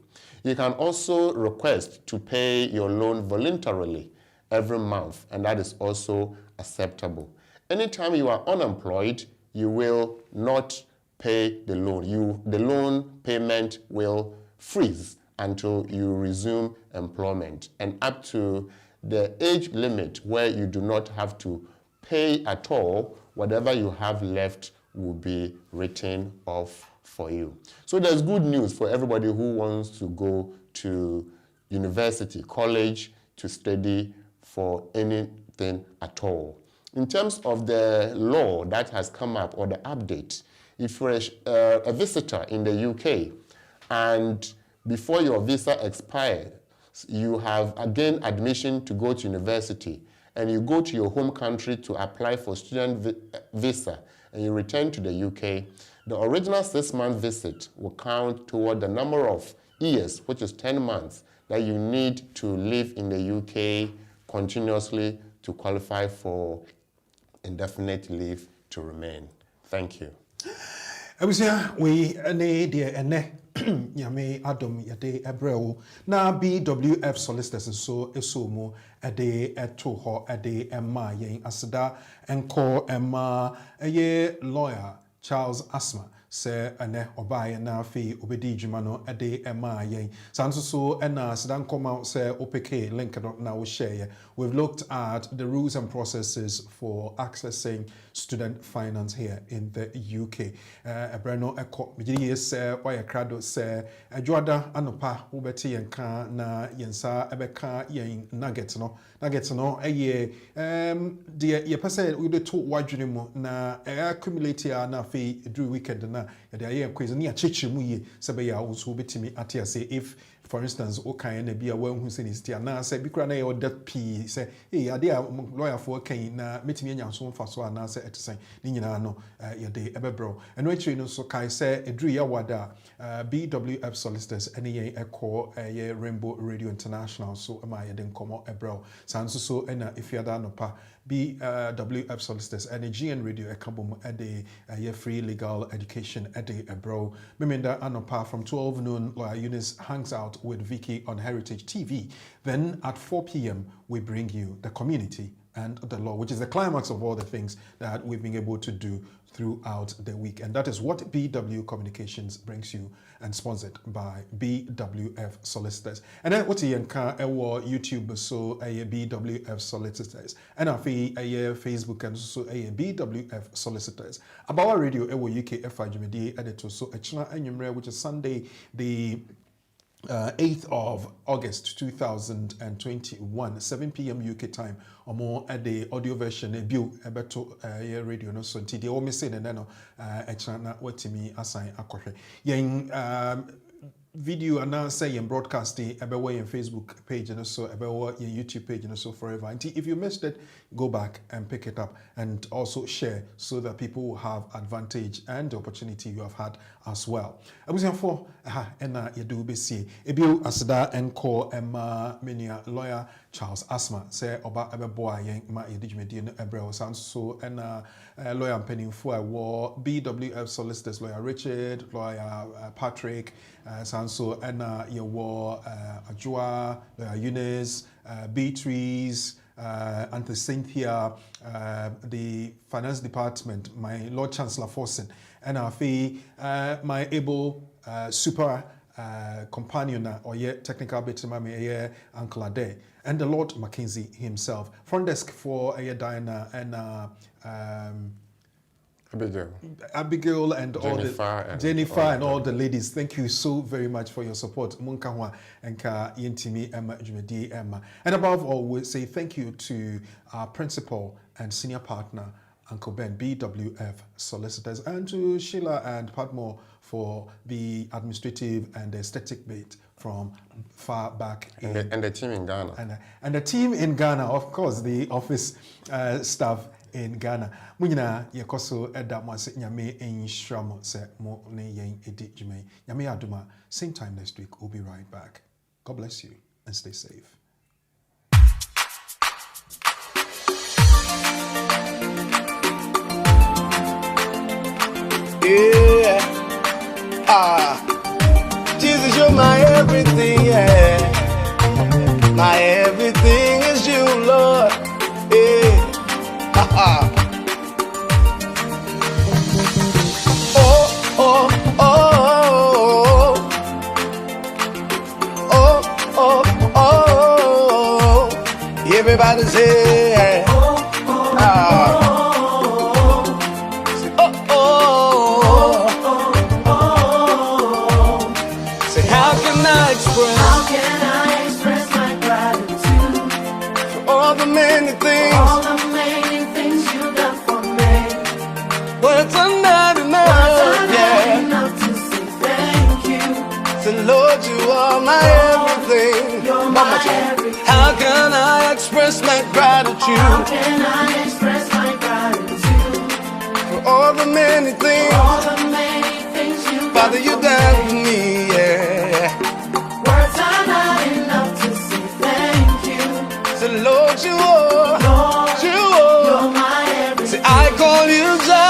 You can also request to pay your loan voluntarily every month, and that is also acceptable. Anytime you are unemployed, you will not pay the loan. The loan payment will freeze until you resume employment, and up to the age limit where you do not have to pay at all, whatever you have left will be written off for you. So there's good news for everybody who wants to go to university, college, to study for anything at all. In terms of the law that has come up, or the update, if you're a visitor in the UK and before your visa expires, you have again admission to go to university, and you go to your home country to apply for student visa, and you return to the UK, the original 6-month visit will count toward the number of years, which is 10 months, that you need to live in the UK continuously to qualify for indefinite leave to remain. Thank you. Abusia, we ene Yame Adam Yade Ebreo na BWF solicitors so esomo ade eto ho ade emma yen aseda enko emma eye lawyer Charles Asmah se ene obaye na fi obedi djuma no ade emma yen sanso so ena sedan koma se opk link na we share. We've looked at the rules and processes for accessing student finance here in the UK. Ebreno eko mejiri se waya krado se adwoada anopa wobeti yenka na yensa ebeka yen nuggets no eye de ye pese we to wadwene mu na accumulate na fe dru weekend na de aye quiz na ya cheche mu ye se be ya wo so betimi atia say if for instance okay na bia wan hu se ni stia na say bi kra na ye order p say ade a lawyer for kan na metimi anya so mfa so na say etisen ni nyina no ye de ebebro eno actually no so kai say edru ya wada BWF solicitors any ye echo ye Rainbow Radio International so am ye de nkomo ebro sanso so ena ifiada no pa BWF solicitors and GN Radio ekabom ade ye free legal education ade ebro memenda anopa from 12 noon lawyer Eunice hangs out with Vicky on Heritage TV. Then at 4 p.m. we bring you the community and the law, which is the climax of all the things that we've been able to do throughout the week. And that is what BW Communications brings you, and sponsored by BWF Solicitors. And then what's yanka YouTube so a BWF Solicitors. And a Facebook and so a BWF Solicitors. About our radio UK FIGMD editor so a which is Sunday the 8th of August 2021, 7 p.m. UK time, or more at the audio version, a view about radio no so the only say and then a what to me assign a yang video and now say and broadcasting about your Facebook page and also about your YouTube page and also forever. And if you missed it, go back and pick it up and also share so that people will have advantage and the opportunity you have had as well. I was for and you do be see a bill asada and call Emma Mania lawyer Charles Asmah say about a boy yang ma yedijmedi ebro sounds so and lawyer penny for a war BWF solicitors lawyer Richard, lawyer Patrick, so and your war Ajua, Eunice, Beatrice, Auntie Cynthia, the finance department, my Lord Chancellor Forsen, and our fee, my able super companion or yet technical bit mami Uncle Ade, and the Lord Mackenzie himself. Front desk for Diana and Abigail and Jennifer and all the ladies. Thank you so very much for your support. Munkahwa and Ka Yentimi Emma Jumedi Emma. And above all, we say thank you to our principal and senior partner, Uncle Ben, BWF Solicitors, and to Sheila and Padmore for the administrative and the aesthetic bit from far back. And the team in Ghana. And the team in Ghana, of course, the office staff in Ghana. Munyina yekoso eda mo se nyame enhwram se mo ne yen edi djumai. Nyame aduma. Same time next week. We'll be right back. God bless you and stay safe. Yeah. Jesus, you're my everything, yeah. My everything is you, Lord. Yeah. Ha-ha. Oh, oh, oh, oh, oh, oh, oh. Everybody say, ah. Say, oh, oh. Say, how can I express my gratitude for all the many things? all the many things you done for me? Words are not enough, yeah. Enough to say thank you. Say, Lord, you are my everything. You're my everything. How can I express my gratitude How can I express my gratitude for all the many things, all the many things you Father, done you for done me? for me, yeah. Words are not enough to say thank you. Say, Lord, you are, Lord, you you're are. my everything. Say, I call you Jah.